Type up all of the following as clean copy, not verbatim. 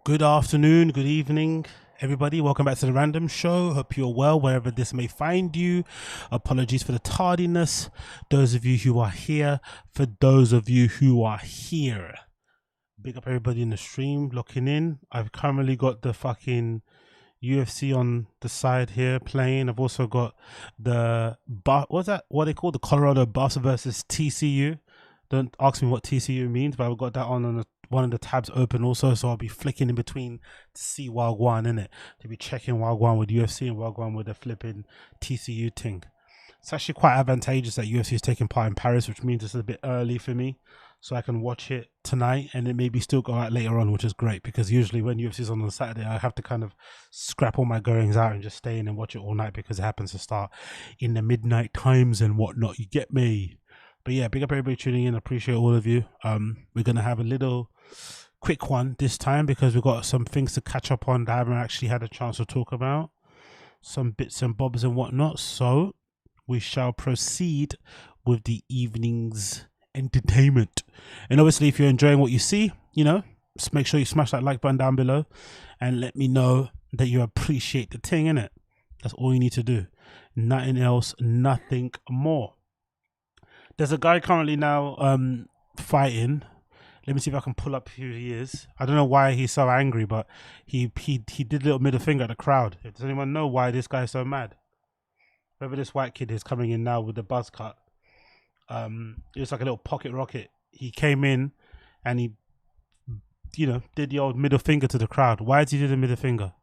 Good afternoon, good evening, everybody. Welcome back to the Random Show. Hope you're well wherever this may find you. Apologies for the tardiness. Those of you who are here, for those of you who are here, big up everybody in the stream looking in. I've currently got the fucking UFC on the side here playing. I've also got the what's that? What they call the Colorado Buffs versus TCU. Don't ask me what TCU means, but I've got that on one of the tabs open also, so I'll be flicking in between to see Wagwan in it, to be checking Wagwan with UFC and Wagwan with the flipping TCU thing. It's actually quite advantageous that UFC is taking part in Paris, which means it's a bit early for me, so I can watch it tonight and then maybe still go out later on, which is great because usually when UFC is on Saturday, I have to kind of scrap all my goings out and just stay in and watch it all night because it happens to start in the midnight times and whatnot. You get me? But yeah, big up everybody tuning in. I appreciate all of you. We're gonna have a little quick one this time because we've got some things to catch up on that I haven't actually had a chance to talk about. Some bits and bobs and whatnot. So we shall proceed with the evening's entertainment. And obviously, if you're enjoying what you see, you know, just make sure you smash that like button down below and let me know that you appreciate the thing, innit? That's all you need to do. Nothing else, nothing more. There's a guy currently now fighting. Let me see if I can pull up who he is. I don't know why he's so angry, but he did a little middle finger at the crowd. Does anyone know why this guy's so mad? Whoever this white kid is coming in now with the buzz cut. It was like a little pocket rocket. He came in and he, you know, did the old middle finger to the crowd. Why did he do the middle finger?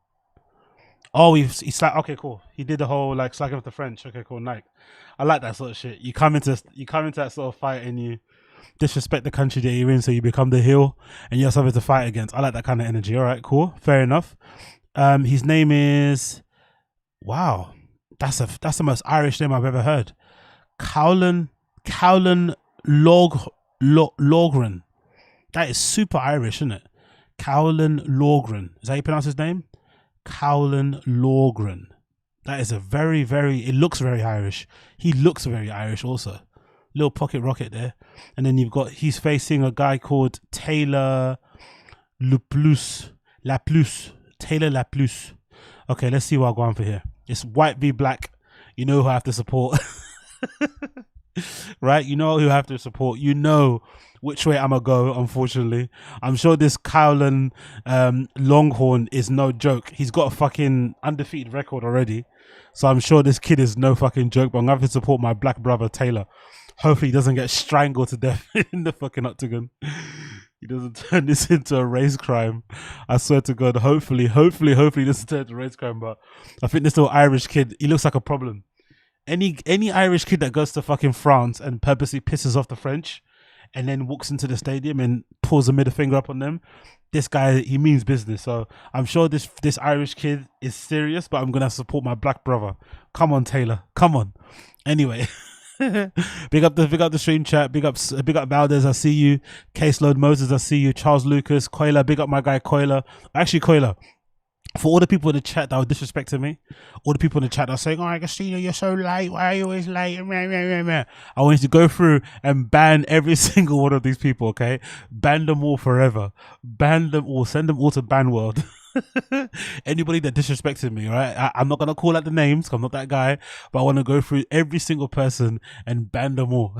Oh, he's like, okay, cool. He did the whole like slacking with the French. Okay, cool, Nike. I like that sort of shit. You come into that sort of fight and you disrespect the country that you're in, so you become the heel and you have something to fight against. I like that kind of energy. All right, cool, fair enough. His name is, wow, that's the most Irish name I've ever heard. Cowlan Logren. That is super Irish, isn't it? Cowlan Logren. Is that how you pronounce his name? Cowlan Logren. That is a very, it looks very Irish. He looks very Irish also. Little pocket rocket there. And then he's facing a guy called Taylor Laplus. Taylor Laplus. Okay, let's see what I'm going for here. It's white v black. You know who I have to support. Right? You know who I have to support. You know which way I'm gonna go, unfortunately. I'm sure this Cowlan Longhorn is no joke. He's got a fucking undefeated record already. So I'm sure this kid is no fucking joke, but I'm gonna have to support my black brother Taylor. Hopefully he doesn't get strangled to death in the fucking octagon. He doesn't turn this into a race crime. I swear to God. Hopefully this doesn't turn into a race crime, but I think this little Irish kid, he looks like a problem. Any Irish kid that goes to fucking France and purposely pisses off the French and then walks into the stadium and pulls a middle finger up on them, this guy, he means business. So I'm sure this Irish kid is serious, but I'm gonna support my black brother. Come on, Taylor, come on. Anyway, big up the stream chat. Big up Valdez, I see you. Caseload Moses, I see you. Charles Lucas, Koila, big up my guy Koila. Actually, Koila, for all the people in the chat that were disrespecting me, all the people in the chat that are saying, "Oh, Agostinho, you're so late. Why are you always late?" I want you to go through and ban every single one of these people, okay? Ban them all forever. Ban them all. Send them all to ban world. Anybody that disrespected me, right? I'm not going to call out the names because I'm not that guy, but I want to go through every single person and ban them all.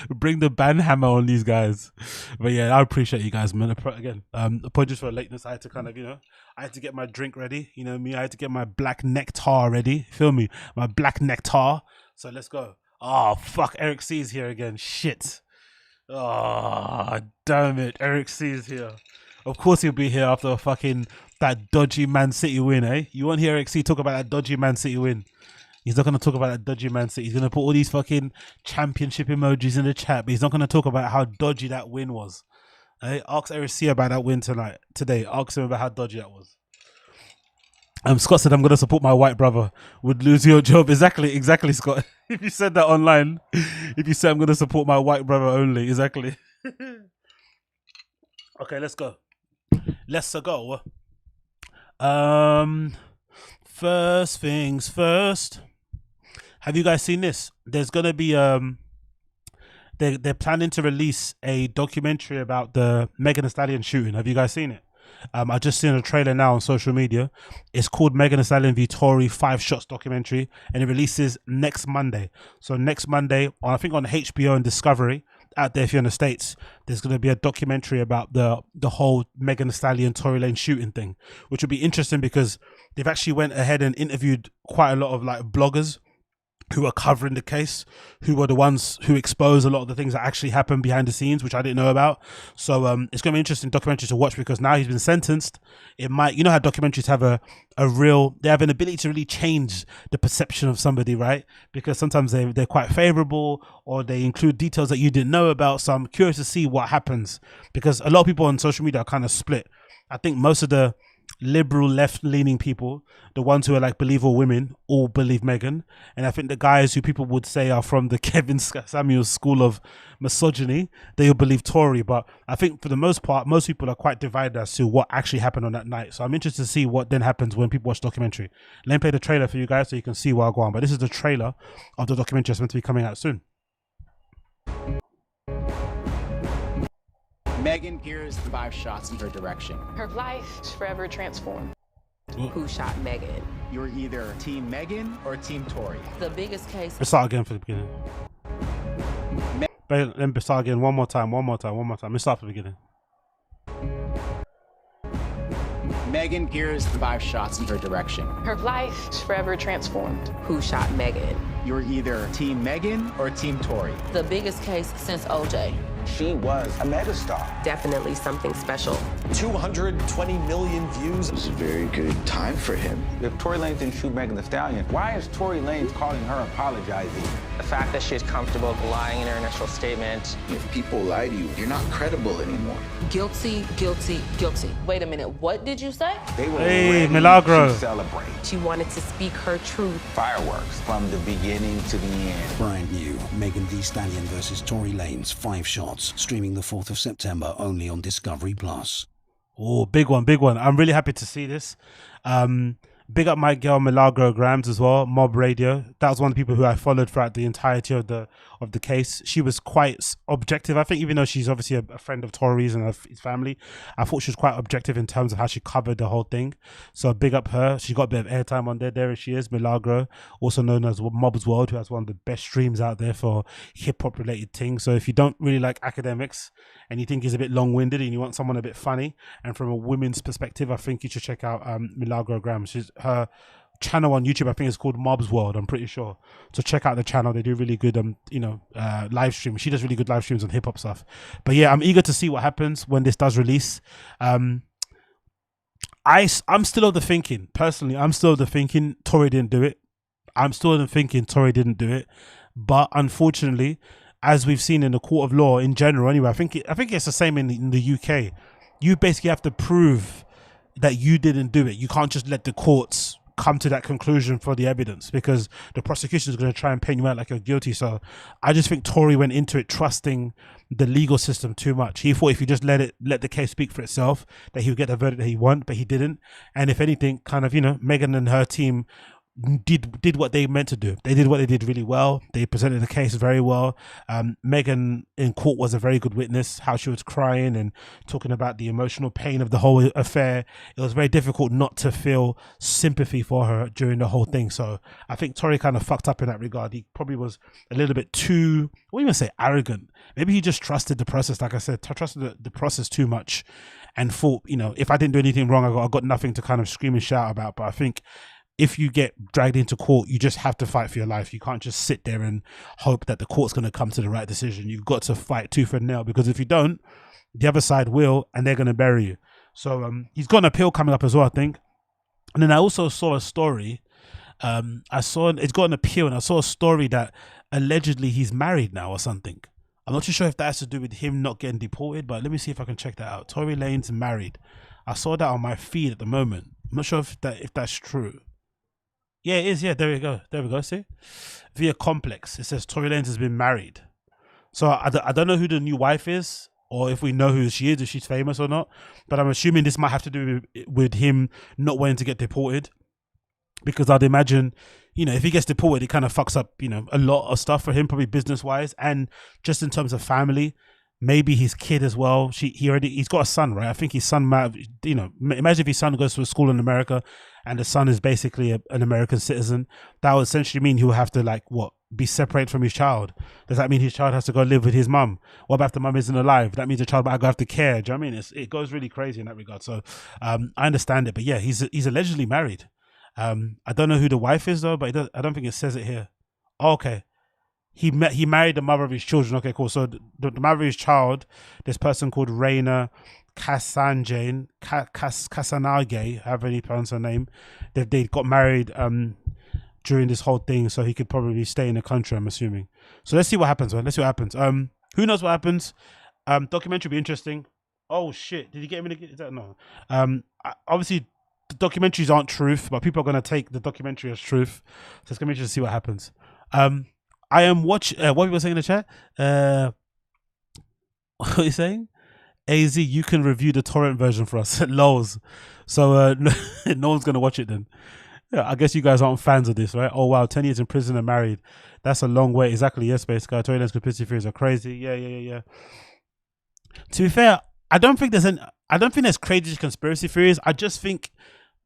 Bring the ban hammer on these guys. But yeah, I appreciate you guys, man. Again, apologies for lateness. I had to kind of, I had to get my drink ready. You know me, I had to get my black nectar ready. Feel me? My black nectar. So let's go. Oh, fuck. Eric C is here again. Shit. Oh, damn it. Eric C is here. Of course he'll be here after that dodgy Man City win, eh? You won't hear Eric C talk about that dodgy Man City win. He's not going to talk about that dodgy Man City. He's going to put all these fucking championship emojis in the chat, but he's not going to talk about how dodgy that win was. Ask Eric C about that win today. Ask him about how dodgy that was. Scott said, I'm going to support my white brother. Would lose your job. Exactly, Scott. If you said that online, if you said I'm going to support my white brother only, exactly. Okay, let's go. First things first. Have you guys seen this? There's gonna be they're planning to release a documentary about the Megan Thee Stallion shooting. Have you guys seen it? I just seen a trailer now on social media. It's called Megan Thee Stallion v Tory 5 Shots documentary, and it releases next Monday. So next Monday, I think on HBO and Discovery, out there if you're in the States, there's going to be a documentary about the whole Megan Thee Stallion Tory Lane shooting thing, which will be interesting because they've actually went ahead and interviewed quite a lot of like bloggers who are covering the case, who were the ones who exposed a lot of the things that actually happened behind the scenes, which I didn't know about. So it's going to be an interesting documentary to watch, because now he's been sentenced. It might, you know how documentaries have they have an ability to really change the perception of somebody, right? Because sometimes they're quite favorable, or they include details that you didn't know about. So I'm curious to see what happens, because a lot of people on social media are kind of split. I think most of the liberal left-leaning people, the ones who are like believe all women, all believe Megan, and I think the guys who people would say are from the Kevin Samuels school of misogyny, they will believe Tory. But I think for the most part, most people are quite divided as to what actually happened on that night. So I'm interested to see what then happens when people watch the documentary. Let me play the trailer for you guys so you can see where I go on. But this is the trailer of the documentary that's meant to be coming out soon. Megan hears 5 shots in her direction. Her life is forever transformed. Who shot Megan? You're either Team Megan or Team Tory. The biggest case. Let's start again for the beginning. Let me start again one more time. Let's start from the beginning. Megan hears 5 shots in her direction. Her life is forever transformed. Who shot Megan? You're either Team Megan or Team Tory. The biggest case since OJ. She was a megastar. Definitely something special. 220 million views. It was a very good time for him. If Tory Lanez didn't shoot Megan Thee Stallion, why is Tory Lanez calling her apologizing? The fact that she's comfortable lying in her initial statement. If people lie to you, you're not credible anymore. Guilty, guilty, guilty. Wait a minute, what did you say? They were Hey, ready Milagro. to celebrate. She wanted to speak her truth. Fireworks from the beginning to the end. Brand new Megan Thee Stallion versus Tory Lanez 5 Shots, streaming the 4th of September only on Discovery Plus. Oh, big one. I'm really happy to see this. Big up my girl Milagro Grams as well, Mob Radio. That was one of the people who I followed throughout the entirety of the case. She was quite objective. I think even though she's obviously a friend of Tory's and his family, I thought she was quite objective in terms of how she covered the whole thing. So big up her. She got a bit of airtime on there. There she is, Milagro, also known as Mob's World, who has one of the best streams out there for hip-hop related things. So if you don't really like academics and you think he's a bit long-winded and you want someone a bit funny and from a women's perspective, I think you should check out Milagro Grams. Her channel on YouTube, I think it's called Mob's World, I'm pretty sure. So check out the channel. They do really good live streams. She does really good live streams on hip-hop stuff. But yeah, I'm eager to see what happens when this does release. I'm still of the thinking, personally, Tory didn't do it. I'm still of the thinking Tory didn't do it. But unfortunately, as we've seen in the court of law in general anyway, I think it's the same in the UK. You basically have to prove that you didn't do it. You can't just let the courts come to that conclusion for the evidence, because the prosecution is going to try and paint you out like you're guilty. So I just think Tory went into it trusting the legal system too much. He thought if he just let the case speak for itself, that he would get the verdict that he wanted, but he didn't. And if anything, kind of, Megan and her team did what they meant to do. They did what they did really well. They presented the case very well. Megan in court was a very good witness, how she was crying and talking about the emotional pain of the whole affair. It was very difficult not to feel sympathy for her during the whole thing. So I think Tory kind of fucked up in that regard. He probably was a little bit too, I wouldn't even say arrogant. Maybe he just trusted the process. Like I said, trusted the process too much and thought, if I didn't do anything wrong, I got nothing to kind of scream and shout about. But I think if you get dragged into court, you just have to fight for your life. You can't just sit there and hope that the court's going to come to the right decision. You've got to fight tooth and nail, because if you don't, the other side will, and they're going to bury you. So he's got an appeal coming up as well, I think. And then I also saw a story. It's got an appeal, and I saw a story that allegedly he's married now or something. I'm not too sure if that has to do with him not getting deported, but let me see if I can check that out. Tory Lanez married. I saw that on my feed at the moment. I'm not sure if that's true. Yeah, it is. Yeah, there we go. See? Via Complex. It says Tory Lanez has been married. So I don't know who the new wife is, or if we know who she is, if she's famous or not. But I'm assuming this might have to do with him not wanting to get deported. Because I'd imagine you know, if he gets deported, it kind of fucks up, you know, a lot of stuff for him, probably business wise, and just in terms of family. Maybe his kid as well. He's got a son, right? I think his son might, you know, imagine if his son goes to a school in America, and the son is basically an American citizen. That would essentially mean he will have to like be separated from his child. Does that mean his child has to go live with his mum? What about if the mum isn't alive? That means the child might go have to care. Do you know what I mean? It goes really crazy in that regard. So I understand it, but yeah, he's allegedly married. I don't know who the wife is though, but I don't think it says it here. Oh, okay. He married the mother of his children. Okay, cool. So the mother of his child, this person called Raina Kasanjane, Kasanage, however you pronounce her name, they got married during this whole thing, so he could probably stay in the country, I'm assuming. So let's see what happens, man. Let's see what happens. Who knows what happens? Documentary will be interesting. Oh shit, did you get him in the... No. Obviously, the documentaries aren't truth, but people are going to take the documentary as truth. So it's going to be interesting to see what happens. I am watching... what people saying in the chat? What are you saying? AZ, you can review the torrent version for us. Lols. So no one's going to watch it then. Yeah, I guess you guys aren't fans of this, right? Oh wow, 10 years in prison and married. That's a long way. Exactly, yes, Space Guy. Tory Lane's conspiracy theories are crazy. Yeah. To be fair, I don't think there's crazy conspiracy theories. I just think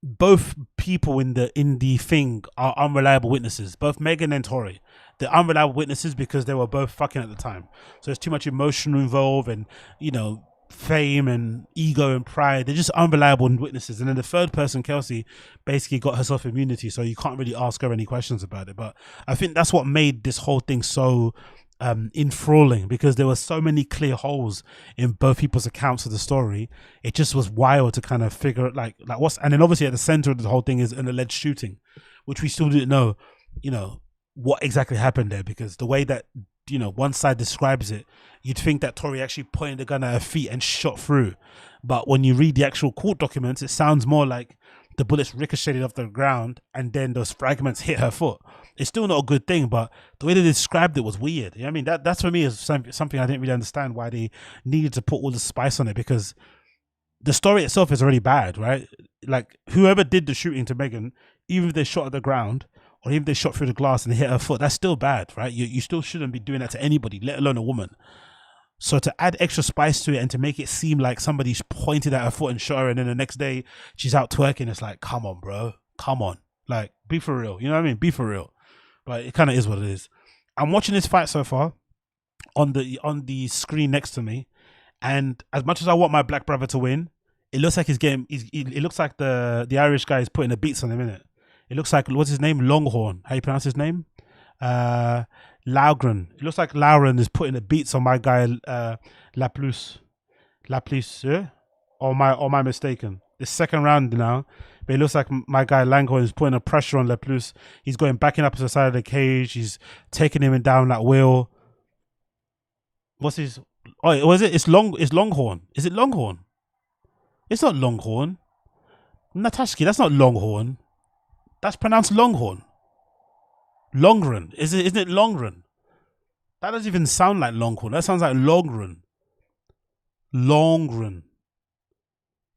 both people in the thing are unreliable witnesses. Both Megan and Tory. They're unreliable witnesses because they were both fucking at the time. So there's too much emotion involved, and you know, fame and ego and pride. They're just unreliable witnesses. And then the third person, Kelsey, basically got herself immunity, so you can't really ask her any questions about it. But I think that's what made this whole thing so enthralling, because there were so many clear holes in both people's accounts of the story. It just was wild to kind of figure out like what's, and then obviously at the center of the whole thing is an alleged shooting, which we still didn't know, you know, what exactly happened there, because the way that, you know, one side describes it, you'd think that Tory actually pointed the gun at her feet and shot through. But when you read the actual court documents, it sounds more like the bullets ricocheted off the ground and then those fragments hit her foot. It's still not a good thing, but the way they described it was weird. You know what I mean? That's for me is something I didn't really understand, why they needed to put all the spice on it, because the story itself is already bad, right? Like, whoever did the shooting to Megan, even if they shot at the ground, or even if they shot through the glass and hit her foot, that's still bad, right? You still shouldn't be doing that to anybody, let alone a woman. So to add extra spice to it and to make it seem like somebody's pointed at her foot and shot her, and then the next day she's out twerking, it's like, come on, bro. Come on. Like, be for real. You know what I mean? Be for real. But it kind of is what it is. I'm watching this fight so far on the screen next to me, and as much as I want my black brother to win, it looks like it looks like the Irish guy is putting the beats on him, innit? It looks like, what's his name? Longhorn. How you pronounce his name? Laugren. It looks like Lauren is putting the beats on my guy Laplus. Yeah? Or am I mistaken? It's second round now, but it looks like my guy Langhorn is putting a pressure on Laplus. He's backing up to the side of the cage. He's taking him down that wheel. What's his? Oh, was it? It's Longhorn. Is it Longhorn? It's not Longhorn. Natashki, that's not Longhorn. That's pronounced Longhorn. Longren. Isn't it Longren? That doesn't even sound like Longhorn. That sounds like Longren. Longren.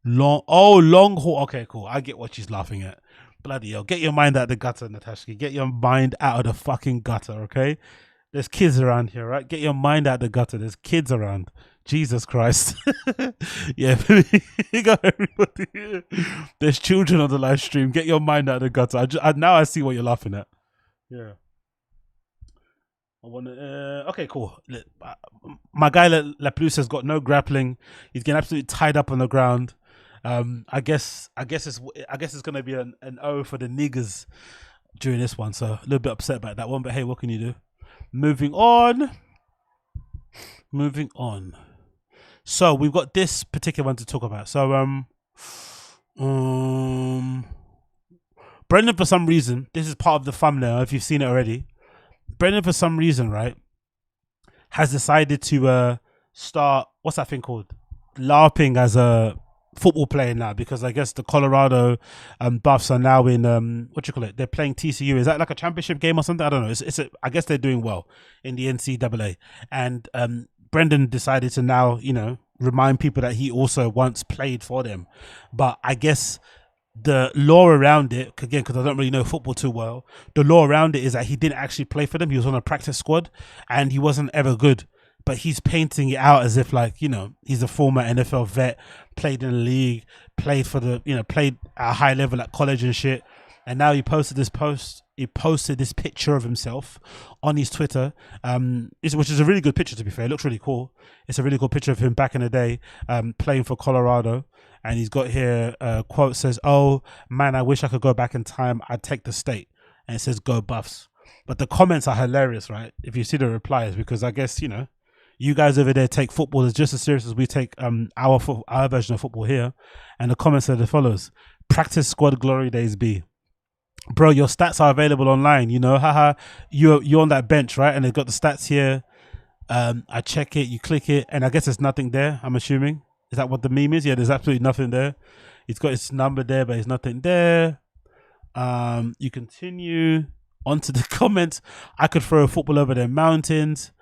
Longhorn. Okay, cool. I get what she's laughing at. Bloody hell. Get your mind out of the gutter, Natashki. Get your mind out of the fucking gutter, okay? There's kids around here, right? Get your mind out of the gutter. There's kids around. Jesus Christ. Yeah, you got everybody. There's children on the live stream. Get your mind out of the gutter. Now I see what you're laughing at. Yeah. I want to. Okay, cool. My guy Laplus has got no grappling. He's getting absolutely tied up on the ground. I guess it's gonna be an O for the niggers during this one. So a little bit upset about that one, but hey, what can you do? Moving on. So we've got this particular one to talk about. So Brendan, for some reason, this is part of the thumbnail if you've seen it already. Brendan, for some reason, right, has decided to start, what's that thing called? LARPing as a football player now, because I guess the Colorado Buffs are now in what you call it? They're playing TCU. Is that like a championship game or something? I don't know. I guess they're doing well in the NCAA. And Brendan decided to now, you know, remind people that he also once played for them. But I guess the law around it, again, because I don't really know football too well, the law around it is that he didn't actually play for them. He was on a practice squad and he wasn't ever good. But he's painting it out as if, like, you know, he's a former NFL vet, played in the league, played for the, you know, played at a high level at college and shit. And now he posted this post. He posted this picture of himself on his Twitter, which is a really good picture, to be fair. It looks really cool. It's a really cool picture of him back in the day, playing for Colorado. And he's got here a quote says, "Oh man, I wish I could go back in time. I'd take the state." And it says, "Go Buffs." But the comments are hilarious, right? If you see the replies, because I guess, you know, you guys over there take football as just as serious as we take our version of football here. And the comments are as follows: "Practice squad glory days be. Bro, your stats are available online, you know, haha, you're on that bench, right? And they've got the stats here. I check it, you click it, and I guess there's nothing there, I'm assuming. Is that what the meme is? Yeah, there's absolutely nothing there. It's got its number there, but there's nothing there. You continue onto the comments. I could throw a football over the mountains.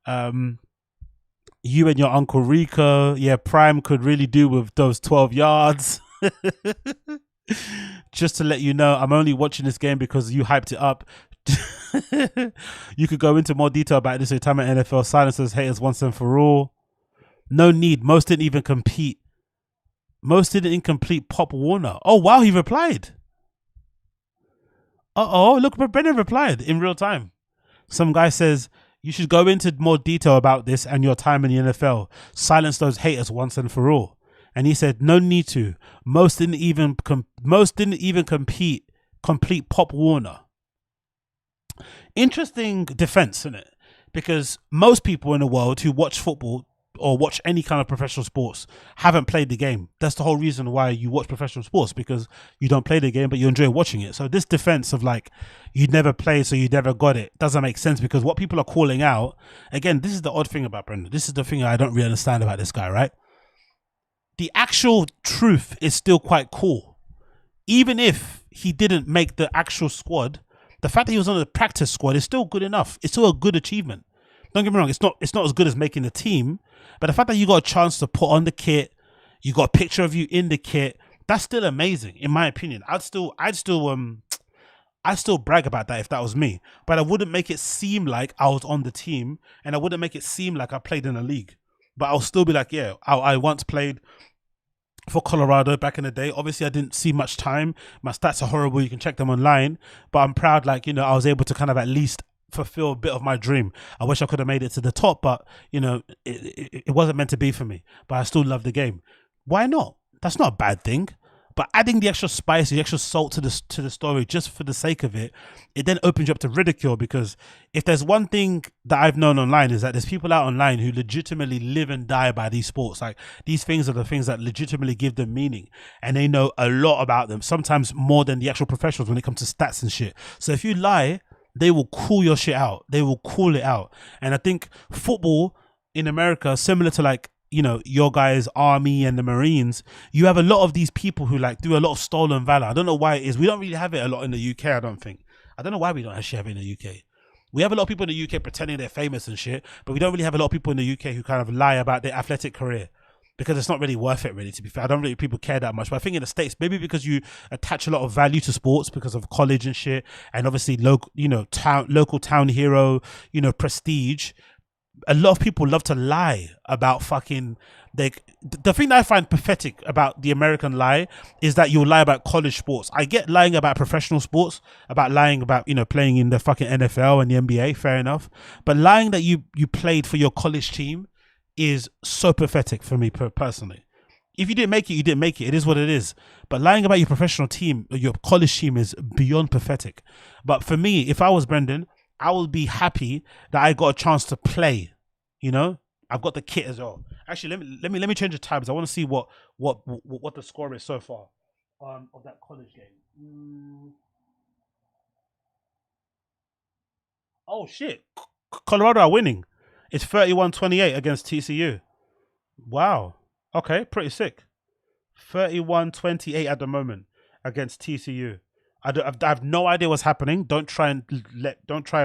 You and your Uncle Rico. Yeah, Prime could really do with those 12 yards. Just to let you know, I'm only watching this game because you hyped it up. You could go into more detail about this time at NFL. Silencers haters once and for all. No need. Most didn't even compete. Most didn't incomplete Pop Warner. Oh, wow, he replied. Uh-oh, look, Brennan replied in real time. Some guy says, "You should go into more detail about this and your time in the NFL. Silence those haters once and for all." And he said, "No need to. Most didn't even complete Pop Warner." Interesting defense, isn't it? Because most people in the world who watch football or watch any kind of professional sports haven't played the game. That's the whole reason why you watch professional sports, because you don't play the game, but you enjoy watching it. So this defense of like, you never played, so you never got it, doesn't make sense, because what people are calling out, again, this is the odd thing about Brendan. This is the thing I don't really understand about this guy, right? The actual truth is still quite cool. Even if he didn't make the actual squad, the fact that he was on the practice squad is still good enough. It's still a good achievement. Don't get me wrong, it's not as good as making the team, but the fact that you got a chance to put on the kit, you got a picture of you in the kit, that's still amazing, in my opinion. I'd still brag about that if that was me, but I wouldn't make it seem like I was on the team, and I wouldn't make it seem like I played in a league. But I'll still be like, yeah, I once played for Colorado back in the day. Obviously, I didn't see much time. My stats are horrible. You can check them online. But I'm proud, like, you know, I was able to kind of at least fulfill a bit of my dream. I wish I could have made it to the top, but, you know, it wasn't meant to be for me. But I still love the game. Why not? That's not a bad thing. But adding the extra spice, the extra salt to the story just for the sake of it, it then opens you up to ridicule. Because if there's one thing that I've known online is that there's people out online who legitimately live and die by these sports. Like, these things are the things that legitimately give them meaning, and they know a lot about them, sometimes more than the actual professionals when it comes to stats and shit. So if you lie, they will call your shit out. They will call it out. And I think football in America, similar to, like, you know, your guys' army and the Marines, you have a lot of these people who like do a lot of stolen valor. I don't know why it is. We don't really have it a lot in the UK, I don't think. I don't know why we don't actually have it in the UK. We have a lot of people in the UK pretending they're famous and shit, but we don't really have a lot of people in the UK who kind of lie about their athletic career, because it's not really worth it, really, to be fair. I don't really people care that much. But I think in the States, maybe because you attach a lot of value to sports because of college and shit, and obviously local, you know, local town hero, you know, prestige, a lot of people love to lie about fucking, like, the thing that I find pathetic about the American lie is that you'll lie about college sports. I get lying about professional sports, about lying about, you know, playing in the fucking NFL and the NBA, fair enough. But lying that you played for your college team is so pathetic for me personally. If you didn't make it, you didn't make it. It is what it is. But lying about your professional team, or your college team, is beyond pathetic. But for me, if I was Brendan, I would be happy that I got a chance to play. You know, I've got the kit as well. Actually, let me change the tabs. I want to see what the score is so far of that college game. Oh shit! Colorado are winning. It's 31-28 against TCU. Wow. Okay, pretty sick. 31-28 at the moment against TCU. I have no idea what's happening. Don't try and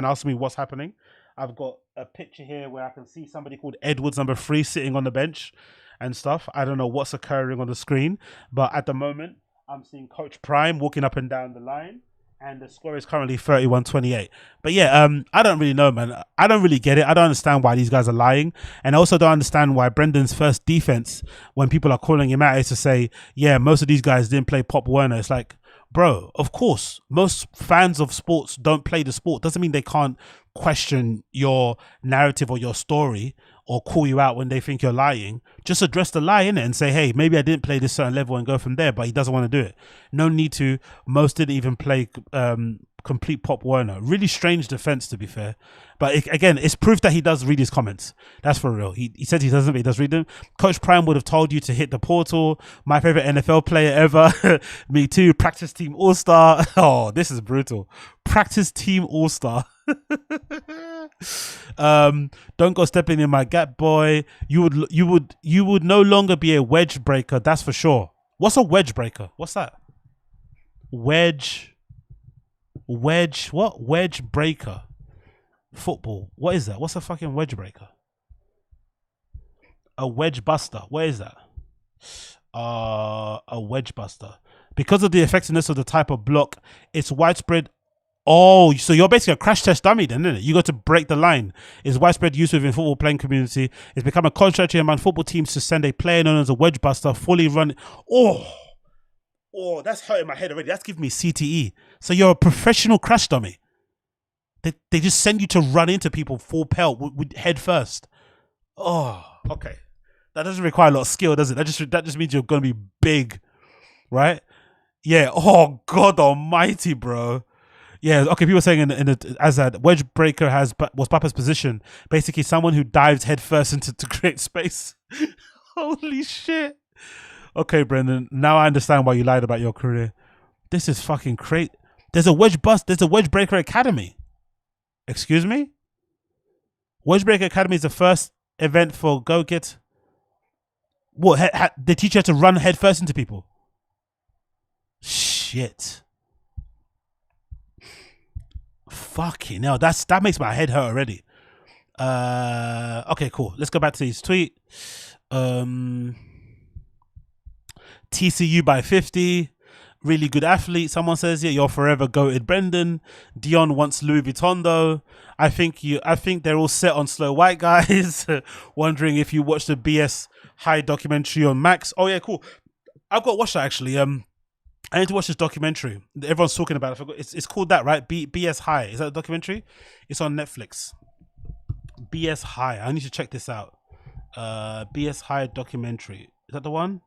ask me what's happening. I've got a picture here where I can see somebody called Edwards number 3 sitting on the bench and stuff. I don't know what's occurring on the screen, but at the moment, I'm seeing Coach Prime walking up and down the line, and the score is currently 31-28. But yeah, I don't really know, man. I don't really get it. I don't understand why these guys are lying, and I also don't understand why Brendan's first defense, when people are calling him out, is to say, yeah, most of these guys didn't play Pop Warner. It's like, bro, of course, most fans of sports don't play the sport. Doesn't mean they can't question your narrative or your story or call you out when they think you're lying. Just address the lie in it and say, hey, maybe I didn't play this certain level and go from there, but he doesn't want to do it. No need to. Most didn't even play complete Pop Warner. Really strange defense, to be fair. But again, it's proof that he does read his comments. That's for real. He says he doesn't, but he does read them. Coach Prime would have told you to hit the portal. My favorite NFL player ever. Me too. Practice team all-star. Oh, this is brutal. Practice team all-star. Don't go stepping in my gap, boy. You would no longer be a wedge breaker, that's for sure. What's a wedge breaker? What's that? Wedge what? Wedge breaker. Football. What is that? What's a fucking wedge breaker? A wedge buster. What is that? A wedge buster. Because of the effectiveness of the type of block, it's widespread. Oh, so you're basically a crash test dummy then, isn't it? You got to break the line. It's widespread use within football playing community. It's become a common strategy among football teams to send a player known as a wedge buster fully run. Oh, that's hurting my head already. That's giving me CTE. So you're a professional crash dummy. They just send you to run into people full pelt with head first. Oh, okay. That doesn't require a lot of skill, does it? That just means you're going to be big, right? Yeah. Oh, God almighty, bro. Yeah, okay, people are saying as a wedge breaker was BAPA'S position. Basically, someone who dives headfirst to create space. Holy shit. Okay, Brendan, now I understand why you lied about your career. This is fucking crazy. There's a wedge breaker academy. Excuse me? Wedge breaker academy is the first event for go-get. What, they teach you how to run headfirst into people? Shit. Fucking hell, that makes my head hurt already. Okay, cool. Let's go back to his tweet. TCU by 50. Really good athlete. Someone says, yeah, you're forever goated, Brendan. Dion wants Louis Vuitton though. I think they're all set on slow white guys. Wondering if you watched the BS High documentary on Max. Oh yeah, cool. I've got to watch that actually. I need to watch this documentary. Everyone's talking about it. I forgot. It's called that, right? BS High. Is that a documentary? It's on Netflix. BS High. I need to check this out. BS High documentary. Is that the one?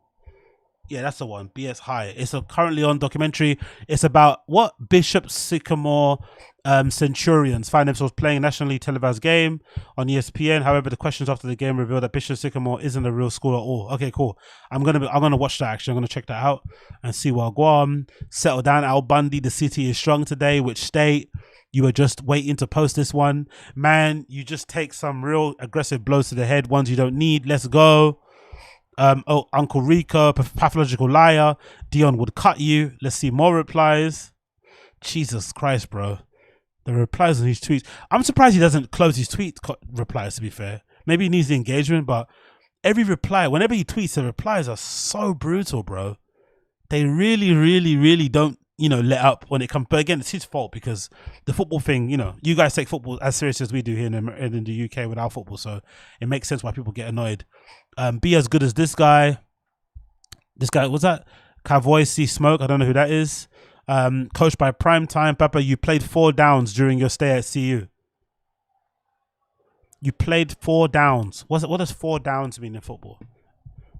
Yeah, that's the one. BS High. It's currently on documentary. It's about what Bishop Sycamore Centurions find themselves playing a nationally televised game on ESPN. However, the questions after the game reveal that Bishop Sycamore isn't a real school at all. Okay, cool. I'm gonna watch that actually. I'm gonna check that out and see what Guam. Settle down, Al Bundy. The city is strong today. Which state? You were just waiting to post this one. Man, you just take some real aggressive blows to the head, ones you don't need. Let's go. Oh, Uncle Rico, pathological liar. Dion would cut you. Let's see more replies. Jesus Christ, bro. The replies on his tweets. I'm surprised he doesn't close his tweet replies, to be fair. Maybe he needs the engagement, but every reply, whenever he tweets, the replies are so brutal, bro. They really, really, really don't, let up when it comes. But again, it's his fault because the football thing, you guys take football as serious as we do here in the UK with our football. So it makes sense why people get annoyed. Be as good as this guy. This guy, what's that? Cavoisi Smoke. I don't know who that is. Coached by Primetime. Papa, you played 4 downs during your stay at CU. You played 4 downs. What does 4 downs mean in football?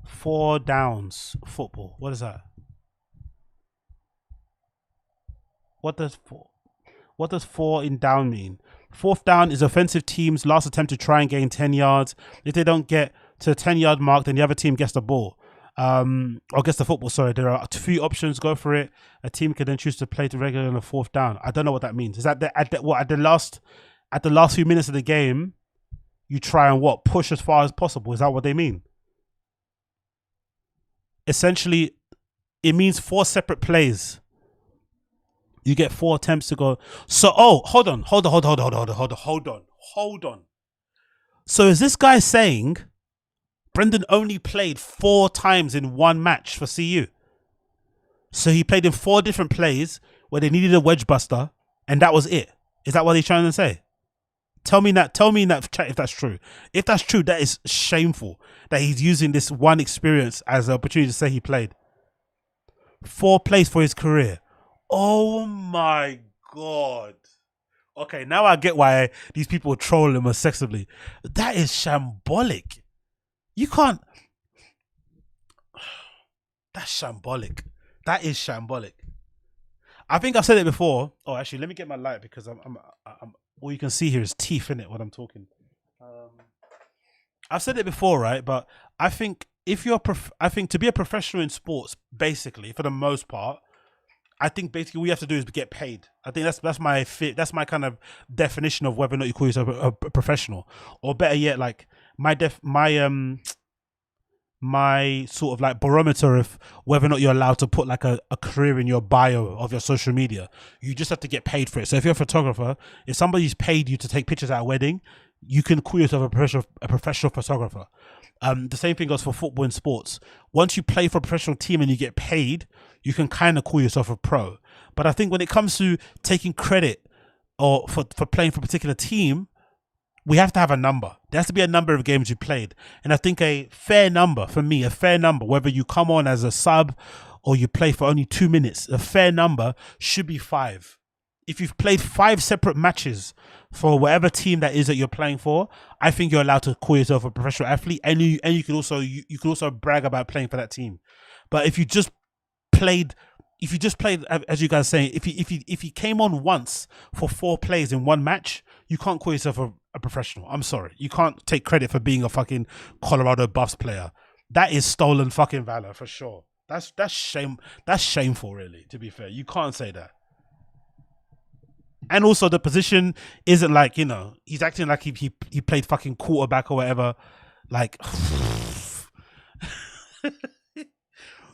4 downs football. What is that? What does 4 in down mean? 4th down is offensive team's last attempt to try and gain 10 yards. If they don't get to the 10-yard mark, then the other team gets the ball. Or gets the football, sorry. There are 2 options, go for it. A team can then choose to play to regular on a 4th down. I don't know what that means. Is that at the last few minutes of the game, you try and push as far as possible? Is that what they mean? Essentially, it means 4 separate plays. You get 4 attempts to go. So, hold on. So is this guy saying Brendan only played 4 times in one match for CU? So he played in 4 different plays where they needed a wedge buster, and that was it. Is that what he's trying to say? Tell me in that chat if that's true. If that's true, that is shameful that he's using this one experience as an opportunity to say he played 4 plays for his career. Oh my God. Okay, now I get why these people troll him excessively. That is shambolic. You can't. That's shambolic. That is shambolic. I think I've said it before. Oh, actually, let me get my light because I'm all you can see here is teeth in it when I'm talking. I've said it before, right? But I think if you're, I think to be a professional in sports, basically for the most part, I think basically what you have to do is get paid. I think that's my kind of definition of whether or not you call yourself a professional, or better yet, like my sort of like barometer of whether or not you're allowed to put like a career in your bio of your social media. You just have to get paid for it. So if you're a photographer, if somebody's paid you to take pictures at a wedding, you can call yourself a professional photographer. The same thing goes for football and sports. Once you play for a professional team and you get paid, you can kind of call yourself a pro. But I think when it comes to taking credit or for playing for a particular team, we have to have a number. There has to be a number of games you played. And I think a fair number, for me, a fair number, whether you come on as a sub or you play for only 2 minutes, a fair number should be 5. If you've played 5 separate matches for whatever team that is that you're playing for, I think you're allowed to call yourself a professional athlete, and you can also brag about playing for that team. But if you just played, as you guys are saying, if you came on once for 4 plays in 1 match, you can't call yourself a professional. I'm sorry, you can't take credit for being a fucking Colorado Buffs player. That is stolen fucking valor for sure. That's shame. That's shameful, really. To be fair, you can't say that. And also the position isn't like, you know, he's acting like he played fucking quarterback or whatever. Like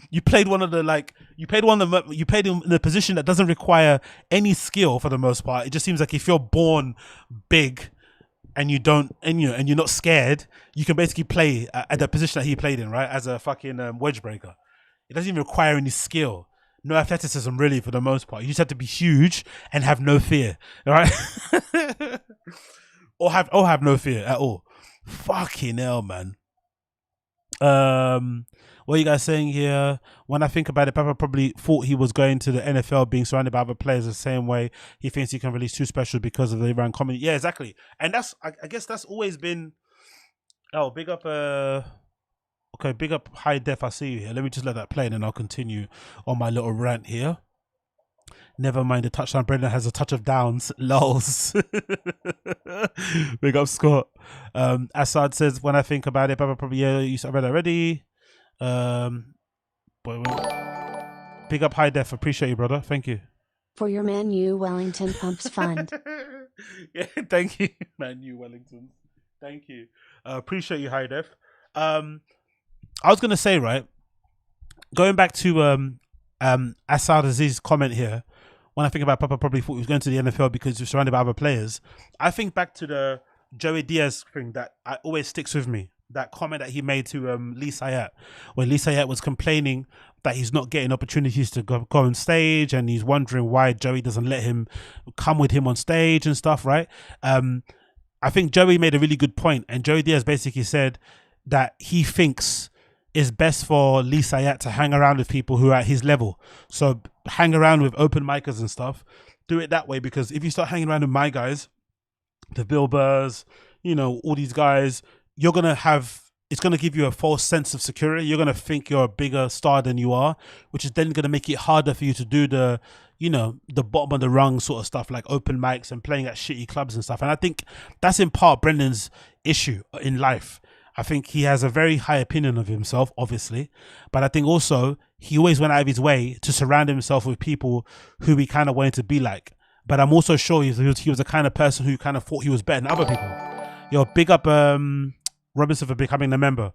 you played him in the position that doesn't require any skill for the most part. It just seems like if you're born big and you're not scared, you can basically play at the position that he played in, right? As a fucking wedge breaker. It doesn't even require any skill. No athleticism, really, for the most part. You just have to be huge and have no fear, all right? or have no fear at all. Fucking hell, man. What are you guys saying here? When I think about it, Papa probably thought he was going to the NFL, being surrounded by other players the same way he thinks he can release 2 specials because of the Iran comedy. Yeah, exactly. And that's, I guess that's always been. Oh, big up. Okay, big up High Def, I see you here. Let me just let that play and then I'll continue on my little rant here. Never mind the touchdown. Brendan has a touch of downs. Lols. Big up Scott. Assad says, when I think about it, Papa probably, yeah, I read already. Big up High Def. Appreciate you, brother. Thank you. For your Man U Wellington Pumps Fund. Yeah, thank you, Man U Wellington. Thank you. Appreciate you, High Def. I was gonna say, right, going back to Assad Aziz's comment here, when I think about Papa probably thought he was going to the NFL because he was surrounded by other players. I think back to the Joey Diaz thing that always sticks with me. That comment that he made to Lee Sayat, when Lee Sayat was complaining that he's not getting opportunities to go on stage, and he's wondering why Joey doesn't let him come with him on stage and stuff, right? I think Joey made a really good point, and Joey Diaz basically said that he thinks it's best for Lee Sayat to hang around with people who are at his level. So hang around with open micers and stuff. Do it that way, because if you start hanging around with my guys, the Bill Burrs, you know, all these guys, you're going to have, it's going to give you a false sense of security. You're going to think you're a bigger star than you are, which is then going to make it harder for you to do the, you know, the bottom of the rung sort of stuff, like open mics and playing at shitty clubs and stuff. And I think that's in part Brendan's issue in life. I think he has a very high opinion of himself, obviously, but I think also he always went out of his way to surround himself with people who he kind of wanted to be like. But I'm also sure he was the kind of person who kind of thought he was better than other people. Yo, big up Robinson for becoming a member.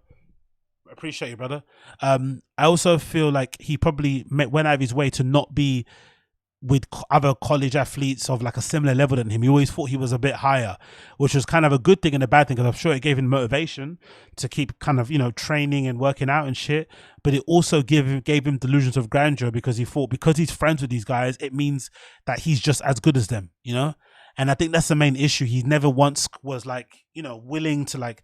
Appreciate you, brother. I also feel like he probably went out of his way to not be with other college athletes of like a similar level than him. He always thought he was a bit higher, which was kind of a good thing and a bad thing, because I'm sure it gave him motivation to keep kind of, you know, training and working out and shit. But it also gave him delusions of grandeur, because he thought because he's friends with these guys, it means that he's just as good as them, you know? And I think that's the main issue. He never once was like, you know, willing to like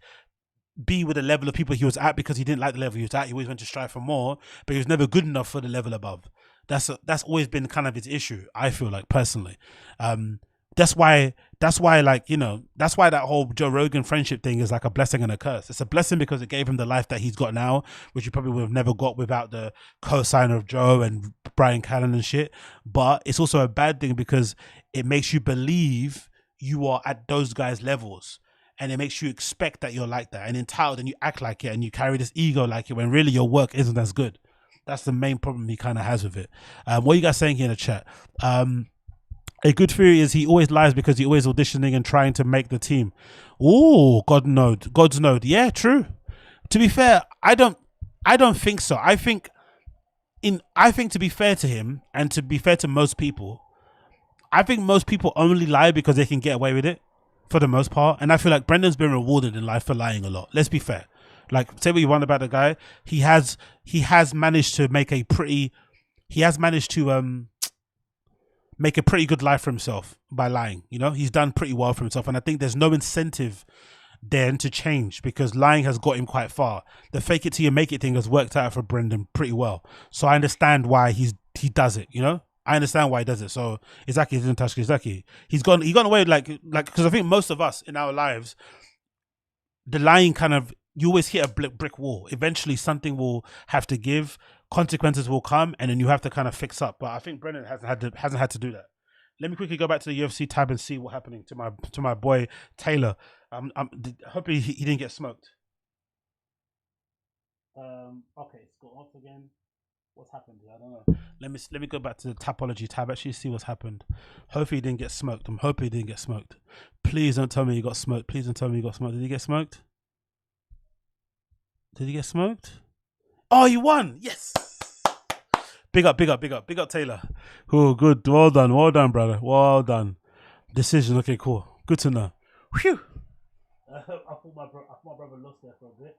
be with the level of people he was at, because he didn't like the level he was at. He always went to strive for more, but he was never good enough for the level above. That's always been kind of his issue, I feel like, personally. That's why like, you know, that's why that whole Joe Rogan friendship thing is like a blessing and a curse. It's a blessing because it gave him the life that he's got now, which he probably would have never got without the co-signer of Joe and Brian Callen and shit. But it's also a bad thing because it makes you believe you are at those guys' levels, and it makes you expect that you're like that and entitled, and you act like it, and you carry this ego like it, when really your work isn't as good. That's the main problem he kind of has with it. What are you guys saying here in the chat? A good theory is he always lies because he always auditioning and trying to make the team. Oh, God's node. Yeah, true. To be fair, I don't think so. I think to be fair to him, and to be fair to most people, I think most people only lie because they can get away with it, for the most part. And I feel like Brendan's been rewarded in life for lying a lot. Let's be fair. Like, say what you want about the guy, he has managed to make a pretty good life for himself by lying. You know, he's done pretty well for himself, and I think there's no incentive then to change, because lying has got him quite far. The fake it till you make it thing has worked out for Brendan pretty well. So I understand why he does it. You know, I understand why he does it. So Izaki didn't touch Izaki. He gone away like because I think most of us in our lives, the lying kind of, you always hit a brick wall. Eventually something will have to give, consequences will come, and then you have to kind of fix up. But I think Brendan hasn't had to do that. Let me quickly go back to the UFC tab and see what's happening to my boy Taylor. Hopefully he didn't get smoked. Okay, it's got off again. What's happened? I don't know. Let me go back to the Tapology tab, actually see what's happened. Hopefully he didn't get smoked. I'm hoping he didn't get smoked. Please don't tell me he got smoked. Please don't tell me he got smoked. Did he get smoked? Did he get smoked? Oh, you won! Yes! Big up Taylor. Oh, good. Well done, brother. Well done. Decision. Okay, cool. Good to know. Whew. I thought my brother lost there for a bit.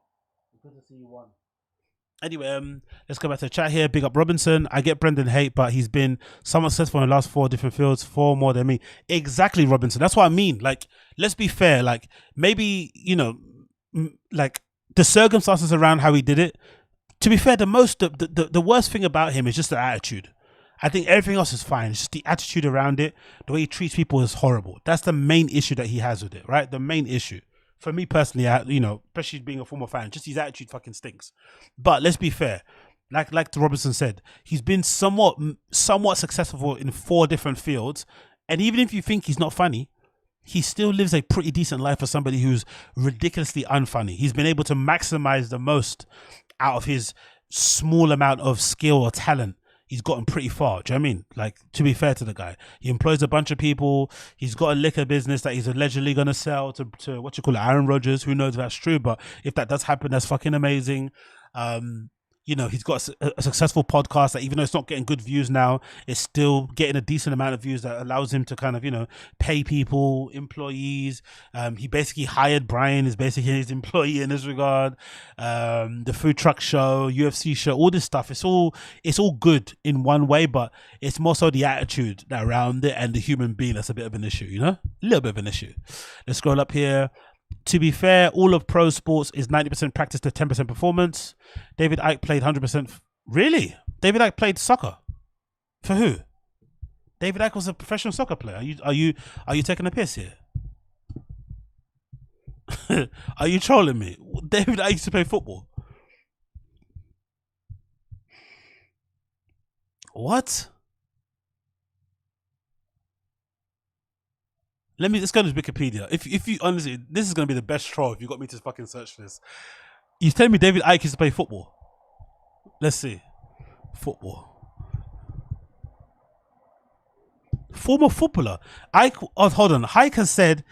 Good to see you won. Anyway, let's go back to the chat here. Big up Robinson. I get Brendan hate, but he's been somewhat successful in the last 4 different fields, 4 more than me. Exactly, Robinson. That's what I mean. Like, let's be fair. Like, maybe, you know, like the circumstances around how he did it. To be fair, the worst thing about him is just the attitude. I think everything else is fine. It's just the attitude around it. The way he treats people is horrible. That's the main issue that he has with it, right? The main issue. For me personally, you know, especially being a former fan, just his attitude fucking stinks. But let's be fair. Like Robinson said, he's been somewhat successful in 4 different fields. And even if you think he's not funny, he still lives a pretty decent life for somebody who's ridiculously unfunny. He's been able to maximize the most out of his small amount of skill or talent. He's gotten pretty far. Do you know what I mean? Like, to be fair to the guy, he employs a bunch of people. He's got a liquor business that he's allegedly going to sell to Aaron Rodgers. Who knows if that's true, but if that does happen, that's fucking amazing. You know, he's got a successful podcast that, even though it's not getting good views now, it's still getting a decent amount of views that allows him to kind of, you know, pay people, employees. He basically hired Brian, is basically his employee in this regard. The food truck show, UFC show, all this stuff. It's all good in one way, but it's more so the attitude that around it and the human being that's a bit of an issue, you know? A little bit of an issue. Let's scroll up here. To be fair, all of pro sports is 90% practice to 10% performance. David Icke played 100%. Really? David Icke played soccer? For who? David Icke was a professional soccer player. Are you taking a piss here? Are you trolling me? David Icke used to play football. What? Let's go to Wikipedia. If you honestly, this is gonna be the best troll if you got me to fucking search for this. You telling me David Icke used to play football? Let's see. Football. Former footballer. Icke, hold on. Icke has said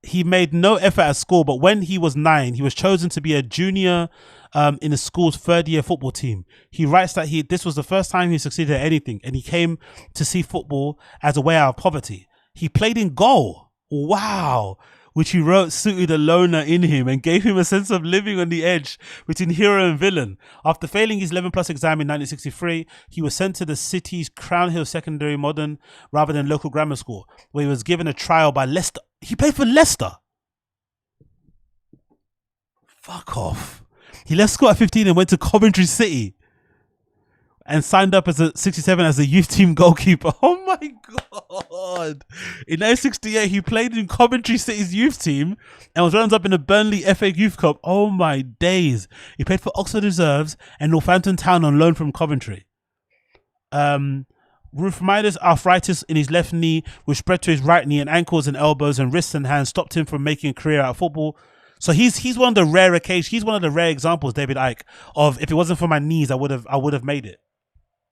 he made no effort at school, but when he was 9, he was chosen to be a junior in the school's third-year football team. He writes that this was the first time he succeeded at anything, and he came to see football as a way out of poverty. He played in goal. Wow. Which he wrote suited a loner in him and gave him a sense of living on the edge between hero and villain. After failing his 11+ exam in 1963, he was sent to the city's Crown Hill Secondary Modern rather than local grammar school, where he was given a trial by Leicester. He played for Leicester. Fuck off. He left school at 15 and went to Coventry City and signed up as a 67 as a youth team goalkeeper. Oh my God. In 1968, he played in Coventry City's youth team and was runners up in the Burnley FA Youth Cup. Oh my days. He played for Oxford Reserves and Northampton Town on loan from Coventry. Rheumatoid arthritis in his left knee, which spread to his right knee, and ankles and elbows and wrists and hands stopped him from making a career out of football. So he's one of the rare occasions, he's one of the rare examples, David Icke, of if it wasn't for my knees, I would have made it.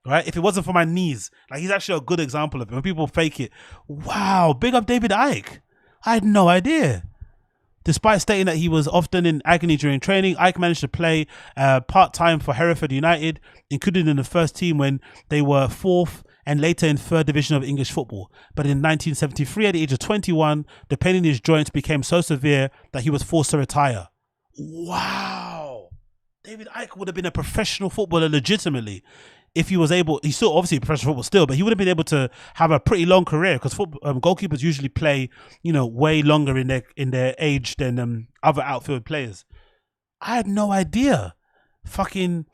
Right? If it wasn't for my knees, like, he's actually a good example of it. When people fake it, wow, big up David Icke. I had no idea. Despite stating that he was often in agony during training, Icke managed to play part-time for Hereford United, included in the first team when they were 4th and later in 3rd division of English football. But in 1973, at the age of 21, the pain in his joints became so severe that he was forced to retire. Wow. David Icke would have been a professional footballer legitimately if he was able. He's still obviously a professional football still, but he would have been able to have a pretty long career, because goalkeepers usually play, you know, way longer in their age than other outfield players. I had no idea. Fucking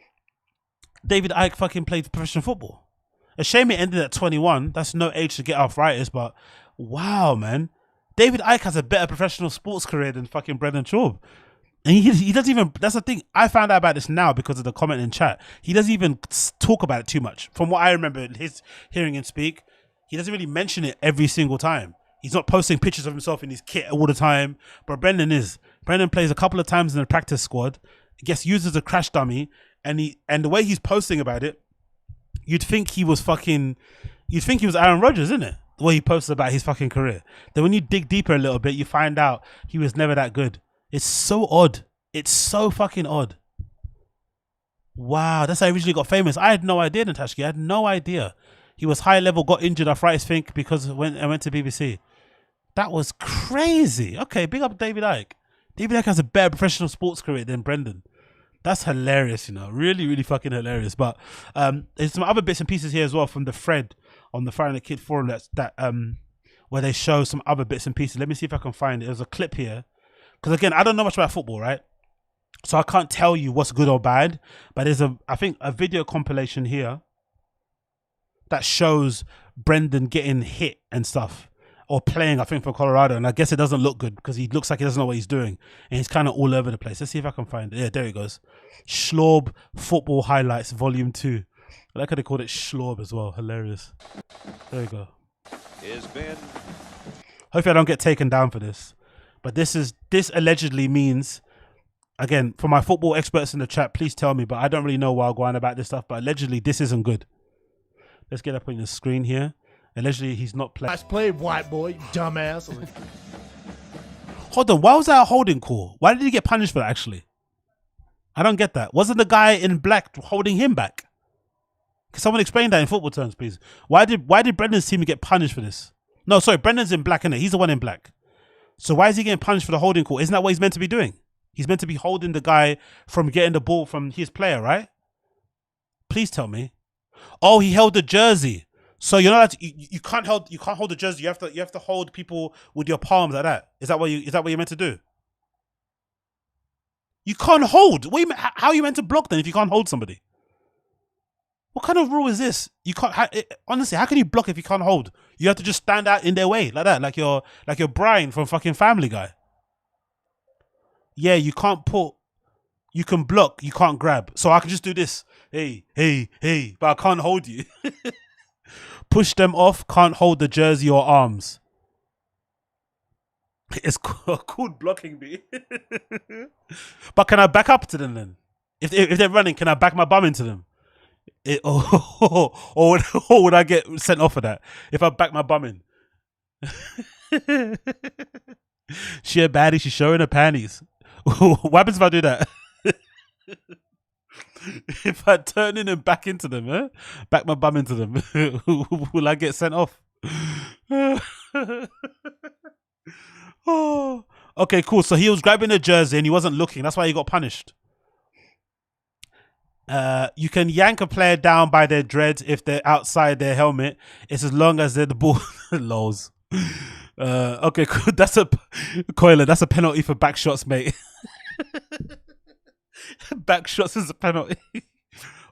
David Icke fucking played professional footbal. A shame it ended at 21. That's no age to get arthritis, but wow, man. David Icke has a better professional sports career than fucking Brendan Schaub. And he doesn't even, that's the thing. I found out about this now because of the comment in chat. He doesn't even talk about it too much. From what I remember hearing him speak, he doesn't really mention it every single time. He's not posting pictures of himself in his kit all the time, but Brendan is. Brendan plays a couple of times in the practice squad, gets used as a crash dummy, and the way he's posting about it, you'd think he was Aaron Rodgers, isn't it? The way he posts about his fucking career. Then when you dig deeper a little bit, you find out he was never that good. It's so odd. It's so fucking odd. Wow, that's how he originally got famous. I had no idea, Natashki. I had no idea. He was high level, got injured, arthritis, think, because I went to BBC. That was crazy. Okay, big up David Icke. David Icke has a better professional sports career than Brendan. That's hilarious, you know. Really, really fucking hilarious. But there's some other bits and pieces here as well from the thread on the Fire and the Kid forum where they show some other bits and pieces. Let me see if I can find it. There's a clip here. Because again, I don't know much about football, right? So I can't tell you what's good or bad. But there's I think a video compilation here that shows Brendan getting hit and stuff, or playing, I think, for Colorado. And I guess it doesn't look good because he looks like he doesn't know what he's doing. And he's kind of all over the place. Let's see if I can find it. Yeah, there he goes. SCHAUB Football Highlights Volume 2. I like how they called it SCHAUB as well. Hilarious. There we go. Hopefully I don't get taken down for this. But this allegedly means, again, for my football experts in the chat, please tell me, but I don't really know why I'm going about this stuff, but allegedly this isn't good. Let's get up on the screen here. Allegedly he's not playing. Nice play, white boy, you dumbass. Hold on, why was that a holding call? Why did he get punished for that, actually? I don't get that. Wasn't the guy in black holding him back? Can someone explain that in football terms, please? Why did Brendan's team get punished for this? No, sorry, Brendan's in black, innit? He's the one in black. So why is he getting punished for the holding call? Isn't that what he's meant to be doing? He's meant to be holding the guy from getting the ball from his player, right? Please tell me. Oh, he held the jersey. So you're not you can't hold the jersey. You have to hold people with your palms like that. Is that what you're meant to do? You can't hold. How are you meant to block then if you can't hold somebody? What kind of rule is this? You can't. Honestly, how can you block if you can't hold? You have to just stand out in their way like that, like you're Brian from fucking Family Guy. Yeah, you can't put. You can block. You can't grab. So I can just do this. Hey, but I can't hold you. Push them off. Can't hold the jersey or arms. It's called blocking me. But can I back up to them then? If they're running, can I back my bum into them? Or would I get sent off for that if I back my bum in? She a baddie, she's showing her panties. What happens if I do that? If I turn in and back into them, back my bum into them, will I get sent off? Oh, okay, cool. So he was grabbing a jersey and he wasn't looking. That's why he got punished. You can yank a player down by their dreads if they're outside their helmet. It's as long as they're the ball. Lols. Okay, cool. That's a Coiler. That's a penalty for back shots, mate. Back shots is a penalty.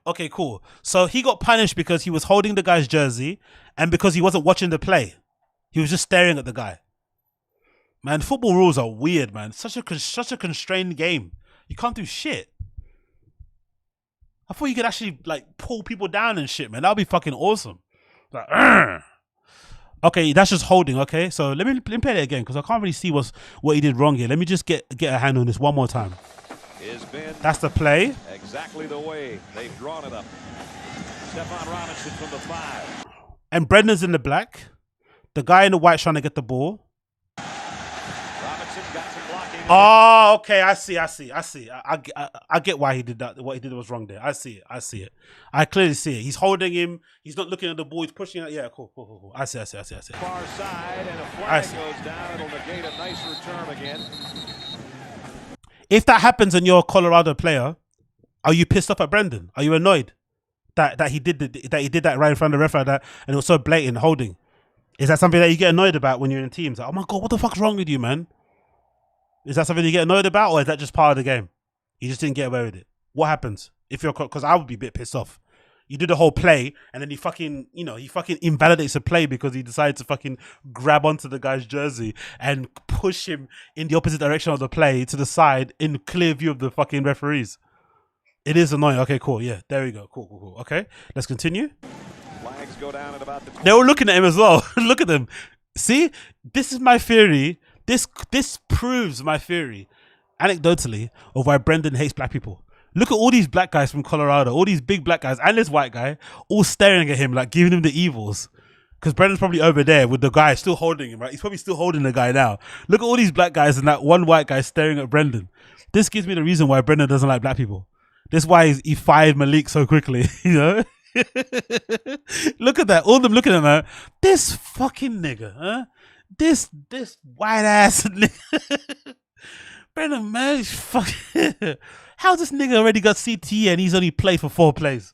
Okay, cool. So he got punished because he was holding the guy's jersey and because he wasn't watching the play. He was just staring at the guy. Man, football rules are weird, man. Such a constrained game. You can't do shit. I thought you could actually like pull people down and shit, man. That would be fucking awesome. Like, Argh! Okay, that's just holding. Okay, so let me play it again because I can't really see what he did wrong here. Let me just get a hand on this one more time. That's the play. Exactly the way they've drawn it up. Stefan Robinson from the 5. And Brendan's in the black. The guy in the white's trying to get the ball. Robinson got some blocking. Oh, okay. I see. I get why he did that. What he did was wrong there. I see it. I clearly see it. He's holding him. He's not looking at the ball. He's pushing it. Yeah, cool. I see. Far side and a flag goes down. It'll negate a nice return again. If that happens and you're a Colorado player, are you pissed off at Brendan? Are you annoyed that he did that right in front of the ref like that and it was so blatant holding? Is that something that you get annoyed about when you're in teams? Like, oh my God, what the fuck's wrong with you, man? Is that something you get annoyed about, or is that just part of the game? You just didn't get away with it. What happens if you're? Because I would be a bit pissed off. You do the whole play, and then he fucking invalidates a play because he decided to fucking grab onto the guy's jersey and push him in the opposite direction of the play to the side in clear view of the fucking referees. It is annoying. Okay, cool. Yeah, there we go. Cool. Okay, let's continue. Flags go down at about the. They were looking at him as well. Look at them. See, this is my theory. This proves my theory, anecdotally, of why Brendan hates black people. Look at all these black guys from Colorado, all these big black guys, and this white guy, all staring at him, like giving him the evils. Because Brendan's probably over there with the guy still holding him, right? He's probably still holding the guy now. Look at all these black guys and that one white guy staring at Brendan. This gives me the reason why Brendan doesn't like black people. This is why he fired Malik so quickly, you know? Look at that. All of them looking at him like, this fucking nigga, huh? This white ass nigga. Brendan, man, fucking. How's this nigga already got CTE and he's only played for 4 plays?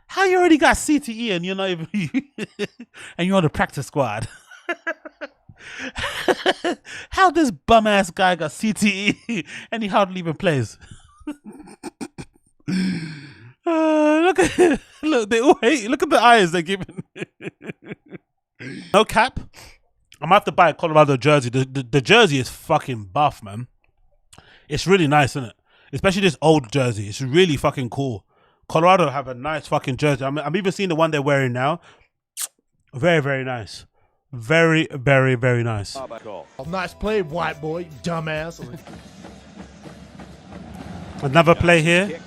How you already got CTE and you're not even and you're on the practice squad? How this bum ass guy got CTE and he hardly even plays? Look at look, they all hate. Look at the eyes they're giving. No cap. I'm gonna have to buy a Colorado jersey. The jersey is fucking buff, man. It's really nice, isn't it? Especially this old jersey. It's really fucking cool. Colorado have a nice fucking jersey. I'm even seeing the one they're wearing now. Very, very nice. Very, very, very nice. Oh, nice play, white boy, dumbass. Another play here.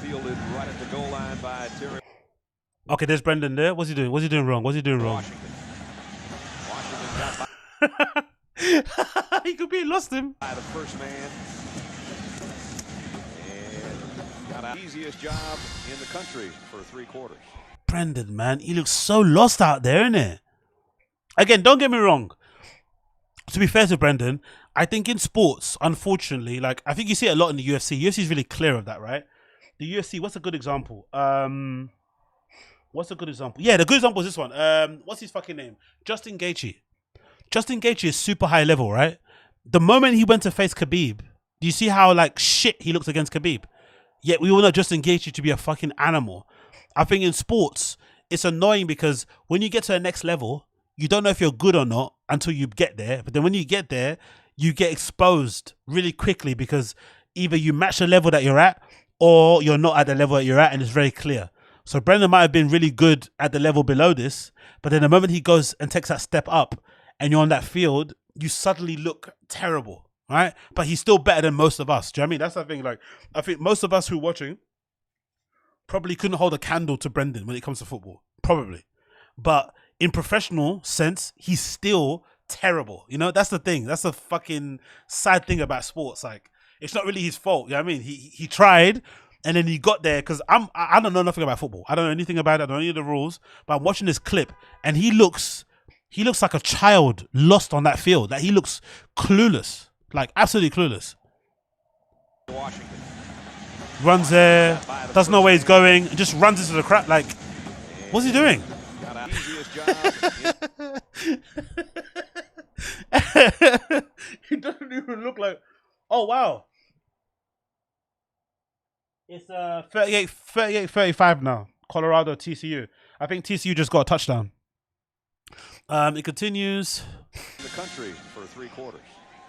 Fielded right at the goal line by TORY. Okay, there's Brendan there. What's he doing? What's he doing wrong? Washington he could be lost him. By the first man. And got the easiest job in the country for 3 quarters. Brendan, man, he looks so lost out there, innit? Again, don't get me wrong. To be fair to Brendan, I think in sports, unfortunately, like I think you see it a lot in the UFC. UFC is really clear of that, right? The UFC, what's a good example? What's a good example? Yeah, the good example is this one. What's his fucking name? Justin Gaethje. Justin Gaethje is super high level, right? The moment he went to face Khabib, do you see how like shit he looks against Khabib? Yet we all know Justin Gaethje to be a fucking animal. I think in sports, it's annoying because when you get to the next level, you don't know if you're good or not until you get there. But then when you get there, you get exposed really quickly because either you match the level that you're at or you're not at the level that you're at, and it's very clear. So Brendan might have been really good at the level below this, but then the moment he goes and takes that step up and you're on that field, you suddenly look terrible, right? But he's still better than most of us. Do you know what I mean? That's the thing. Like, I think most of us who are watching probably couldn't hold a candle to Brendan when it comes to football. Probably. But in professional sense, he's still terrible. You know, that's the thing. That's the fucking sad thing about sports. Like, it's not really his fault. You know what I mean? He tried, and then he got there because I don't know nothing about football. I don't know anything about it. I don't know any of the rules. But I'm watching this clip, and he looks like a child lost on that field. Like he looks clueless, like absolutely clueless. Washington. Runs there, doesn't know where he's going, and just runs into the crowd. Like, what's he doing? He doesn't even look like. Oh wow. It's 38-35 now. Colorado TCU. I think TCU just got a touchdown. It continues. The country for 3 quarters.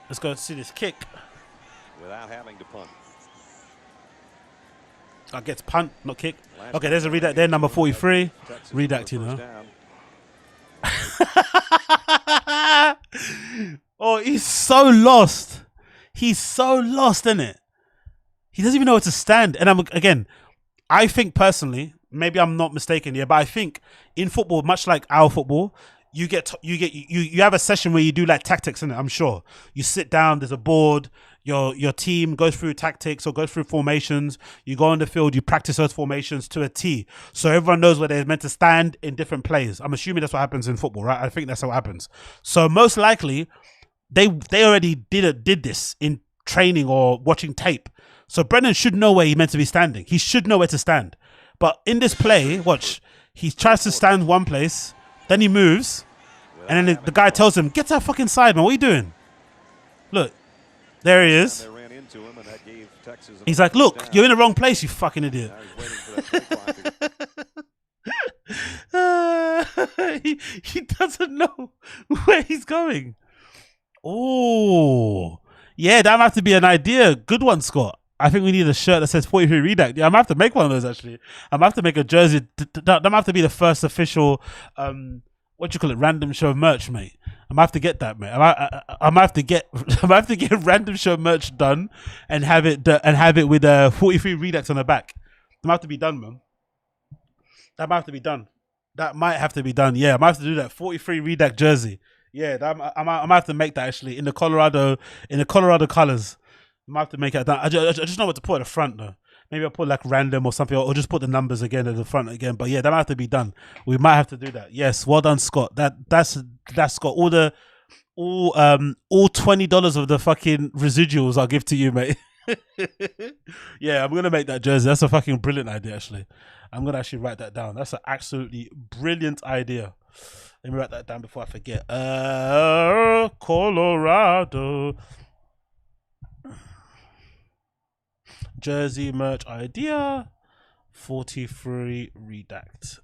Let's go see this kick. Without having to punt. I gets punt, not kick. Okay, there's a redact there, number 43. Redact, you know. Oh, he's so lost. He's so lost, isn't it? He doesn't even know where to stand. And I think personally, maybe I'm not mistaken here, but I think in football, much like our football, you have a session where you do like tactics, innit? I'm sure. You sit down, there's a board, your team goes through tactics or goes through formations, you go on the field, you practice those formations to a T. So everyone knows where they're meant to stand in different plays. I'm assuming that's what happens in football, right? I think that's how it happens. So most likely they already did this in training or watching tape. So Brennan should know where he's meant to be standing. He should know where to stand. But in this play, watch, he tries to stand one place, then he moves, and then the guy tells him, get to that fucking side, man. What are you doing? Look, there he is. He's like, look, you're in the wrong place, you fucking idiot. He doesn't know where he's going. Oh, yeah, that might have to be an idea. Good one, Scott. I think we need a shirt that says 43 Redact. Yeah, I'm gonna have to make one of those actually. I'm gonna have to make a jersey. That might have to be the first official, what do you call it, random show merch, mate. I'm gonna have to get that, mate. I'm gonna have to get random show merch done and have it with 43 Redacts on the back. That might have to be done, man. That might have to be done. That might have to be done. Yeah, I might have to do that 43 Redact jersey. Yeah, I might have to make that actually in the Colorado colors. I might have to make it. I just know what to put at the front though. Maybe I'll put like random or something, or just put the numbers again at the front again. But yeah, that might have to be done. We might have to do that. Yes, well done, Scott. That's Scott. All $20 of the fucking residuals I'll give to you, mate. Yeah, I'm gonna make that jersey. That's a fucking brilliant idea, actually. I'm gonna actually write that down. That's an absolutely brilliant idea. Let me write that down before I forget. Colorado jersey merch idea 43 Redact.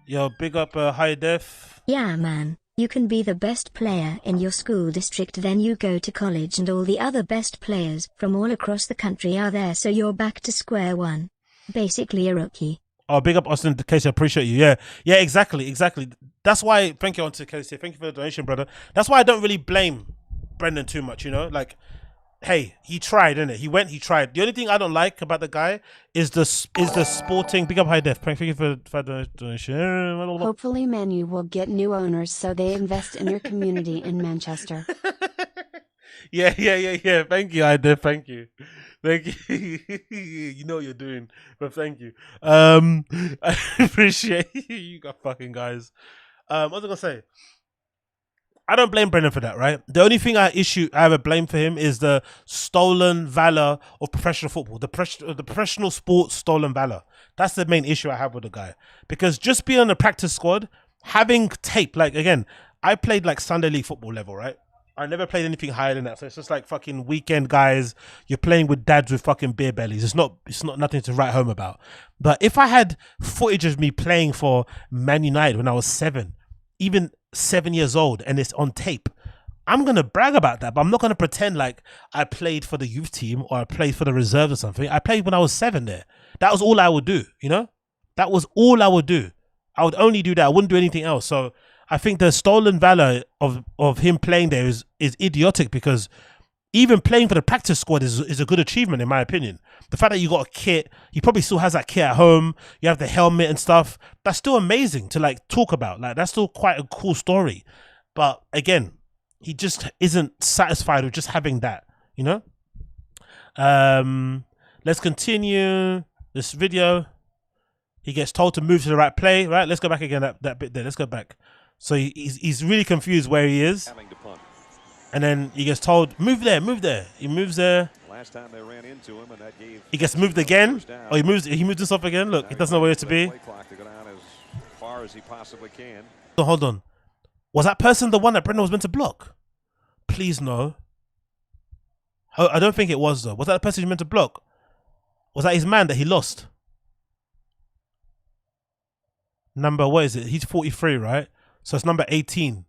Yo, big up High Def. Yeah, man. You can be the best player in your school district, then you go to college and all the other best players from all across the country are there, so you're back to square one. Basically a rookie. Oh, big up Austin Casey, I appreciate you. Yeah, exactly. That's why, thank you, Austin Casey. Thank you for the donation, brother. That's why I don't really blame Brendan too much, you know? Like, hey, he tried, innit? He tried. The only thing I don't like about the guy is the sporting. Big up High Def. Thank you for the donation. Hopefully, Man U will get new owners so they invest in your community in Manchester. Yeah. Thank you, High Def. Thank you. You know what you're doing, but thank you. I appreciate you got fucking guys. What was I gonna say? I don't blame Brendan for that, right? The only thing I have a blame for him is the stolen valor of professional football, the professional sports stolen valor. That's the main issue I have with the guy. Because just being on the practice squad, having tape, like again, I played like Sunday League football level, right? I never played anything higher than that. So it's just like fucking weekend guys. You're playing with dads with fucking beer bellies. It's not nothing to write home about. But if I had footage of me playing for Man United when I was 7, even 7 years old, and it's on tape, I'm going to brag about that, but I'm not going to pretend like I played for the youth team or I played for the reserves or something. I played when I was 7 there. That was all I would do, you know? That was all I would do. I would only do that. I wouldn't do anything else. So I think the stolen valor of him playing there is idiotic, because even playing for the practice squad is a good achievement in my opinion. The fact that you got a kit, he probably still has that kit at home, you have the helmet and stuff, that's still amazing to like talk about. Like that's still quite a cool story. But again, he just isn't satisfied with just having that, you know. Let's continue this video. He gets told to move to the right play, right? Let's go back again, that bit there. Let's go back. So he's really confused where he is. And then he gets told, move there, move there. He moves there. Last time they ran into him, and that gave he gets moved again. Oh, he moves himself again. Look, he doesn't know where to be. play clock to go down as far as he possibly can. So hold on. Was that person the one that Brendan was meant to block? Please no. Oh, I don't think it was though. Was that the person he meant to block? Was that his man that he lost? Number, what is it? He's 43, right? So it's number 18.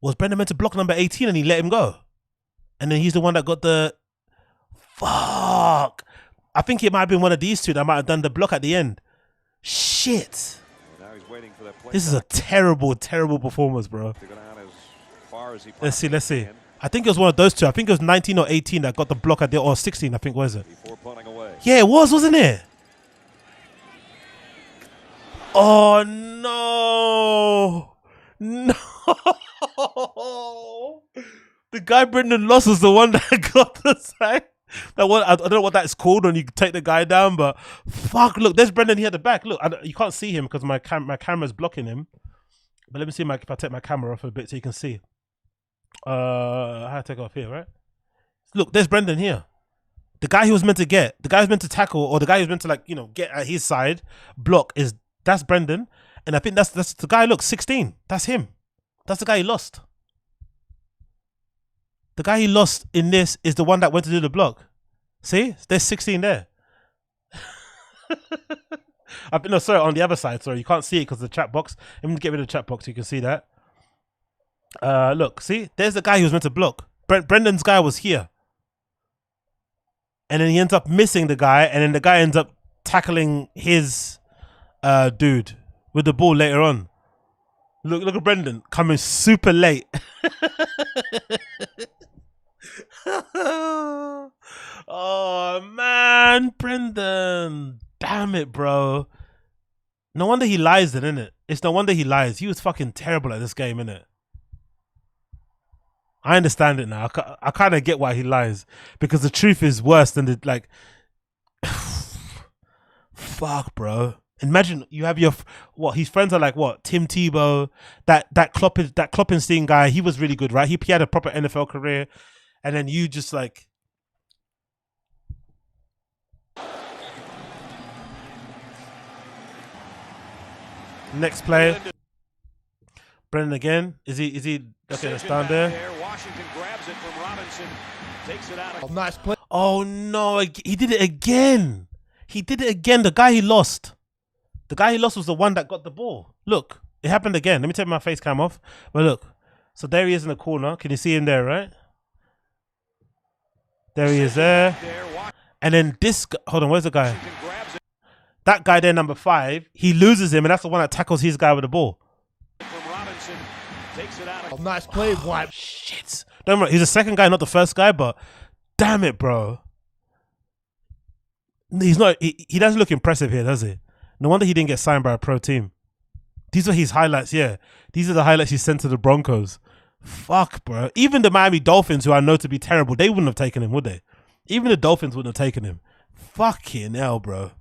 Was Brendan meant to block number 18 and he let him go? And then he's the one that got the... Fuck. I think it might have been one of these two that might have done the block at the end. Shit. Now he's waiting for that play This is a terrible, terrible performance, bro. to go down as far as he Let's see, let's see. can I think it was one of those two. I think it was 19 or 18 that got the block at the... Or 16, I think, was it? before punting away. Yeah, it was, wasn't it? Oh, no. No. The guy Brendan lost was the one that got the side. That one, I don't know what that's called when you take the guy down, but fuck, look, there's Brendan here at the back. Look, you can't see him because my camera's blocking him. But let me see if I take my camera off a bit so you can see. How to take it off here, right? Look, there's Brendan here. The guy he was meant to get, the guy who's meant to tackle, or the guy who's meant to, like, you know, get at his side, block, that's Brendan. And I think that's the guy, look, 16. That's him. That's the guy he lost. The guy he lost in this is the one that went to do the block. See? There's 16 there. No, sorry, on the other side. Sorry, you can't see it because of the chat box. Let me get rid of the chat box so you can see that. Look, see? There's the guy he was meant to block. Brendan's guy was here. And then he ends up missing the guy, and then the guy ends up tackling his dude with the ball later on. Look at Brendan coming super late. Oh man, Brendan. Damn it, bro. No wonder he lies then, innit? It's no wonder he lies. He was fucking terrible at this game, innit? I understand it now. I kind of get why he lies. Because the truth is worse than the, like... Fuck, bro. Imagine you have your... What, his friends are like, what? Tim Tebow. That Kloppenstein guy, he was really good, right? He had a proper NFL career. And then you just like... Next play. Brendan again. Is he okay, that's down there. Washington grabs it from Robinson, takes it out of Nice play. Oh no, he did it again. He did it again. The guy he lost. The guy he lost was the one that got the ball. Look, it happened again. Let me take my face cam off. But look. So there he is in the corner. Can you see him there, right? There he is there. And then this hold on, where's the guy? That guy there, number 5, he loses him, and that's the one that tackles his guy with the ball. Nice play, White. Shit. Don't worry, he's the second guy, not the first guy, but damn it, bro. He's not, he doesn't look impressive here, does he? No wonder he didn't get signed by a pro team. These are his highlights, yeah. These are the highlights he sent to the Broncos. Fuck, bro. Even the Miami Dolphins, who I know to be terrible, they wouldn't have taken him, would they? Even the Dolphins wouldn't have taken him. Fucking hell, bro.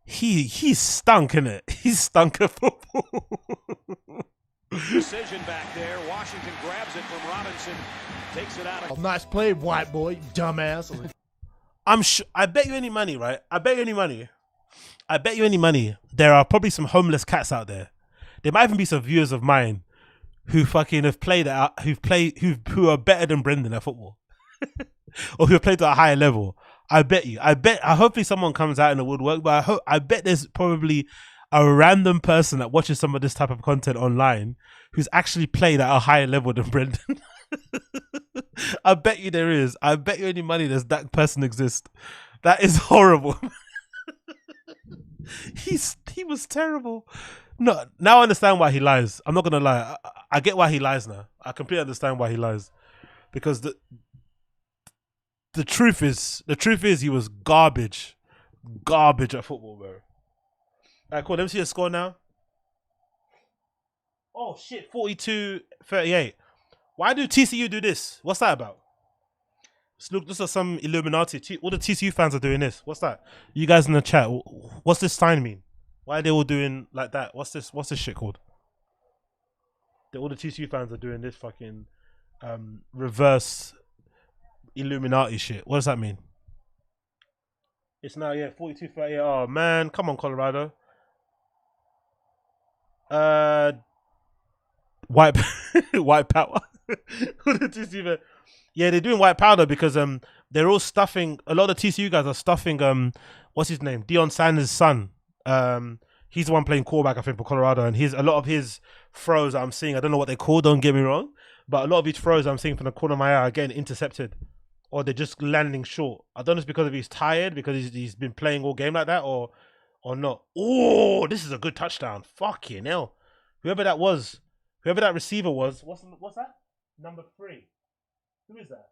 He stunk, innit? He stunk at football. decision back there. Washington grabs it from Robinson, takes it out of... Nice play, white boy, you dumbass. I'm sure. I bet you any money, right? I bet you any money. I bet you any money. There are probably some homeless cats out there. There might even be some viewers of mine who fucking have played out, who are better than Brendan at football, or who have played at a higher level. I bet you. Hopefully someone comes out in the woodwork, but I bet there's probably a random person that watches some of this type of content online who's actually played at a higher level than Brendan. I bet you there is. I bet you any money that person exists. That is horrible. He was terrible. No, now I understand why he lies. I'm not gonna lie. I get why he lies now. I completely understand why he lies, because the truth is he was garbage at football, bro. Alright, cool. Let me see the score now. Oh shit, 42-38. Why do TCU do this? What's that about? Look, this is some Illuminati. All the TCU fans are doing this. What's that? You guys in the chat, what's this sign mean? Why are they all doing like that? What's this shit called? All the TCU fans are doing this fucking reverse Illuminati shit. What does that mean? It's now, yeah, 42-38. Oh man, come on, Colorado. White white powder. Yeah, they're doing white powder because they're all stuffing. A lot of TCU guys are stuffing what's his name, Deion Sanders' son. He's the one playing quarterback, I think, for Colorado, and a lot of his throws that I'm seeing, I don't know what they call, don't get me wrong, but a lot of his throws I'm seeing from the corner of my eye are getting intercepted, or they're just landing short. I don't know if it's because he's tired, because he's been playing all game like that, or not. Oh, this is a good touchdown. Fucking hell. Whoever that receiver was, what's that? Number 3. Who is that?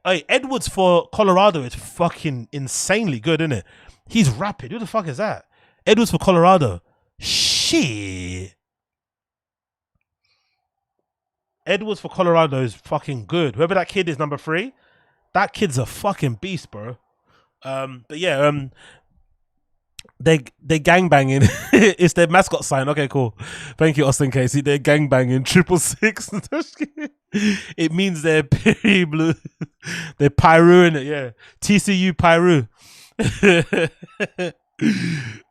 Hey, Edwards for Colorado is fucking insanely good, isn't it? He's rapid. Who the fuck is that? Edwards for Colorado. Shit. Edwards for Colorado is fucking good. Whoever that kid is, number 3, that kid's a fucking beast, bro. But yeah, they gangbanging. It's their mascot sign. Okay, cool. Thank you, Austin Casey. They're gangbanging 666. It means they're peri blue. They're Pyru in it, yeah. TCU Pyru.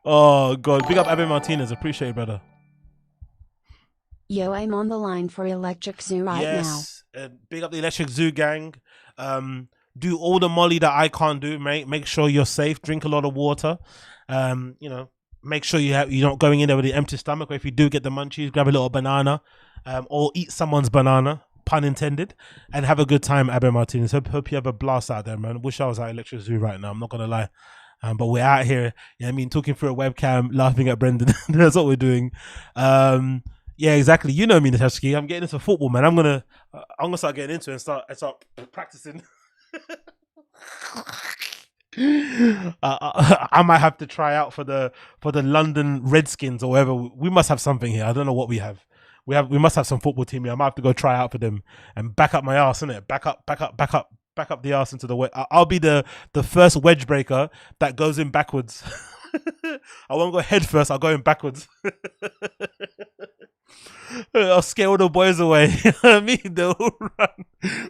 Oh god, big up Abby Martinez. Appreciate it, brother. Yo, I'm on the line for Electric Zoo right now. Big up the Electric Zoo gang. Do all the molly that I can't do, mate. Make sure you're safe. Drink a lot of water. You know, make sure you're not going in there with an empty stomach. Or if you do get the munchies, grab a little banana, or eat someone's banana, pun intended, and have a good time, Abby Martinez. Hope you have a blast out there, man. Wish I was at Electric Zoo right now. I'm not gonna lie. But we're out here, you know what I mean, talking through a webcam, laughing at Brendan. That's what we're doing. Yeah, exactly. You know me, Natashki. I'm getting into football, man. I'm gonna start getting into it and start practicing. I might have to try out for the London Redskins or whatever. We must have something here. I don't know what we have. We must have some football team here. I might have to go try out for them and back up my ass, innit? Back up the ass into the wedge. I'll be the first wedge breaker that goes in backwards. I won't go head first. I'll go in backwards. I'll scare all the boys away. I mean, they'll run.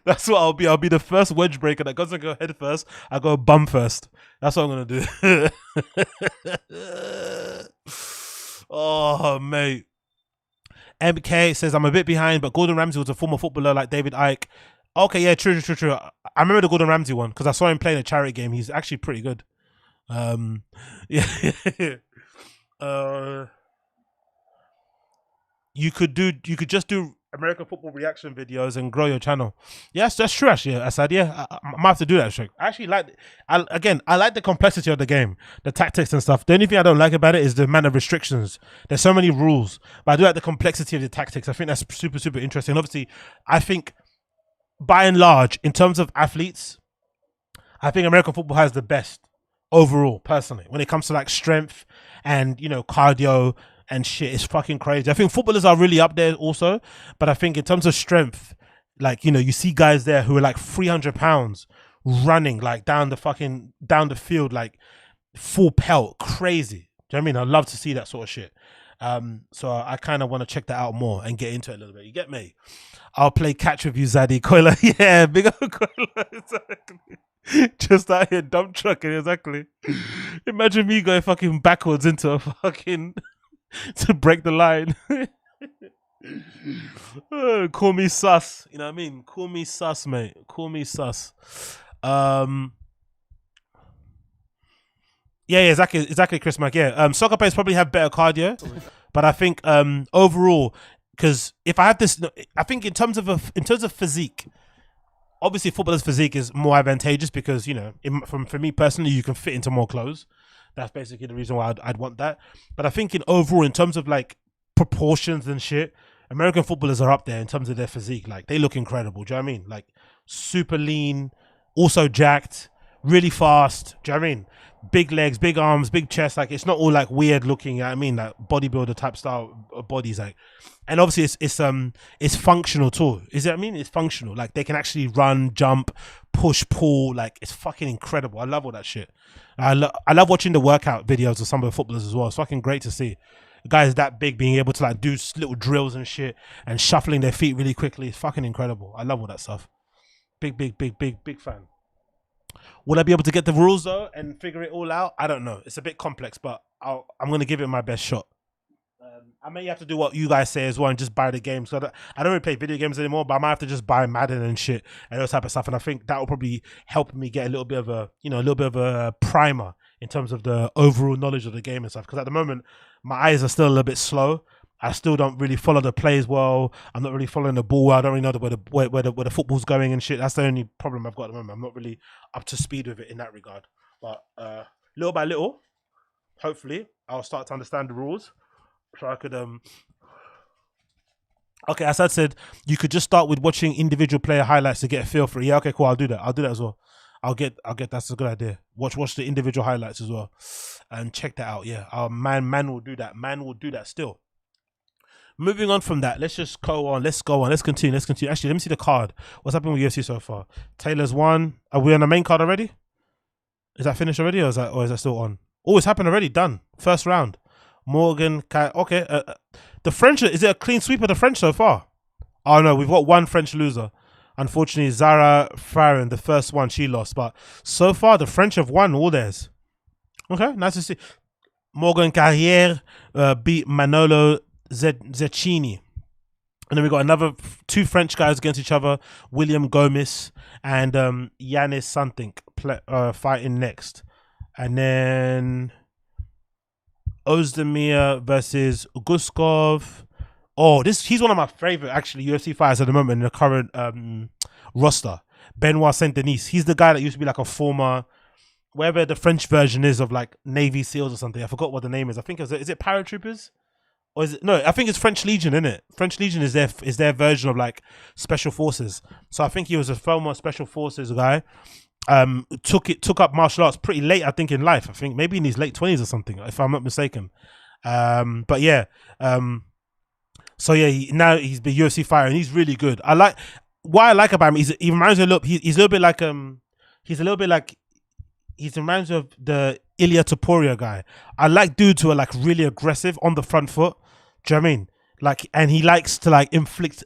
That's what I'll be. I'll be the first wedge breaker that doesn't go head first. I go bum first. That's what I'm gonna do. Oh, mate. MK says, I'm a bit behind, but Gordon Ramsay was a former footballer like David Icke. Okay, yeah, true. I remember the Gordon Ramsay one because I saw him playing a charity game. He's actually pretty good. Yeah. You could just do American football reaction videos and grow your channel. Yes, that's true. Actually, Asad. Yeah, I might have to do that. Actually, I actually I like the complexity of the game, the tactics and stuff. The only thing I don't like about it is the amount of restrictions. There's so many rules, but I do like the complexity of the tactics. I think that's super interesting. Obviously, I think by and large, in terms of athletes, I think American football has the best overall, personally, when it comes to like strength and, you know, cardio and shit. It's fucking crazy. I think footballers are really up there also, but I think in terms of strength, like, you know, you see guys there who are like 300 pounds running like down the field, like full pelt, crazy. Do you know what I mean? I'd love to see that sort of shit. So I kind of want to check that out more and get into it a little bit. You get me? I'll play catch with you, Zaddy. Koila. Yeah, big up Koila. Exactly. Just out here dump trucking, exactly. Imagine me going fucking backwards into a fucking to break the line. Call me sus. You know what I mean? Call me sus, mate. Call me sus. Yeah, exactly, Chris Mack. Yeah, soccer players probably have better cardio, but I think overall, because if I have this, I think in terms of physique, obviously footballers' physique is more advantageous because, you know, for me personally, you can fit into more clothes. That's basically the reason why I'd want that. But I think overall, in terms of like proportions and shit, American footballers are up there in terms of their physique. Like, they look incredible. Do you know what I mean? Like, super lean, also jacked, really fast. Do you know what I mean? Big legs, big arms, big chest. Like it's not all like weird looking. You know what I mean, like bodybuilder type style of bodies. Like, and obviously it's functional too. Is it? I mean, it's functional. Like they can actually run, jump, push, pull. Like it's fucking incredible. I love all that shit. I love watching the workout videos of some of the footballers as well. It's fucking great to see. The guys that big being able to like do little drills and shit and shuffling their feet really quickly. It's fucking incredible. I love all that stuff. Big fan. Will I be able to get the rules though and figure it all out? I don't know. It's a bit complex, but I'm going to give it my best shot. I may have to do what you guys say as well and just buy the games. So I don't really play video games anymore, but I might have to just buy Madden and shit and those type of stuff. And I think that will probably help me get a little bit of a primer in terms of the overall knowledge of the game and stuff. Because at the moment, my eyes are still a little bit slow. I still don't really follow the plays well. I'm not really following the ball. I don't really know where the football's going and shit. That's the only problem I've got at the moment. I'm not really up to speed with it in that regard. But little by little, hopefully, I'll start to understand the rules. So I could okay, as I said, you could just start with watching individual player highlights to get a feel for it. Yeah, okay, cool. I'll do that. I'll do that as well. I'll get that's a good idea. Watch the individual highlights as well. And check that out. Yeah. Man will do that. Man will do that still. Moving on from that, let's just go on. Let's continue. Actually, let me see the card. What's happening with UFC so far? Taylor's won. Are we on the main card already? Is that finished already, or is that still on? Oh, it's happened already. Done. First round. Morgan. Okay. The French. Is it a clean sweep of the French so far? Oh no, we've got one French loser. Unfortunately, Zara Farron, the first one, she lost. But so far, the French have won all theirs. Okay, nice to see. Morgan Carrière beat Manolo Zecchini. And then we got another two French guys against each other, William Gomis and Yanis something fighting next. And then OEZDEMIR versus GUSKOV. Oh, he's one of my favorite actually UFC fighters at the moment in the current roster. BENOIT SAINT-DENIS. He's the guy that used to be like a former, wherever the French version is of like Navy SEALs or something. I forgot what the name is. I think is it paratroopers? Or is it, no, I think it's French Legion, isn't it? French Legion is their version of like special forces. So I think he was a former special forces guy. Took up martial arts pretty late, I think, in life. I think maybe in his late 20s or something, if I'm not mistaken. But yeah. So yeah, now he's the UFC fighter and he's really good. What I like about him is he reminds me a little. He's a little bit like he reminds me of the Ilia Topuria guy. I like dudes who are like really aggressive on the front foot. Do you know what I mean? Like, and he likes to like inflict,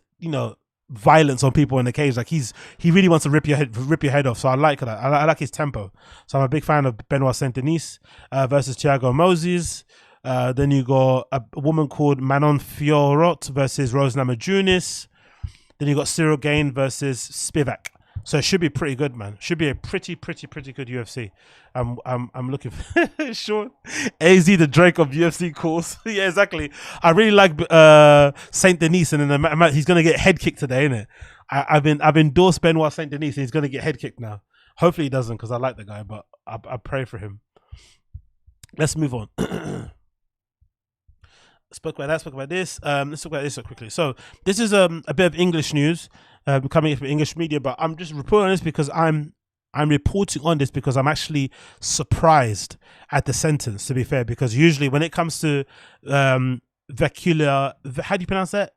violence on people in the cage. Like he really wants to rip your head off. So I like that. I like his tempo. So I'm a big fan of BENOIT SAINT-DENIS versus THIAGO MOISÉS. Then you got a woman called Manon Fiorot versus Rose Namajunas. Then you got Cyril Gane versus SPIVAK. So it should be pretty good, man. Should be a pretty good UFC. I'm looking for Sean AZ, the Drake of UFC course. Yeah, exactly. I really like Saint-Denis, and then he's gonna get head kicked today, innit? I've endorsed BENOIT SAINT-DENIS, and he's gonna get head kicked now. Hopefully he doesn't, because I like the guy, but I pray for him. Let's move on. Spoke about this. Let's talk about this quickly. So this is a bit of English news coming from English media, but I'm just reporting on this because I'm reporting on this because I'm actually surprised at the sentence, to be fair, because usually when it comes to vehicular, how do you pronounce that?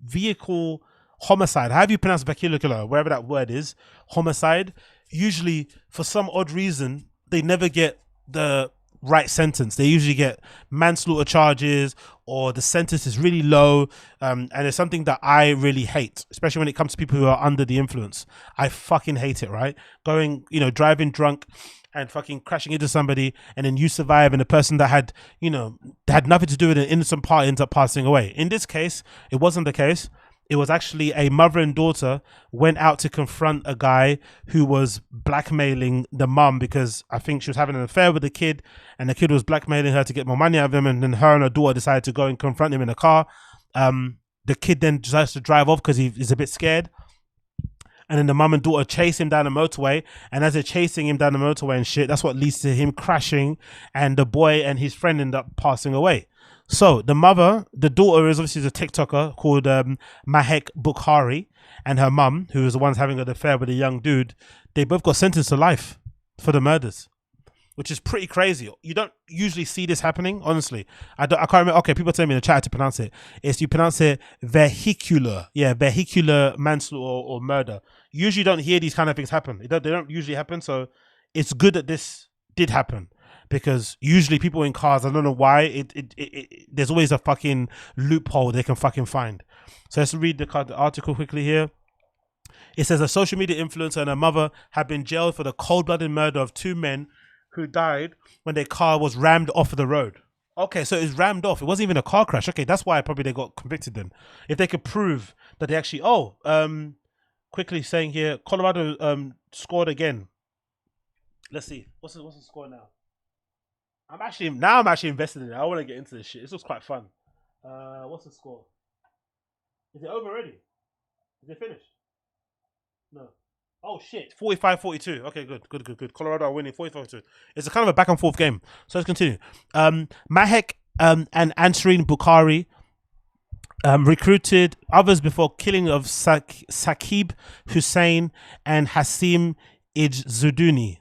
Vehicle homicide. How do you pronounce vehicular? Wherever that word is, homicide. Usually, for some odd reason, they never get the right sentence. They usually get manslaughter charges, or the sentence is really low, and it's something that I really hate, especially when it comes to people who are under the influence. I fucking hate it, right? Driving drunk and fucking crashing into somebody, and then you survive, and the person that had nothing to do with an innocent party ends up passing away. In this case, it wasn't the case. It was actually a mother and daughter went out to confront a guy who was blackmailing the mum, because I think she was having an affair with the kid, and the kid was blackmailing her to get more money out of him, and then her and her daughter decided to go and confront him in a car. The kid then decides to drive off because he's a bit scared. And then the mum and daughter chase him down the motorway, and as they're chasing him down the motorway and shit, that's what leads to him crashing, and the boy and his friend end up passing away. So the daughter is obviously a TikToker called Mahek Bukhari, and her mum, who is the ones having an affair with a young dude, they both got sentenced to life for the murders, which is pretty crazy. You don't usually see this happening, honestly. I can't remember. Okay, people tell me in the chat how to pronounce it. You pronounce it vehicular. Yeah, vehicular manslaughter or murder. You usually don't hear these kind of things happen. They don't usually happen. So it's good that this did happen, because usually people in cars, I don't know why, there's always a fucking loophole they can fucking find. So let's read the article quickly here. It says a social media influencer and her mother have been jailed for the cold-blooded murder of 2 men who died when their car was rammed off of the road. Okay, so it was rammed off. It wasn't even a car crash. Okay, that's why probably they got convicted then. If they could prove that they actually... quickly saying here, Colorado scored again. Let's see. What's the score now? I'm actually invested in it. I want to get into this shit. This was quite fun. What's the score? Is it over already? Is it finished? No. Oh shit. 45-42. Okay, good. Colorado are winning 45-42. It's a kind of a back and forth game. So let's continue. Mahek and Ansarine Bukhari recruited others before killing of Saqib Hussein and Hassim Ijzaduni,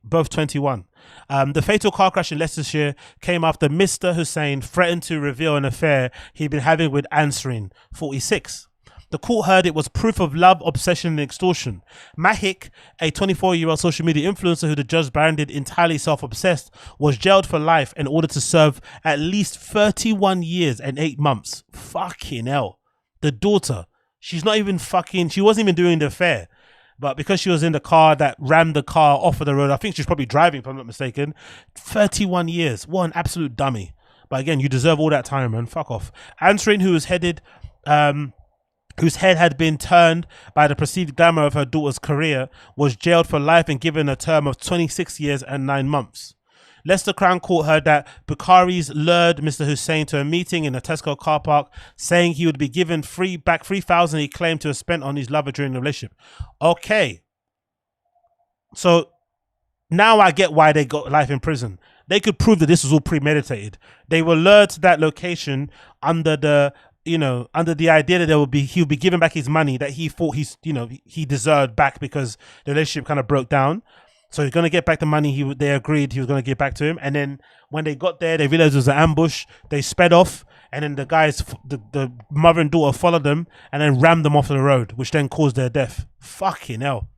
both 21. The fatal car crash in Leicestershire came after Mr. Hussein threatened to reveal an affair he'd been having with Ansarine, 46. The court heard it was proof of love, obsession, and extortion. Mahek, a 24-year-old social media influencer who the judge branded entirely self-obsessed, was jailed for life in order to serve at least 31 years and 8 months. Fucking hell. The daughter, she's not even fucking, she wasn't even doing the affair. But because she was in the car that rammed the car off of the road, I think she's probably driving, if I'm not mistaken. 31 years. What an absolute dummy. But again, you deserve all that time, man. Fuck off. Ansarine, whose head had been turned by the perceived glamour of her daughter's career, was jailed for life and given a term of 26 years and 9 months. Leicester Crown Court heard that Bukhari's lured Mr. Hussein to a meeting in a Tesco car park, saying he would be given back $3,000 he claimed to have spent on his lover during the relationship. Okay. So now I get why they got life in prison. They could prove that this was all premeditated. They were lured to that location under the idea that he would be giving back his money that he thought he deserved back because the relationship kind of broke down. So he's going to get back the money they agreed he was going to give back to him. And then when they got there, they realized it was an ambush. They sped off, and then the mother and daughter followed them and then rammed them off the road, which then caused their death. Fucking hell.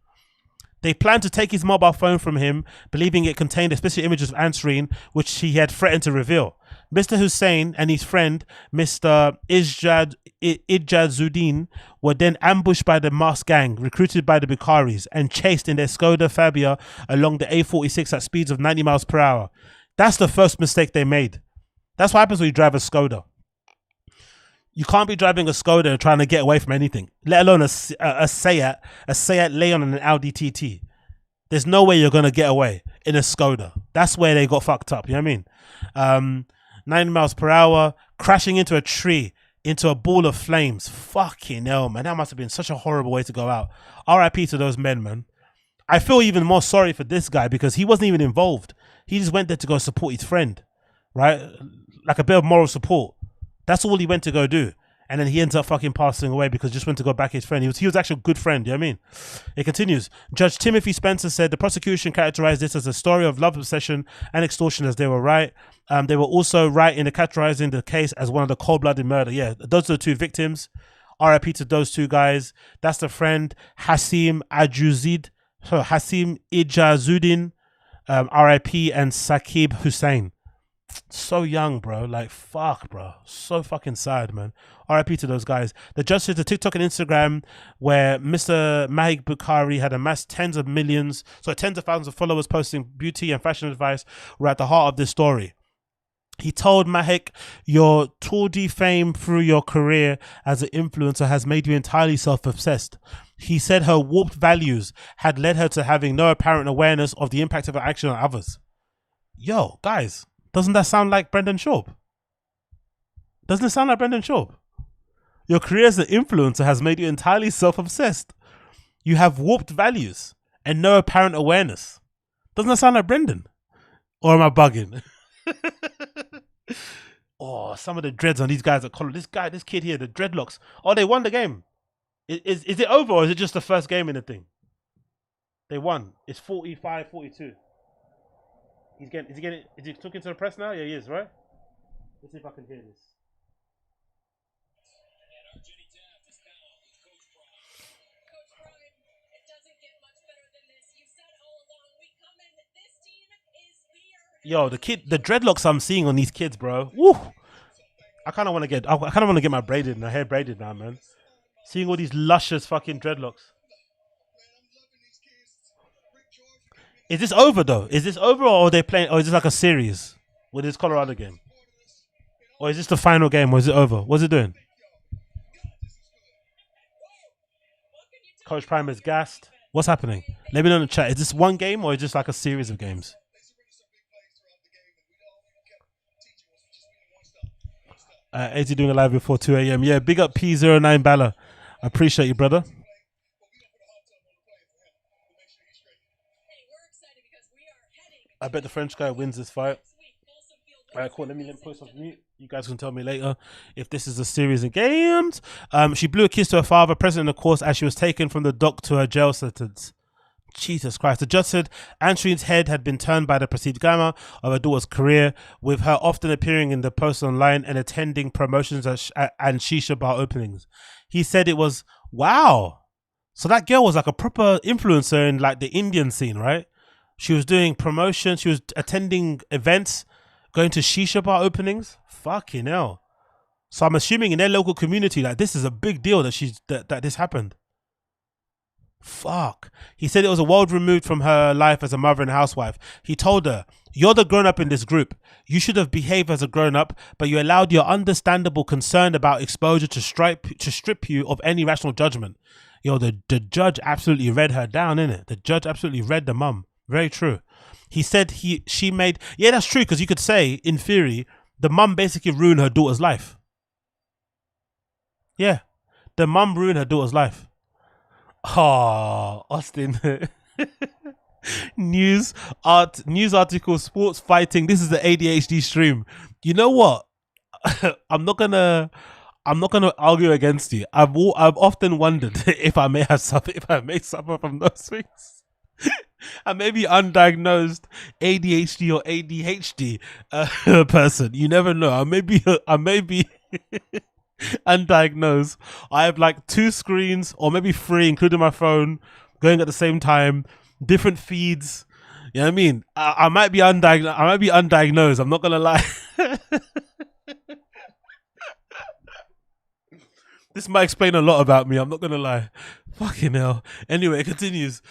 They planned to take his mobile phone from him, believing it contained explicit images of Ansarine, which he had threatened to reveal. Mr. Hussein and his friend, Mr. Ijazzuddin, were then ambushed by the masked gang, recruited by the Bukharis, and chased in their Skoda Fabia along the A46 at speeds of 90 miles per hour. That's the first mistake they made. That's what happens when you drive a Skoda. You can't be driving a Skoda and trying to get away from anything, let alone a Seat Leon and an Audi TT. There's no way you're going to get away in a Skoda. That's where they got fucked up, you know what I mean? 90 miles per hour, crashing into a tree, into a ball of flames. Fucking hell, man. That must have been such a horrible way to go out. RIP to those men, man. I feel even more sorry for this guy because he wasn't even involved. He just went there to go support his friend, right? Like a bit of moral support. That's all he went to go do. And then he ends up fucking passing away because he just went to go back his friend. He was actually a good friend, you know what I mean? It continues. Judge Timothy Spencer said the prosecution characterized this as a story of love, obsession, and extortion, as they were right. They were also right in categorizing the case as one of the cold-blooded murder. Yeah, those are the 2 victims. RIP to those 2 guys. That's the friend Hassim Ijazzuddin, RIP, and Saqib Hussein. So young, bro. Like, fuck, bro. So fucking sad, man. RIP to those guys. The judge said the TikTok and Instagram where Mr. Mahek Bukhari had amassed tens of thousands of followers posting beauty and fashion advice were at the heart of this story. He told Mahek, your Tour de fame through your career as an influencer has made you entirely self-obsessed. He said her warped values had led her to having no apparent awareness of the impact of her action on others. Yo, guys, doesn't that sound like Brendan Schaub? Doesn't it sound like Brendan Schaub? Your career as an influencer has made you entirely self-obsessed. You have warped values and no apparent awareness. Doesn't that sound like Brendan? Or am I bugging? Oh, some of the dreads on these guys at college. This kid here, the dreadlocks. Oh, they won the game. Is it over or is it just the first game in the thing? They won. It's 45-42. Is he talking to the press now? Yeah, he is, right? Let's see if I can hear this. Yo, the dreadlocks I'm seeing on these kids, bro. Woo! I kind of want to get my hair braided now, man. Seeing all these luscious fucking dreadlocks. Is this over though? Is this over or are they playing? Or is this like a series with this Colorado game? Or is this the final game? Or is it over? What's it doing? Coach Prime is gassed. What's happening? Let me know in the chat. Is this one game or is this like a series of games? AZ doing a live before 2 a.m. Yeah, big up P09 Bala. I appreciate you, brother. I bet the French guy wins this fight. All right, cool. Let me post off mute. You guys can tell me later if this is a series of games. She blew a kiss to her father, present in the course, as she was taken from the dock to her jail sentence. Jesus Christ. The judge said Ansheen's head had been turned by the perceived glamour of her daughter's career, with her often appearing in the post online and attending promotions and shisha bar openings. He said it was, wow. So that girl was like a proper influencer in like the Indian scene, right? She was doing promotion. She was attending events, going to shisha bar openings. Fucking hell. So I'm assuming in their local community, like this is a big deal that this happened. Fuck. He said it was a world removed from her life as a mother and housewife. He told her, "You're the grown-up in this group. You should have behaved as a grown-up, but you allowed your understandable concern about exposure to strip you of any rational judgment." Yo, the judge absolutely read her down, innit? The judge absolutely read the mum. Very true. He said she made... Yeah, that's true, because you could say, in theory, the mum basically ruined her daughter's life. Yeah. The mum ruined her daughter's life. Oh, Austin. News article, sports fighting. This is the ADHD stream. You know what? I'm not gonna argue against you. I've often wondered if I may suffer from those things. I may be undiagnosed ADHD or ADHD person. You never know. I may be undiagnosed. I have like 2 screens or maybe 3, including my phone, going at the same time, different feeds. You know what I mean? I might be undiagnosed. I'm not gonna lie. This might explain a lot about me. I'm not gonna lie. Fucking hell. Anyway, it continues.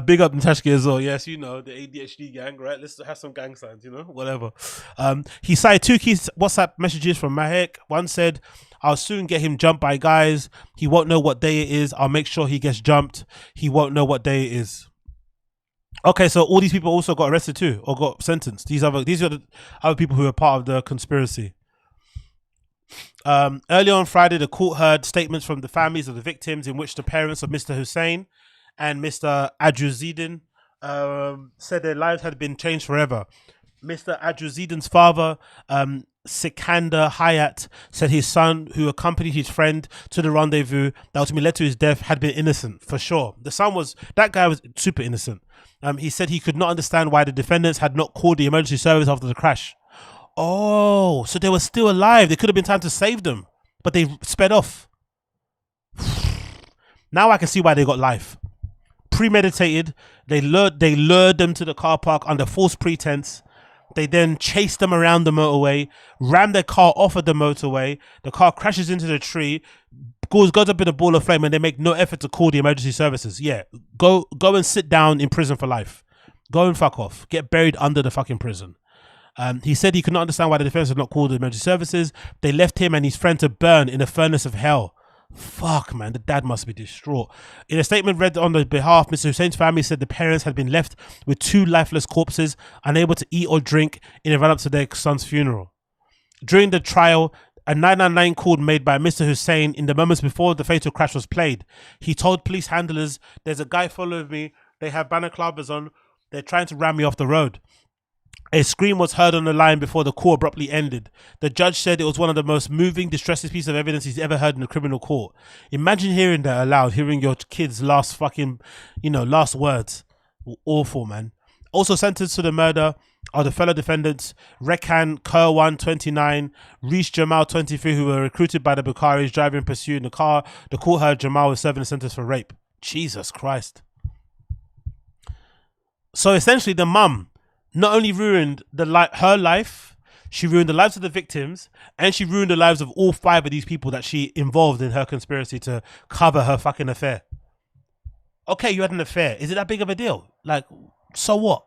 Big up Natashki as well. Yes, you know, the ADHD gang, right? Let's have some gang signs, you know, whatever. He cited 2 key WhatsApp messages from Mahek. One said, "I'll soon get him jumped by guys. He won't know what day it is. I'll make sure he gets jumped. He won't know what day it is." Okay, so all these people also got arrested too, or got sentenced. These are the other people who are part of the conspiracy. Earlier on Friday, the court heard statements from the families of the victims, in which the parents of Mr. Hussein and Mr. Ajuzidin said their lives had been changed forever. Mr. Ajuzidin's father, Sikandar Hayat, said his son, who accompanied his friend to the rendezvous that ultimately led to his death, had been innocent for sure. That guy was super innocent. He said he could not understand why the defendants had not called the emergency service after the crash. Oh, so they were still alive. There could have been time to save them, but they sped off. Now I can see why they got life. Premeditated. They lured them to the car park under false pretense. They then chased them around the motorway, rammed their car off of the motorway. The car crashes into the tree, goes up in a ball of flame, and they make no effort to call the emergency services. Yeah, go and sit down in prison for life. Go and fuck off. Get buried under the fucking prison. He said he could not understand why the defense had not called the emergency services. They left him and his friend to burn in a furnace of hell. Fuck, man, the dad must be distraught. In a statement read on the behalf, Mr. Hussein's family said the parents had been left with 2 lifeless corpses, unable to eat or drink in the run-up to their son's funeral. During the trial, a 999 call made by Mr. Hussein in the moments before the fatal crash was played. He told police handlers, "There's a guy following me. They have balaclavas on. They're trying to ram me off the road." A scream was heard on the line before the call abruptly ended. The judge said it was one of the most moving, distressing pieces of evidence he's ever heard in a criminal court. Imagine hearing that aloud, hearing your kid's last fucking, last words. Awful, man. Also sentenced to the murder are the fellow defendants Rekan Kerwan, 29, Reece Jamal, 23, who were recruited by the Bukharis driving and pursuing the car. The court heard Jamal was serving a sentence for rape. Jesus Christ. So essentially the mum not only ruined her life, she ruined the lives of the victims, and she ruined the lives of all 5 of these people that she involved in her conspiracy to cover her fucking affair. Okay, you had an affair. Is it that big of a deal? Like, so what?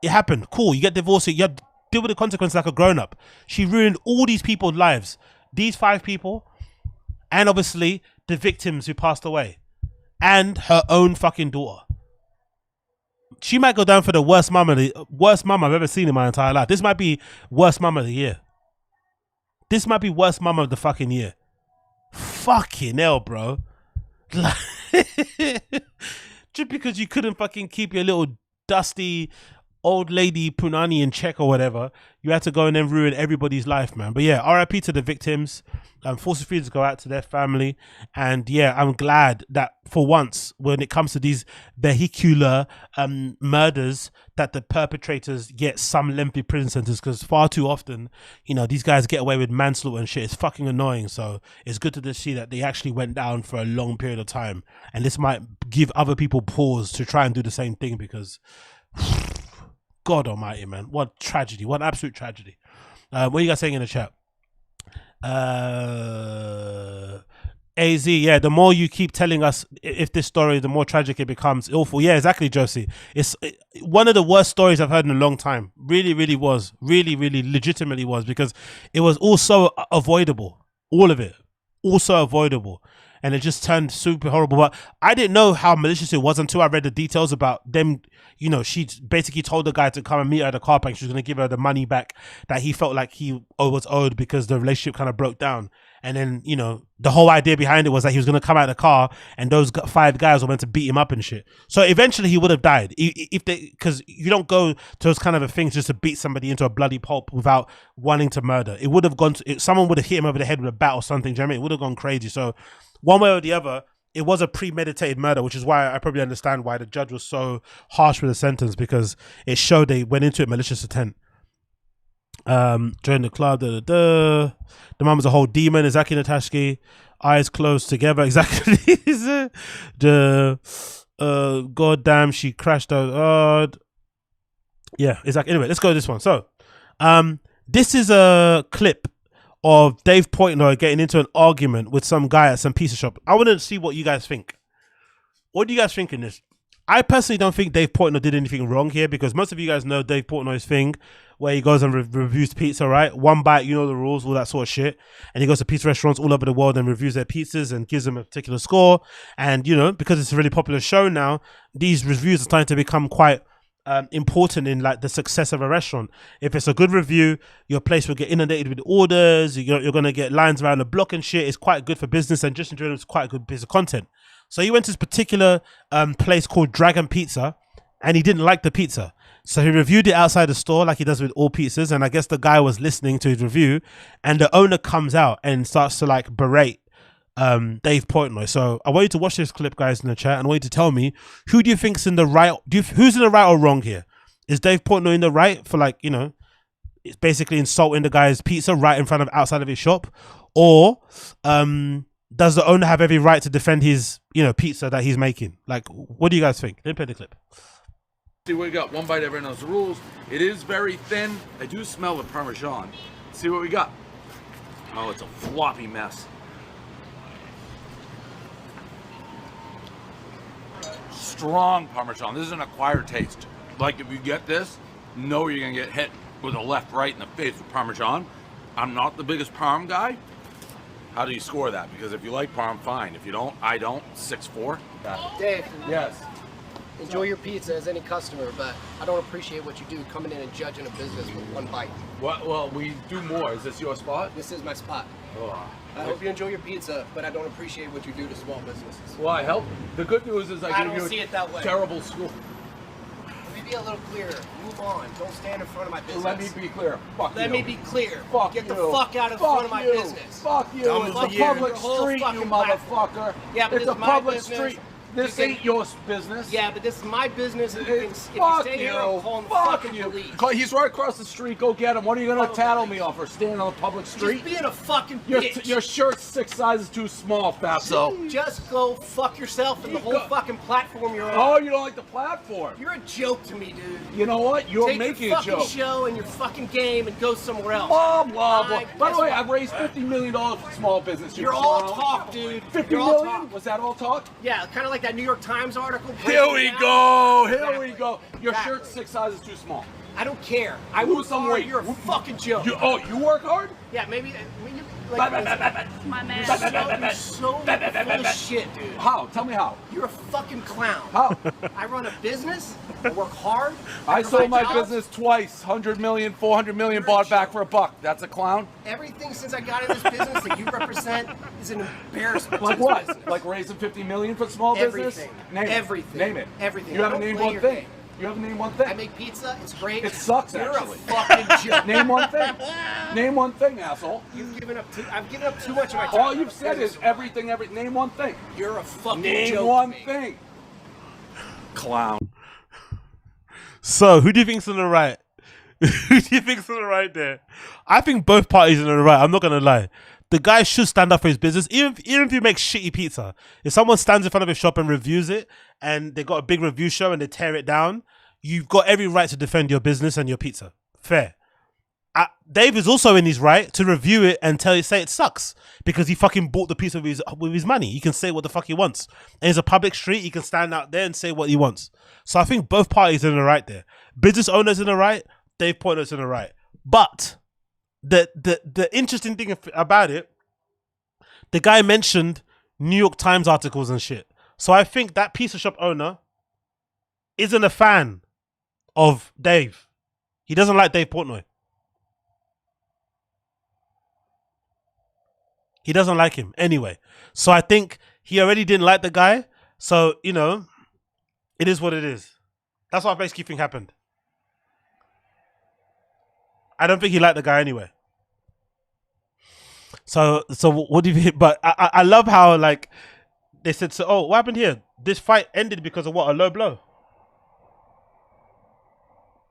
It happened. Cool. You get divorced. You have to deal with the consequences like a grown-up. She ruined all these people's lives. These 5 people, and obviously the victims who passed away, and her own fucking daughter. She might go down for the worst mum I've ever seen in my entire life. This might be worst mum of the year. This might be worst mum of the fucking year. Fucking hell, bro. Just because you couldn't fucking keep your little dusty old lady punani in check or whatever, you had to go and then ruin everybody's life, man. But yeah, RIP to the victims. Full feelings go out to their family, and yeah, I'm glad that for once, when it comes to these vehicular murders, that the perpetrators get some lengthy prison sentence, because far too often, these guys get away with manslaughter and shit. It's fucking annoying. So it's good to see that they actually went down for a long period of time, and this might give other people pause to try and do the same thing, because God almighty, man, what tragedy, what absolute tragedy. What are you guys saying in the chat? AZ, yeah, the more you keep telling us if this story, the more tragic it becomes. Awful. Yeah, exactly, Josie. It's one of the worst stories I've heard in a long time. Really was. Really legitimately was, because it was also avoidable. All of it. Also avoidable. And it just turned super horrible. But I didn't know how malicious it was until I read the details about them. She basically told the guy to come and meet her at the car park. She was going to give her the money back that he felt like he was owed, because the relationship kind of broke down. And then, the whole idea behind it was that he was going to come out of the car and those 5 guys were meant to beat him up and shit. So eventually he would have died. Because you don't go to those kind of things just to beat somebody into a bloody pulp without wanting to murder. It would have gone to, someone would have hit him over the head with a bat or something. Do you know what I mean? It would have gone crazy. So one way or the other, it was a premeditated murder, which is why I probably understand why the judge was so harsh with the sentence, because it showed they went into it malicious intent. Join the club, the mum was a whole demon, exactly, Natashki. Eyes closed together, exactly. God damn, she crashed out. Yeah, exactly. Anyway, let's go to this one. So, this is a clip of Dave Portnoy getting into an argument with some guy at some pizza shop. I want to see what you guys think. What do you guys think in this? I personally don't think Dave Portnoy did anything wrong here, because most of you guys know Dave Portnoy's thing, where he goes and reviews pizza, right? One bite, you know the rules, all that sort of shit. And he goes to pizza restaurants all over the world and reviews their pizzas and gives them a particular score. And, because it's a really popular show now, these reviews are starting to become quite important in like the success of a restaurant. If it's a good review, your place will get inundated with orders. You're going to get lines around the block and shit. It's quite good for business, and just in general, it's quite a good piece of content. So he went to this particular place called Dragon Pizza, and he didn't like the pizza. So he reviewed it outside the store like he does with all pizzas. And I guess the guy was listening to his review, and the owner comes out and starts to like berate Dave Portnoy. So I want you to watch this clip, guys, in the chat, and I want you to tell me, who do you think's in the right? Who's in the right or wrong here? Is Dave Portnoy in the right for, like, it's basically insulting the guy's pizza right in front of outside of his shop, or does the owner have every right to defend his pizza that he's making? Like, what do you guys think? Let me play the clip. See what we got. One bite, everyone knows the rules. It is very thin. I do smell the Parmesan. See what we got. Oh, it's a floppy mess. Strong Parmesan. This is an acquired taste. Like, if you get this, know you're gonna get hit with a left, right in the face with Parmesan. I'm not the biggest Parm guy. How do you score that? Because if you like Parm, fine. If you don't, I don't. 6-4. Dave. Yes. Enjoy your pizza as any customer, but I don't appreciate what you do coming in and judging a business with one bite. Well, we do more. Is this your spot? This is my spot. Oh. I hope you enjoy your pizza, but I don't appreciate what you do to small businesses. Well, I help. The good news is I give don't you see it that way. Terrible school. be a little clearer. Move on. Don't stand in front of my business. Let me be clear. Fuck you. Let me be clear. Fuck Get you. the fuck out of front of my business. Fuck you. It's a public street, you motherfucker. Yeah, but it's a my public business. street. This ain't your business. Yeah, but this is my business. And if you Fuck stay you. here, I'm calling the Fuck fucking you. police. He's right across the street. Go get him. What are you gonna tattle me off for standing on the public street? Just being a fucking bitch. Your shirt's 6 sizes too small, fatso. Just go fuck yourself and the whole fucking platform you're on. Oh, you don't like the platform? You're a joke to me, dude. You know what? You're Take making your a joke. fucking show and your fucking game and go somewhere else. Blah, blah, blah. By the way, I've raised $50 million for small business. You're all talk, dude. $50 You're all million? talk. Was that all talk? Yeah, kind of like that New York Times article. Here we go. Here Exactly. we go. Your Exactly. shirt's 6 sizes too small. I don't care. I Lose work some hard. weight. You're a fucking joke. You work hard? Yeah, maybe. My man. You're so full of shit, dude. How? Tell me how. You're a fucking clown. How? I run a business. I work hard. I sold my job. business twice. 100 million, 400 million, bought back for $1. That's a clown? Everything since I got in this business that you represent is an embarrassment. Like to what? this business. Like raising 50 million for small business? Everything. Name it. Everything. Name it. Everything. You haven't Don't named play one your thing. game. You haven't named one thing. I make pizza. It's great. It sucks, You're actually. a fucking joke. Name one thing. Name one thing, asshole. You've given up. I've given up too much of my time. All you've said is everything. Name one thing. You're a fucking Name joke. one to me. thing. Clown. So, who do you think's on the right? Who do you think's on the right there? I think both parties are on the right. I'm not gonna lie. The guy should stand up for his business, even if you make shitty pizza. If someone stands in front of his shop and reviews it, and they got a big review show and they tear it down, you've got every right to defend your business and your pizza. Fair. Dave is also in his right to review it and say it sucks because he fucking bought the pizza with his money. He can say what the fuck he wants. And it's a public street. He can stand out there and say what he wants. So I think both parties are in the right there. Business owners in the right. Dave Portnoy's in the right. But the interesting thing about it, the guy mentioned New York Times articles and shit. So I think that pizza shop owner isn't a fan of Dave. He doesn't like Dave Portnoy. He doesn't like him anyway. So I think he already didn't like the guy. So, you know, it is what it is. That's what I basically think happened. I don't think he liked the guy anyway. So what do you think? But I love how, like, they said, so, oh, what happened here? This fight ended because of what? A low blow.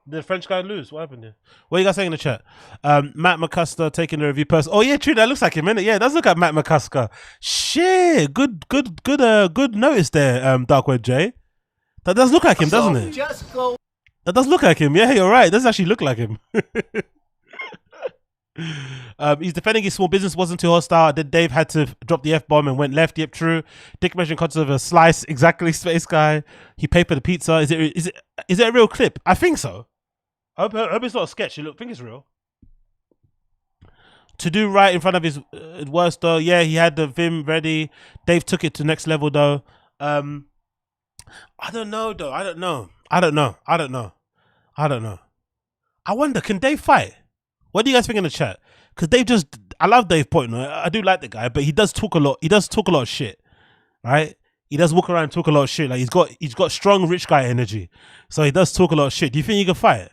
Did the French guy lose? What happened here? What are you guys saying in the chat? Matt McCusker taking the review person. Oh yeah, true. That looks like him, innit? Yeah, it does look like Matt McCusker. Shit, good notice there, Dark Web J. That does look like him, doesn't it? Just go. That does look like him. Yeah, you're right. It does actually look like him. He's defending his small business wasn't too hostile. Then Dave had to drop the F-bomb and went left. Yep, true. Dick mentioned concept of a slice. Exactly, Space Guy. He paid for the pizza. Is it a real clip? I think so. I hope it's not a sketch. I think it's real. To do right in front of his worst though. Yeah, he had the Vim ready. Dave took it to next level though. I don't know though. I don't know. I wonder, can Dave fight? What do you guys think in the chat? Because I love Dave Portnoy. I do like the guy, but he does talk a lot. He does talk a lot of shit, right? He does walk around and talk a lot of shit. Like he's got strong rich guy energy, so he does talk a lot of shit. Do you think he can fight?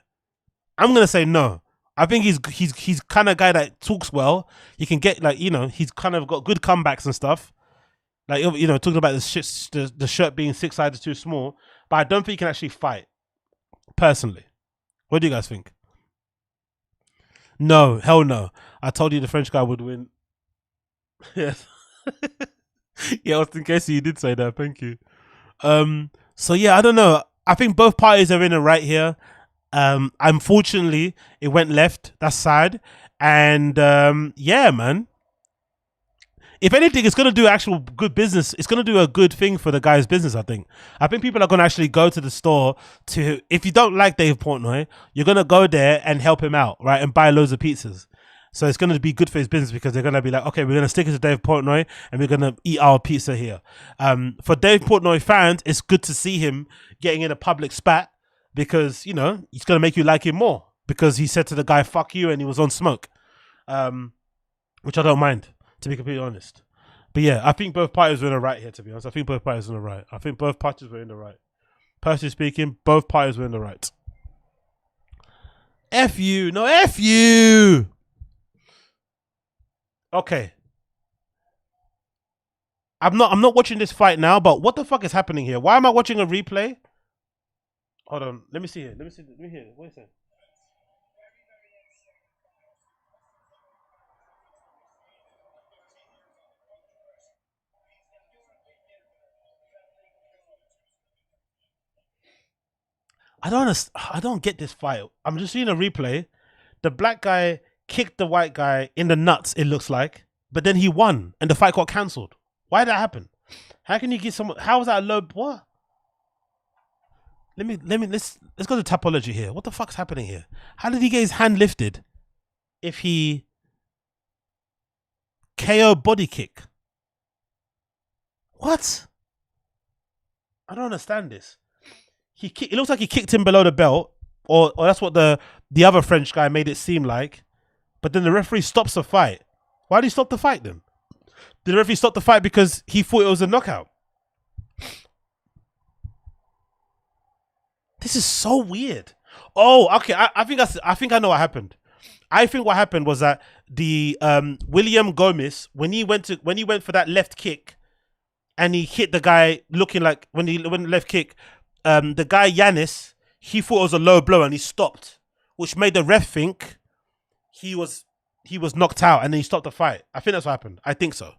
I'm gonna say no. I think he's kind of guy that talks well. He can get, like, you know, he's kind of got good comebacks and stuff. Like, you know, talking about the shirt being 6 sizes too small, but I don't think he can actually fight. Personally, what do you guys think? No, hell no. I told you the French guy would win. Yes. Yeah, Austin Casey, you did say that. Thank you. So yeah, I don't know. I think both parties are in the right here. Unfortunately, it went left. That's sad. And yeah, man. If anything, it's going to do actual good business. It's going to do a good thing for the guy's business, I think. I think people are going to actually go to the store to, if you don't like Dave Portnoy, you're going to go there and help him out, right? And buy loads of pizzas. So it's going to be good for his business because they're going to be like, okay, we're going to stick it to Dave Portnoy and we're going to eat our pizza here. For Dave Portnoy fans, it's good to see him getting in a public spat because, you know, he's going to make you like him more because he said to the guy, fuck you, and he was on smoke, which I don't mind, to be completely honest. But yeah, I think both parties were in the right here, to be honest. I think both parties were in the right. Personally speaking, both parties were in the right. F you. No, F you. Okay. I'm not watching this fight now, but what the fuck is happening here? Why am I watching a replay? Hold on. Let me see here. Let me hear. What is that? I don't get this fight. I'm just seeing a replay. The black guy kicked the white guy in the nuts, it looks like, but then he won and the fight got cancelled. Why did that happen? How can you give someone, how is that a low, what? Let's go to topology here. What the fuck's happening here? How did he get his hand lifted if he KO body kick? What? I don't understand this. It looks like he kicked him below the belt, or that's what the other French guy made it seem like. But then the referee stops the fight. Why did he stop the fight then? Did the referee stop the fight because he thought it was a knockout? This is so weird. Oh, okay. I think I know what happened. I think what happened was that the William Gomez, when he went for that left kick, and he hit the guy looking like when the left kick. The guy Yanis, he thought it was a low blow and he stopped, which made the ref think he was knocked out, and then he stopped the fight. I think that's what happened. I think so.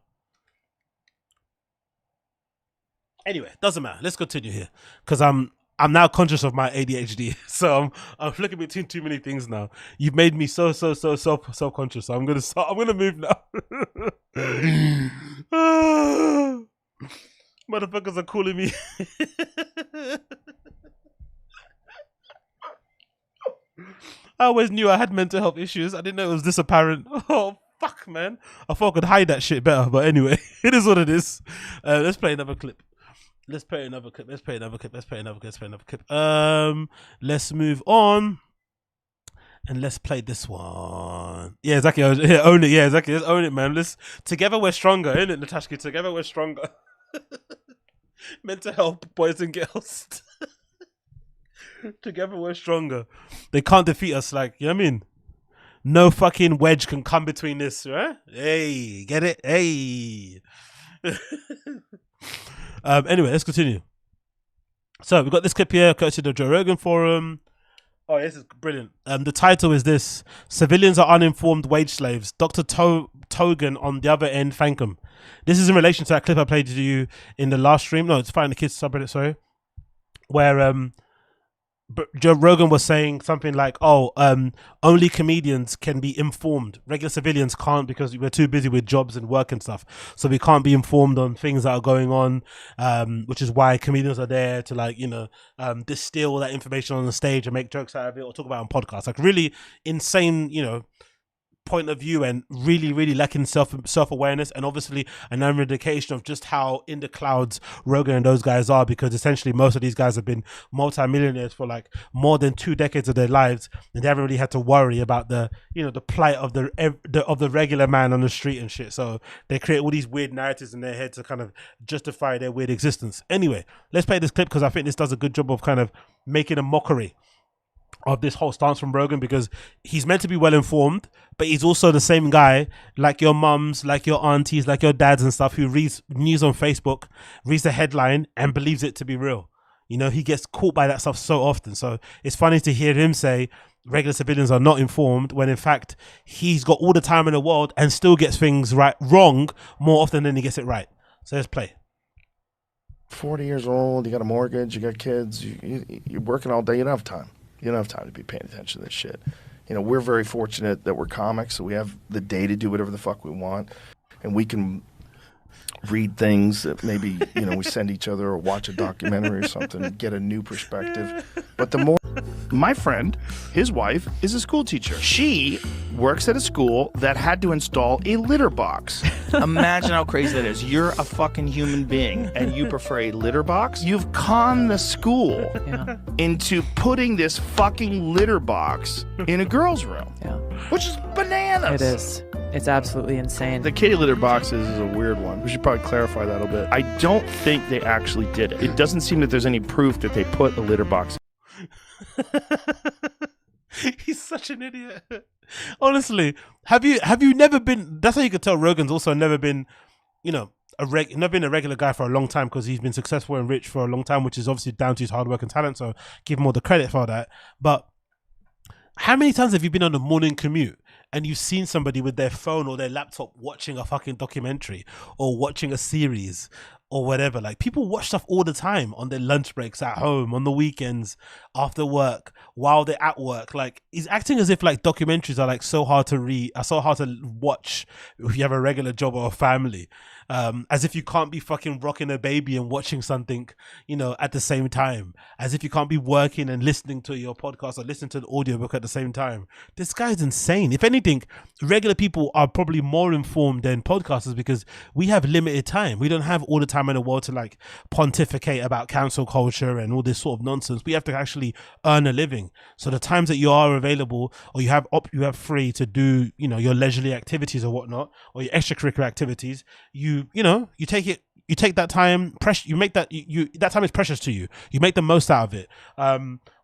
Anyway, doesn't matter. Let's continue here because I'm now conscious of my ADHD, so I'm flicking between too many things now. You've made me so self-conscious. So I'm gonna move now. Motherfuckers are calling me. I always knew I had mental health issues. I didn't know it was this apparent. Oh, fuck, man. I thought I could hide that shit better. But anyway, it is what it is. Let's play another clip. Let's move on. And let's play this one. Yeah, exactly. Yeah, own it. Yeah, exactly. Let's own it, man. Together we're stronger, isn't it, Natasha? Together we're stronger. Mental health, boys and girls. Together we're stronger. They can't defeat us, like, you know what I mean? No fucking wedge can come between this, right? Hey, get it? Hey. Anyway, let's continue. So we've got this clip here, courtesy of the Joe Rogan Forum. Oh, this is brilliant. The title is this: Civilians are uninformed wage slaves. Dr. Togan on the other end, thank him. This is in relation to that clip I played to you in the last stream. No, it's Fighting the Kids subreddit, sorry. Where Joe Rogan was saying something like, oh, only comedians can be informed. Regular civilians can't because we're too busy with jobs and work and stuff. So we can't be informed on things that are going on, which is why comedians are there to, like, you know, distill that information on the stage and make jokes out of it or talk about it on podcasts. Like, really insane, you know, point of view, and really lacking self-awareness, and obviously another indication of just how in the clouds Rogan and those guys are, because essentially most of these guys have been multi-millionaires for like more than 2 decades of their lives, and they haven't really had to worry about the, you know, the plight of the regular man on the street and shit. So they create all these weird narratives in their head to kind of justify their weird existence. Anyway, let's play this clip because I think this does a good job of kind of making a mockery of this whole stance from Rogan, because he's meant to be well informed, but he's also the same guy like your mums, like your aunties, like your dads and stuff, who reads news on Facebook, reads the headline and believes it to be real. You know, he gets caught by that stuff so often. So it's funny to hear him say regular civilians are not informed, when in fact he's got all the time in the world and still gets things wrong more often than he gets it right. So let's play. 40 years old, you got a mortgage, you got kids, you're working all day, you don't have time. You don't have time to be paying attention to this shit. You know, we're very fortunate that we're comics, so we have the day to do whatever the fuck we want. And we can read things that maybe, you know, we send each other or watch a documentary or something and get a new perspective. But the more... My friend, his wife, is a school teacher. She works at a school that had to install a litter box. Imagine how crazy that is. You're a fucking human being and you prefer a litter box? You've conned the school into putting this fucking litter box in a girl's room. Yeah. Which is bananas. It is. It's absolutely insane. The kitty litter boxes is a weird one. We should probably clarify that a bit. I don't think they actually did it. It doesn't seem that there's any proof that they put a litter box. He's such an idiot. Honestly, have you never been? That's how you could tell Rogan's also never been, you know, never been a regular guy for a long time, because he's been successful and rich for a long time, which is obviously down to his hard work and talent. So give him all the credit for that. But how many times have you been on a morning commute and you've seen somebody with their phone or their laptop watching a fucking documentary or watching a series or whatever? Like, people watch stuff all the time on their lunch breaks, at home, on the weekends, after work, while they're at work. Like, he's acting as if like documentaries are like so hard to read, are so hard to watch if you have a regular job or a family. As if you can't be fucking rocking a baby and watching something, you know, at the same time. As if you can't be working and listening to your podcast or listening to the audiobook at the same time. This guy's insane. If anything, regular people are probably more informed than podcasters, because we have limited time. We don't have all the time in the world to like pontificate about cancel culture and all this sort of nonsense. We have to actually earn a living. So the times that you are available, or you have free to do, you know, your leisurely activities or whatnot, or your extracurricular activities, you take that time, you make that, that time is precious to you. You make the most out of it.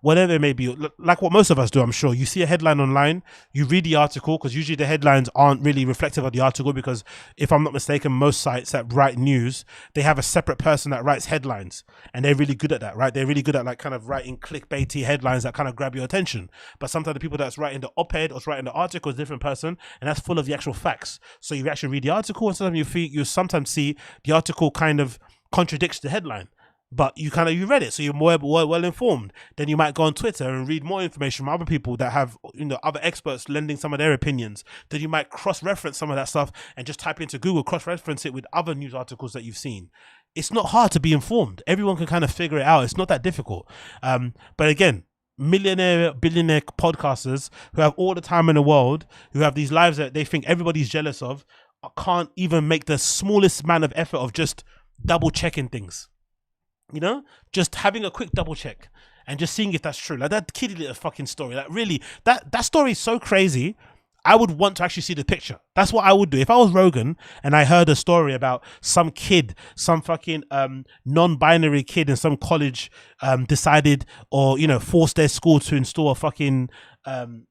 Whatever it may be, like what most of us do, I'm sure. You see a headline online, you read the article, because usually the headlines aren't really reflective of the article, because if I'm not mistaken, most sites that write news, they have a separate person that writes headlines, and they're really good at that, right? They're really good at like kind of writing clickbaity headlines that kind of grab your attention. But sometimes the people that's writing the op-ed or writing the article is a different person, and that's full of the actual facts. So you actually read the article, and sometimes you sometimes see the article kind of contradicts the headline. But you read it, so you're more well informed. Then you might go on Twitter and read more information from other people that have, you know, other experts lending some of their opinions. Then you might cross-reference some of that stuff and just type into Google, cross-reference it with other news articles that you've seen. It's not hard to be informed. Everyone can kind of figure it out. It's not that difficult. But again, millionaire, billionaire podcasters who have all the time in the world, who have these lives that they think everybody's jealous of, can't even make the smallest amount of effort of just double-checking things. You know, just having a quick double check and just seeing if that's true. Like that kiddie little fucking story. Like really, that story is so crazy. I would want to actually see the picture. That's what I would do. If I was Rogan and I heard a story about some kid, some fucking non-binary kid in some college decided, or, you know, forced their school to install a fucking,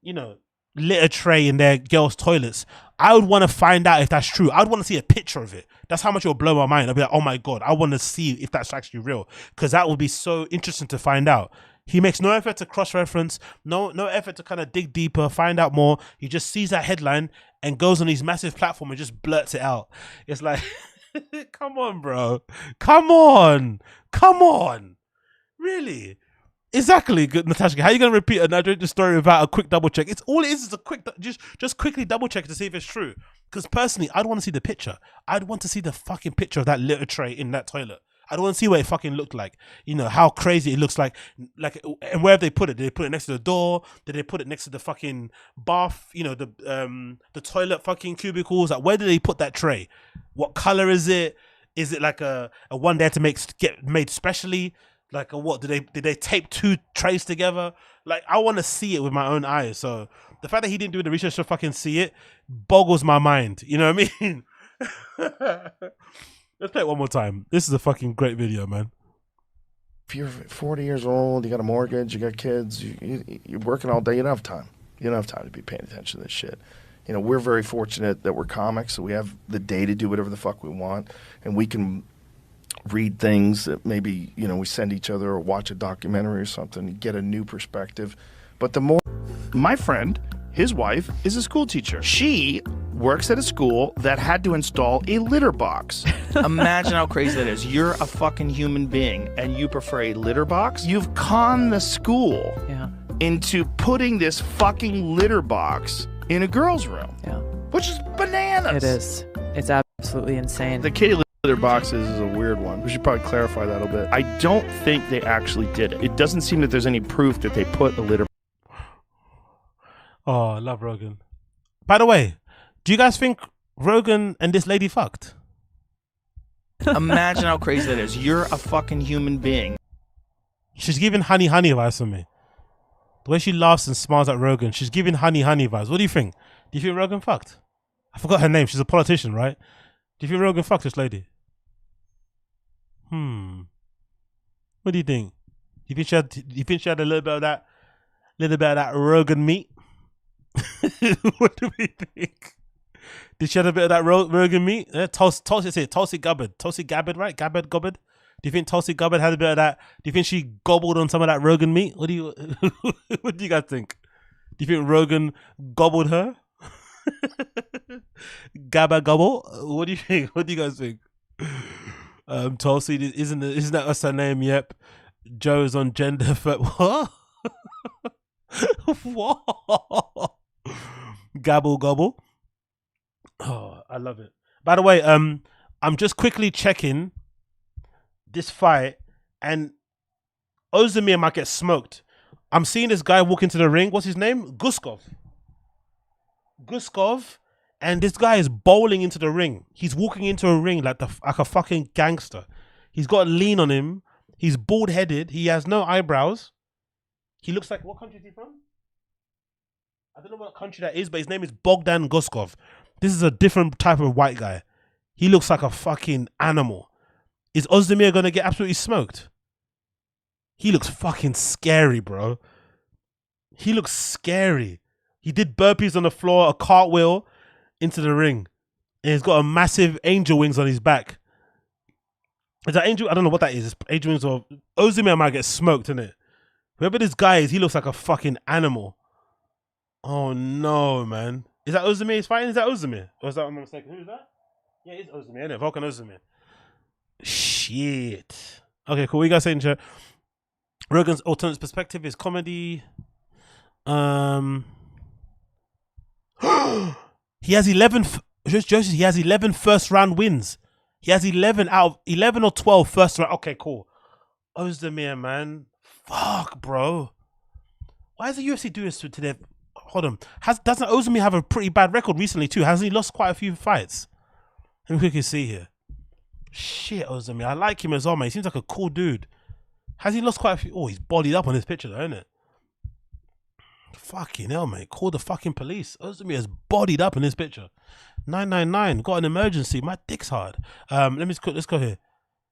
you know, litter tray in their girls' toilets, I would want to find out if that's true. I'd want to see a picture of it. That's how much it will blow my mind. I'll be like, oh my God, I want to see if that's actually real, because that would be so interesting to find out. He makes no effort to cross-reference, no effort to kind of dig deeper, find out more. He just sees that headline and goes on his massive platform and just blurts it out. It's like, come on, bro. Come on. Really? Exactly, good, Natasha. How are you going to repeat another story without a quick double check? It's all it is a quick, just quickly double check to see if it's true. Because personally, I'd want to see the picture. I'd want to see the fucking picture of that litter tray in that toilet. I'd want to see what it fucking looked like. You know, how crazy it looks like, and where have they put it? Did they put it next to the door? Did they put it next to the fucking bath? You know, the toilet fucking cubicles? Like, where did they put that tray? What color is it? Is it like a one there to get made specially? Like a what? Did they tape two trays together? Like, I want to see it with my own eyes. So the fact that he didn't do the research to fucking see it boggles my mind. You know what I mean? Let's play it one more time. This is a fucking great video, man. If you're 40 years old, you got a mortgage, you got kids, you're working all day, you don't have time. You don't have time to be paying attention to this shit. You know, we're very fortunate that we're comics, so we have the day to do whatever the fuck we want, and we can read things that maybe, you know, we send each other, or watch a documentary or something, you get a new perspective. But the more... My friend, his wife, is a school teacher. She works at a school that had to install a litter box. Imagine how crazy that is. You're a fucking human being and you prefer a litter box? You've conned the school into putting this fucking litter box in a girl's room. Yeah. Which is bananas. It is. It's absolutely insane. The kitty litter boxes is a weird one. We should probably clarify that a bit. I don't think they actually did it. It doesn't seem that there's any proof that they put a litter. Oh, I love Rogan. By the way, do you guys think Rogan and this lady fucked? Imagine how crazy that is. You're a fucking human being. She's giving honey vibes to me. The way she laughs and smiles at Rogan, she's giving honey vibes. What do you think? Do you think Rogan fucked? I forgot her name. She's a politician, right? Do you think Rogan fucked this lady? What do you think? You think she had a little bit of that Little bit of that Rogan meat. What do we think? Did she have a bit of that Rogan meat? Tulsi Gabbard, right? Gabbard. Do you think Tulsi Gabbard had a bit of that? Do you think she gobbled on some of that Rogan meat? What do you guys think? Do you think Rogan gobbled her? Gabba gobble? What do you think? What do you guys think? Tulsi, isn't that us her name? Yep. Joe's on gender what? What? Gabble gobble. Oh, I love it. By the way, I'm just quickly checking this fight, and OEZDEMIR might get smoked. I'm seeing this guy walk into the ring. What's his name? GUSKOV. And this guy is bowling into the ring. He's walking into a ring like a fucking gangster. He's got a lean on him. He's bald headed. He has no eyebrows. He looks like, what country is he from? I don't know what country that is, but his name is BOGDAN GUSKOV. This is a different type of white guy. He looks like a fucking animal. Is OEZDEMIR gonna get absolutely smoked? He looks fucking scary, bro. He looks scary. He did burpees on the floor, a cartwheel into the ring. And he's got a massive angel wings on his back. Is that angel? I don't know what that is. It's angel wings or OEZDEMIR might get smoked, innit? Whoever this guy is, he looks like a fucking animal. Oh no, man. Is that OEZDEMIR he's fighting? Is that OEZDEMIR? Or is that, I'm mistaken? Who is that? Yeah, it's OEZDEMIR, innit? VOLKAN OEZDEMIR. Shit. Okay, cool. What you guys saying, chat? Rogan's alternate perspective is comedy. He has 11. He has 11 first round wins. He has 11 out of 11 or 12 first round. Okay, cool. OEZDEMIR, man. Fuck, bro. Why is the UFC doing this to their? Hold on. Doesn't OEZDEMIR have a pretty bad record recently too? Hasn't he lost quite a few fights? Let me quickly see here. Shit, OEZDEMIR. I like him as well, man. He seems like a cool dude. Has he lost quite a few? Oh, he's bodied up on this picture though, isn't it? Fucking hell, mate. Call the fucking police. OEZDEMIR is bodied up in this picture. 999. Got an emergency. My dick's hard. Let's go here.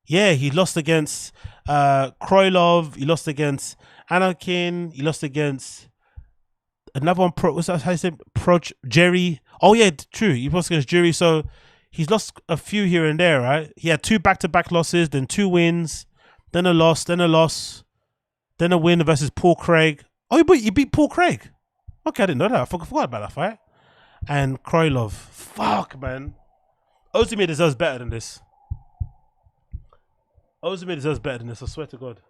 Yeah, he lost against Kroylov. He lost against Anakin. He lost against another one. What's that? How you say? Jerry. Oh yeah, true. He lost against Jerry. So he's lost a few here and there, right? He had 2 back-to-back losses, then 2 wins, then a loss, then a loss, then a win versus Paul Craig. Oh, you beat Paul Craig. Okay, I didn't know that. I forgot about that fight. And Kroylov. Fuck, man. OEZDEMIR deserves better than this. OEZDEMIR deserves better than this. I swear to God.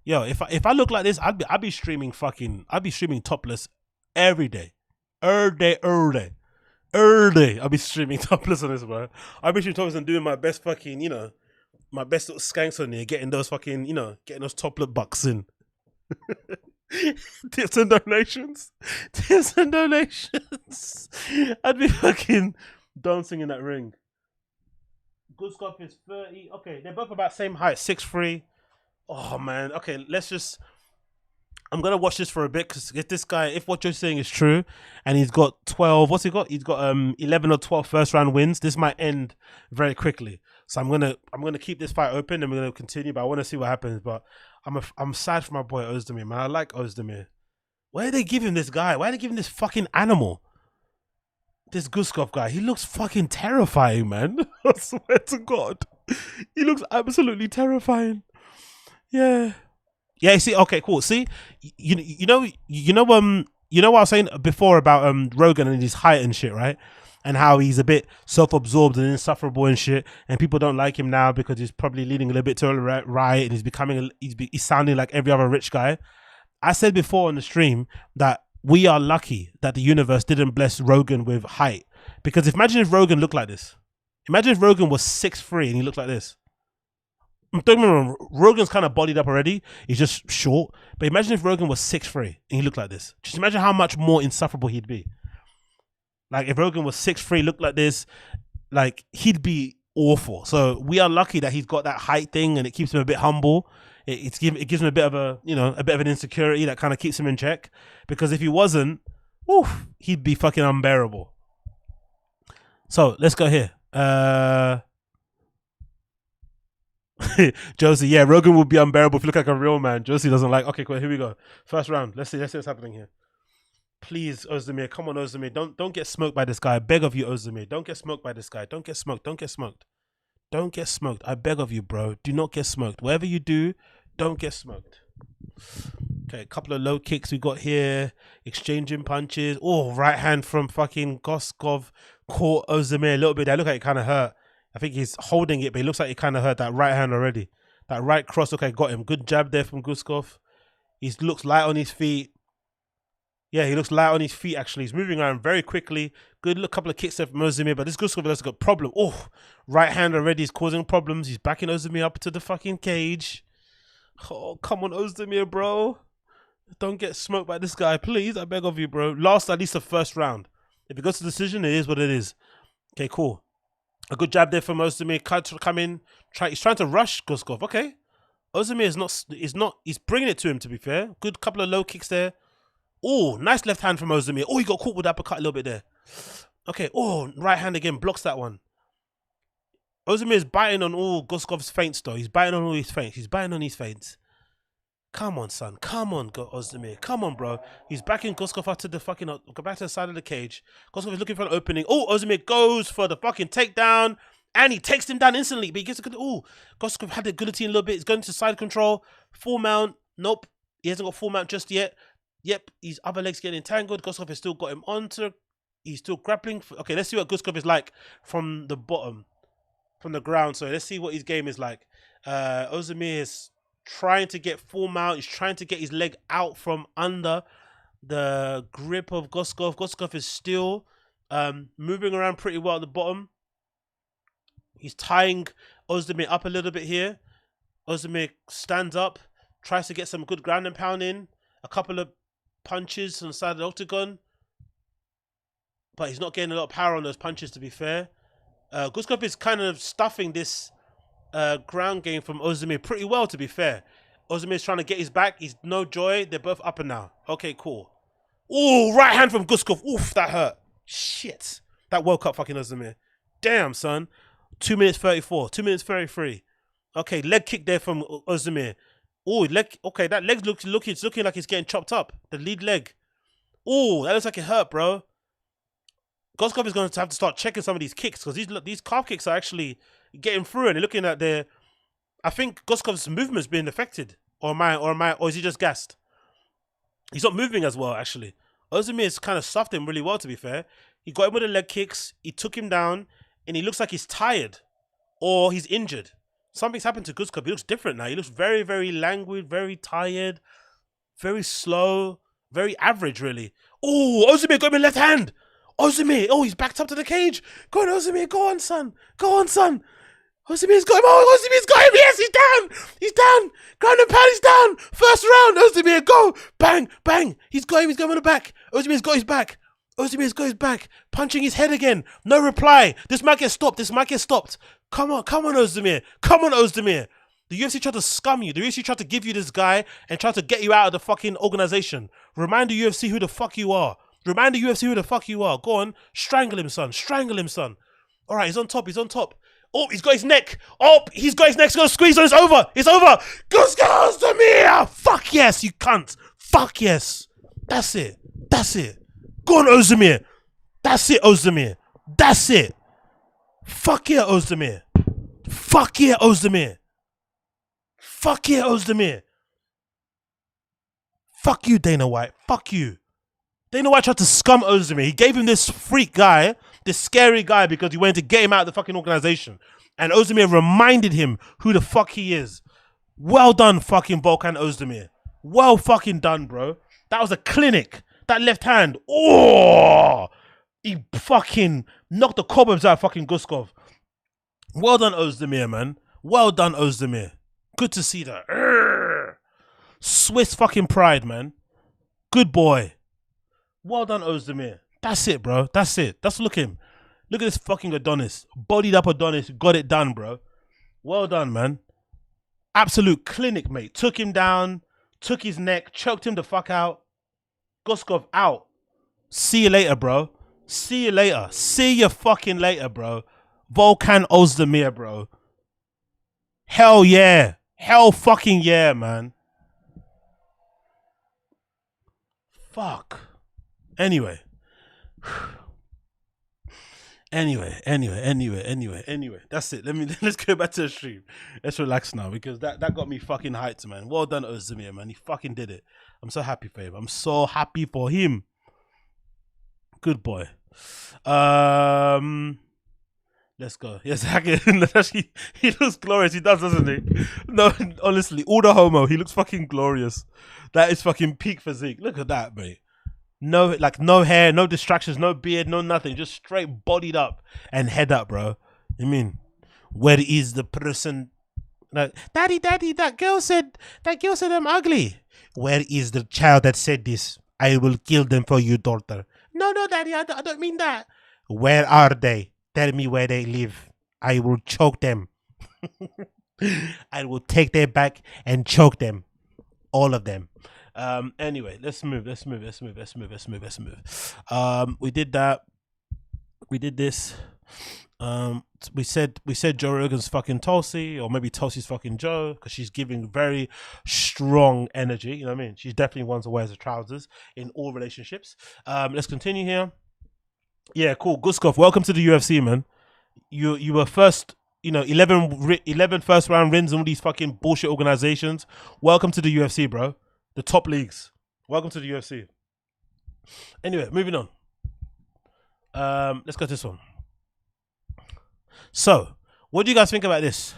Yo, if I look like this, I'd be streaming topless every day. Every day. I'll be streaming topless on this, bro. I'll be streaming topless and doing my best fucking, my best little skanks on here, getting those fucking, getting those toplet bucks in. Tips and donations. I'd be fucking dancing in that ring. GUSKOV is 30. Okay, they're both about same height, 6'3". Oh man. Okay, I'm gonna watch this for a bit because if this guy, if what you're saying is true, and he's got 12, what's he got? He's got 11 or 12 first round wins. This might end very quickly. So I'm gonna keep this fight open and we're gonna continue. But I want to see what happens. But I'm sad for my boy OEZDEMIR, man. I like OEZDEMIR. Why are they giving this guy? Why are they giving this fucking animal? This GUSKOV guy, he looks fucking terrifying, man. I swear to God, he looks absolutely terrifying. Yeah. Yeah, you see, okay, cool. See, you know what I was saying before about Rogan and his height and shit, right? And how he's a bit self-absorbed and insufferable and shit, and people don't like him now because he's probably leaning a little bit to the right, and he's sounding like every other rich guy. I said before on the stream that we are lucky that the universe didn't bless Rogan with height, because imagine if Rogan looked like this. Imagine if Rogan was 6'3" and he looked like this. Don't get me wrong, Rogan's kind of bodied up already. He's just short. But imagine if Rogan was 6'3" and he looked like this. Just imagine how much more insufferable he'd be. Like if Rogan was 6'3", looked like this, like he'd be awful. So we are lucky that he's got that height thing and it keeps him a bit humble. It gives him a bit of a bit of an insecurity that kind of keeps him in check. Because if he wasn't, he'd be fucking unbearable. So let's go here. Josie, yeah, Rogan will be unbearable if you look like a real man. Josie doesn't like. Okay, cool. Here we go. First round. Let's see what's happening here. Please, OEZDEMIR, come on, OEZDEMIR. Don't get smoked by this guy. I beg of you, OEZDEMIR. Don't get smoked by this guy. Don't get smoked. Don't get smoked. Don't get smoked. I beg of you, bro. Do not get smoked. Whatever you do, don't get smoked. Okay, a couple of low kicks we got here. Exchanging punches. Oh, right hand from fucking GUSKOV. Caught OEZDEMIR a little bit. I look like it kind of hurt. I think he's holding it, but it looks like it kind of hurt that right hand already. That right cross, okay, got him. Good jab there from GUSKOV. He looks light on his feet. Yeah, he looks light on his feet, actually. He's moving around very quickly. Good look, couple of kicks there from OEZDEMIR, but this GUSKOV has got a problem. Oh, right hand already is causing problems. He's backing OEZDEMIR up to the fucking cage. Oh, come on, OEZDEMIR, bro. Don't get smoked by this guy, please. I beg of you, bro. Last at least the first round. If it goes to decision, it is what it is. Okay, cool. A good jab there from OEZDEMIR. Come in. He's trying to rush GUSKOV. Okay. OEZDEMIR he's bringing it to him, to be fair. Good couple of low kicks there. Oh, nice left hand from OEZDEMIR. Oh, he got caught with that uppercut a little bit there. Okay. Oh, right hand again. Blocks that one. OEZDEMIR is biting on all GUSKOV's feints, though. He's biting on all his feints. He's biting on his feints. Come on, son. Come on, OEZDEMIR. Come on, bro. He's backing GUSKOV up to the fucking... Go back to the side of the cage. GUSKOV is looking for an opening. Oh, OEZDEMIR goes for the fucking takedown. And he takes him down instantly. But he gets a good... Oh, GUSKOV had the guillotine a little bit. He's going to side control. Full mount. Nope. He hasn't got full mount just yet. Yep. His other leg's getting entangled. GUSKOV has still got him onto... He's still grappling. Okay, let's see what GUSKOV is like from the bottom. From the ground. So let's see what his game is like. OEZDEMIR is trying to get full mount. He's trying to get his leg out from under the grip of GUSKOV. GUSKOV is still moving around pretty well at the bottom. He's tying OEZDEMIR up a little bit here. OEZDEMIR stands up, tries to get some good ground and pound in. A couple of punches on the side of the octagon. But he's not getting a lot of power on those punches, to be fair. GUSKOV is kind of stuffing this ground game from OEZDEMIR pretty well, to be fair. OEZDEMIR is trying to get his back. He's no joy. They're both up and now. Okay, cool. Oh, right hand from GUSKOV. Oof, that hurt. Shit. That woke up fucking OEZDEMIR. Damn, son. 2 minutes 34. 2 minutes 33. Okay, leg kick there from OEZDEMIR. Oh, leg. Okay, that leg's looking like it's getting chopped up. The lead leg. Oh, that looks like it hurt, bro. GUSKOV is going to have to start checking some of these kicks because these calf kicks are actually getting through and they're looking at their... I think GUSKOV's movement's being affected. Or is he just gassed? He's not moving as well, actually. OEZDEMIR's kind of stuffed him really well, to be fair. He got him with the leg kicks. He took him down. And he looks like he's tired. Or he's injured. Something's happened to GUSKOV. He looks different now. He looks very, very languid. Very tired. Very slow. Very average, really. Oh, OEZDEMIR got him in left hand. OEZDEMIR. Oh, he's backed up to the cage. Go on, OEZDEMIR. Go on, son. Go on, son. OEZDEMIR's got him. Oh, OEZDEMIR's got him. Yes, he's down. He's down. Ground and pound, he's down. First round. OEZDEMIR, go. Bang, bang. He's got him. He's going on the back. OEZDEMIR's got his back. OEZDEMIR's got his back. Punching his head again. No reply. This might get stopped. This might get stopped. Come on. Come on, OEZDEMIR. Come on, OEZDEMIR. The UFC tried to scum you. The UFC tried to give you this guy and tried to get you out of the fucking organization. Remind the UFC who the fuck you are. Remind the UFC who the fuck you are. Go on. Strangle him, son. Strangle him, son. All right, he's on top. He's on top. Oh, he's got his neck. Oh, he's got his neck. He's going to squeeze on. It's over. It's over. GUSKOV. Fuck yes, you cunt. Fuck yes. That's it. That's it. Go on, OEZDEMIR. That's it, OEZDEMIR. That's it. Fuck yeah, OEZDEMIR. Fuck yeah, OEZDEMIR. Fuck yeah, OEZDEMIR. Fuck you, Dana White. Fuck you. Dana White tried to scum OEZDEMIR. He gave him this freak guy, this scary guy, because he wanted to get him out of the fucking organization. And OEZDEMIR reminded him who the fuck he is. Well done, fucking VOLKAN OEZDEMIR. Well fucking done, bro. That was a clinic. That left hand. Oh! He fucking knocked the cobwebs out of fucking GUSKOV. Well done, OEZDEMIR, man. Well done, OEZDEMIR. Good to see that. Urgh. Swiss fucking pride, man. Good boy. Well done, OEZDEMIR. That's it, bro. That's it. Look at him. Look at this fucking Adonis. Bodied up Adonis. Got it done, bro. Well done, man. Absolute clinic, mate. Took him down. Took his neck. Choked him the fuck out. GUSKOV out. See you later, bro. See you later. See you fucking later, bro. VOLKAN OEZDEMIR, bro. Hell yeah. Hell fucking yeah, man. Fuck. Anyway. Anyway. That's it. Let's go back to the stream. Let's relax now because that got me fucking hyped, man. Well done, OEZDEMIR, man. He fucking did it. I'm so happy for him. I'm so happy for him. Good boy. Let's go. Yes, actually, he looks glorious. He does, doesn't he? No, honestly, all the homo. He looks fucking glorious. That is fucking peak physique. Look at that, mate. No, like no hair, no distractions, no beard, no nothing. Just straight bodied up and head up, bro. I mean, where is the person? Like, daddy, that girl said I'm ugly. Where is the child that said this? I will kill them for you, daughter. No, daddy, I don't mean that. Where are they? Tell me where they live. I will choke them. I will take their back and choke them. All of them. Anyway, let's move. We did that. We did this. We said Joe Rogan's fucking Tulsi, or maybe Tulsi's fucking Joe, because she's giving very strong energy. You know what I mean? She's definitely one to wear the trousers in all relationships. Let's continue here. Yeah, cool. GUSKOV, welcome to the UFC, man. You were first, 11 first round wins in all these fucking bullshit organizations. Welcome to the UFC, bro. The top leagues. Welcome to the UFC. Anyway, moving on. Let's go to this one. So, what do you guys think about this?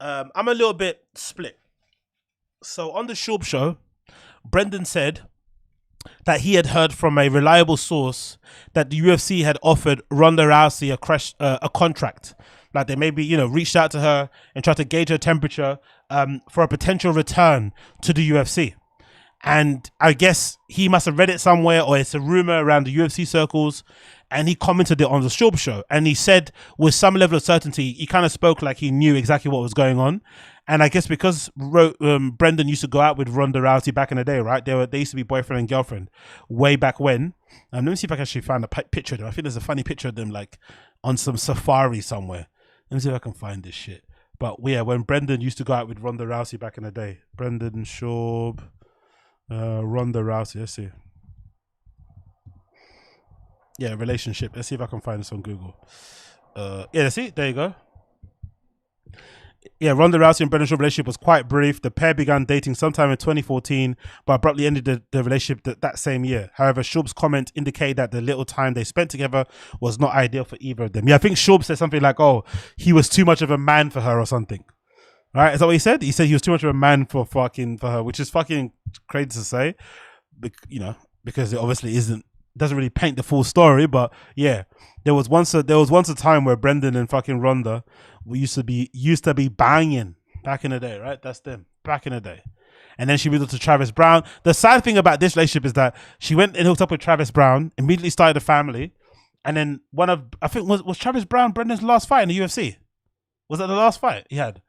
I'm a little bit split. So, on the SCHAUB show, Brendan said that he had heard from a reliable source that the UFC had offered Ronda Rousey a contract. Like they maybe, reached out to her and tried to gauge her temperature for a potential return to the UFC. And I guess he must have read it somewhere, or it's a rumor around the UFC circles, and he commented it on the SCHAUB show. And he said with some level of certainty, he kind of spoke like he knew exactly what was going on. And I guess because Brendan used to go out with Ronda Rousey back in the day, right? They used to be boyfriend and girlfriend way back when. Let me see if I can actually find a picture of them. I think there's a funny picture of them like on some safari somewhere. Let me see if I can find this shit. But yeah, when Brendan used to go out with Ronda Rousey back in the day. Brendan SCHAUB, Ronda Rousey, let's see. Yeah, relationship. Let's see if I can find this on Google. Yeah, let's see. There you go. Yeah, Ronda Rousey and Brendan SCHAUB relationship was quite brief. The pair began dating sometime in 2014, but abruptly ended the relationship that same year. However, SCHAUB's comment indicated that the little time they spent together was not ideal for either of them. Yeah, I think SCHAUB said something like, oh, he was too much of a man for her or something. Right? Is that what he said? He said he was too much of a man for her, which is fucking crazy to say, because it obviously doesn't really paint the full story. But yeah, there was once a time where Brendan and fucking Ronda used to be banging back in the day, right? That's them back in the day. And then she moved on to Travis Brown. The sad thing about this relationship is that she went and hooked up with Travis Brown, immediately started a family, and then I think was Travis Brown Brendan's last fight in the UFC? Was that the last fight he had?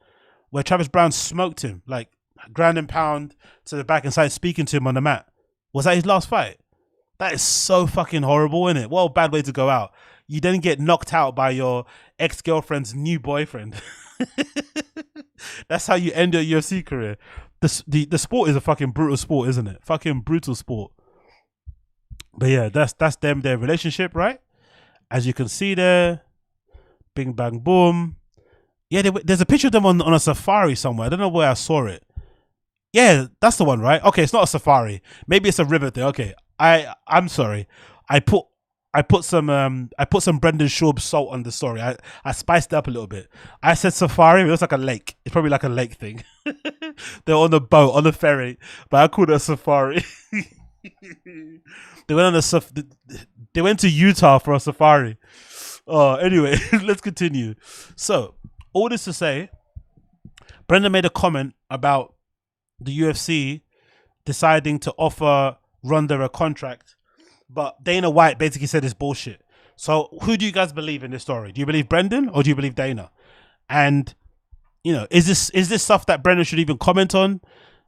Where Travis Brown smoked him, like ground and pound to the back and started speaking to him on the mat. Was that his last fight? That is so fucking horrible, isn't it? What a bad way to go out. You then get knocked out by your ex-girlfriend's new boyfriend. That's how you end your UFC career. The sport is a fucking brutal sport, isn't it? Fucking brutal sport. But yeah, that's them, their relationship, right? As you can see there, bing, bang, boom. Yeah, there's a picture of them on a safari somewhere. I don't know where I saw it. Yeah, that's the one, right? Okay, it's not a safari. Maybe it's a river thing. Okay, I'm sorry. I put some Brendan SCHAUB salt on the story. I spiced it up a little bit. I said safari. It looks like a lake. It's probably like a lake thing. They're on the boat, on the ferry, but I called it a safari. They went to Utah for a safari. Anyway, let's continue. So, all this to say, Brendan made a comment about the UFC deciding to offer Ronda a contract, but Dana White basically said it's bullshit. So who do you guys believe in this story? Do you believe Brendan or do you believe Dana? And is this stuff that Brendan should even comment on?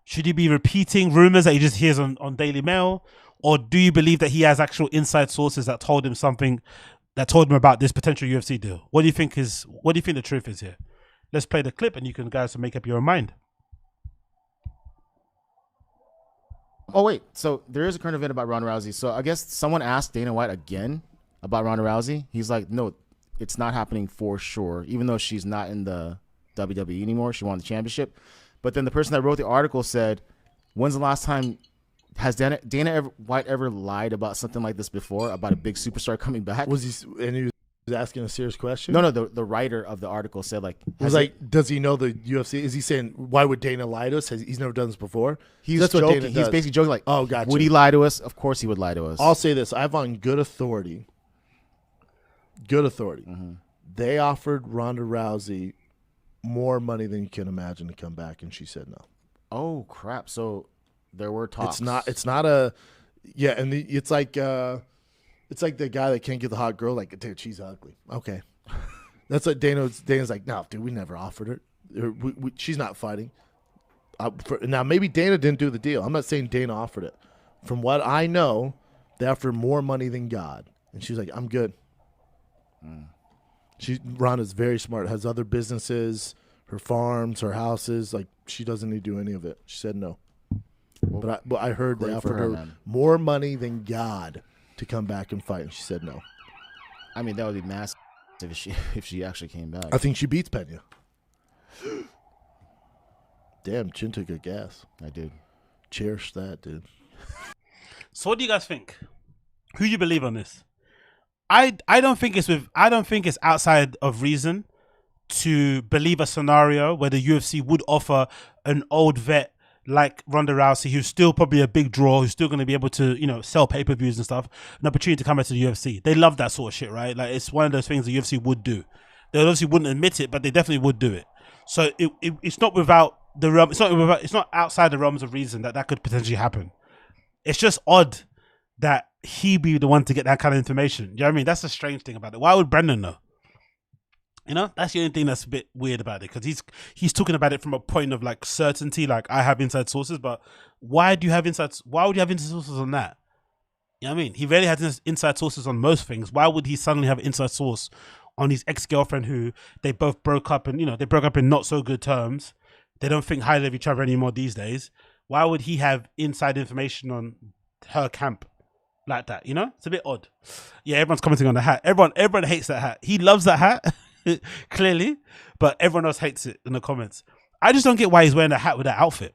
Should he be repeating rumors that he just hears on Daily Mail? Or do you believe that he has actual inside sources that told him something, that told him about this potential UFC deal? What do you think the truth is here? Let's play the clip and you can guys make up your own mind. Oh, wait. So there is a current event about Ronda Rousey. So I guess someone asked Dana White again about Ronda Rousey. He's like, no, it's not happening for sure. Even though she's not in the WWE anymore. She won the championship. But then the person that wrote the article said, when's the last time, has Dana White ever lied about something like this before, about a big superstar coming back? Was he was asking a serious question? No, the writer of the article said, like, it was like, does he know the UFC? Is he saying, why would Dana lie to us? He's never done this before? That's what Dana does. He's basically joking, like, oh, gotcha. Would he lie to us? Of course he would lie to us. I'll say this. I have on good authority. They offered Ronda Rousey more money than you can imagine to come back, and she said no. Oh, crap. So there were talks. It's not a, yeah, and it's like the guy that can't get the hot girl, like, dude, she's ugly. Okay. That's what Dana's like, no, dude, we never offered her. She's not fighting. Now, maybe Dana didn't do the deal. I'm not saying Dana offered it. From what I know, they offered more money than God. And she's like, I'm good. Ronda's very smart, has other businesses, her farms, her houses. Like, she doesn't need to do any of it. She said no. But I heard they offered her more money than God to come back and fight, and she said no. I mean, that would be massive if she actually came back. I think she beats Pena. Damn, Chin took a gas. I did. Cherish that, dude. So what do you guys think? Who do you believe on this? I don't think it's outside of reason to believe a scenario where the UFC would offer an old vet like Ronda Rousey, who's still probably a big draw, who's still going to be able to, you know, sell pay-per-views and stuff, an opportunity to come back to the UFC. They love that sort of shit, right? Like, it's one of those things the UFC would do. They obviously wouldn't admit it, but they definitely would do it. So it's not without the realm. It's not outside the realms of reason that could potentially happen. It's just odd that he be the one to get that kind of information. You know what I mean? That's the strange thing about it. Why would Brendan know? You know, that's the only thing that's a bit weird about it, because he's talking about it from a point of like certainty, like I have inside sources, but why would you have inside sources on that? You know what I mean? He rarely has inside sources on most things. Why would he suddenly have inside source on his ex-girlfriend who they both broke up, and, you know, they broke up in not so good terms. They don't think highly of each other anymore these days. Why would he have inside information on her camp like that? You know, it's a bit odd. Yeah, everyone's commenting on the hat. Everyone hates that hat. He loves that hat. Clearly, but everyone else hates it in the comments. I just don't get why he's wearing a hat with that outfit,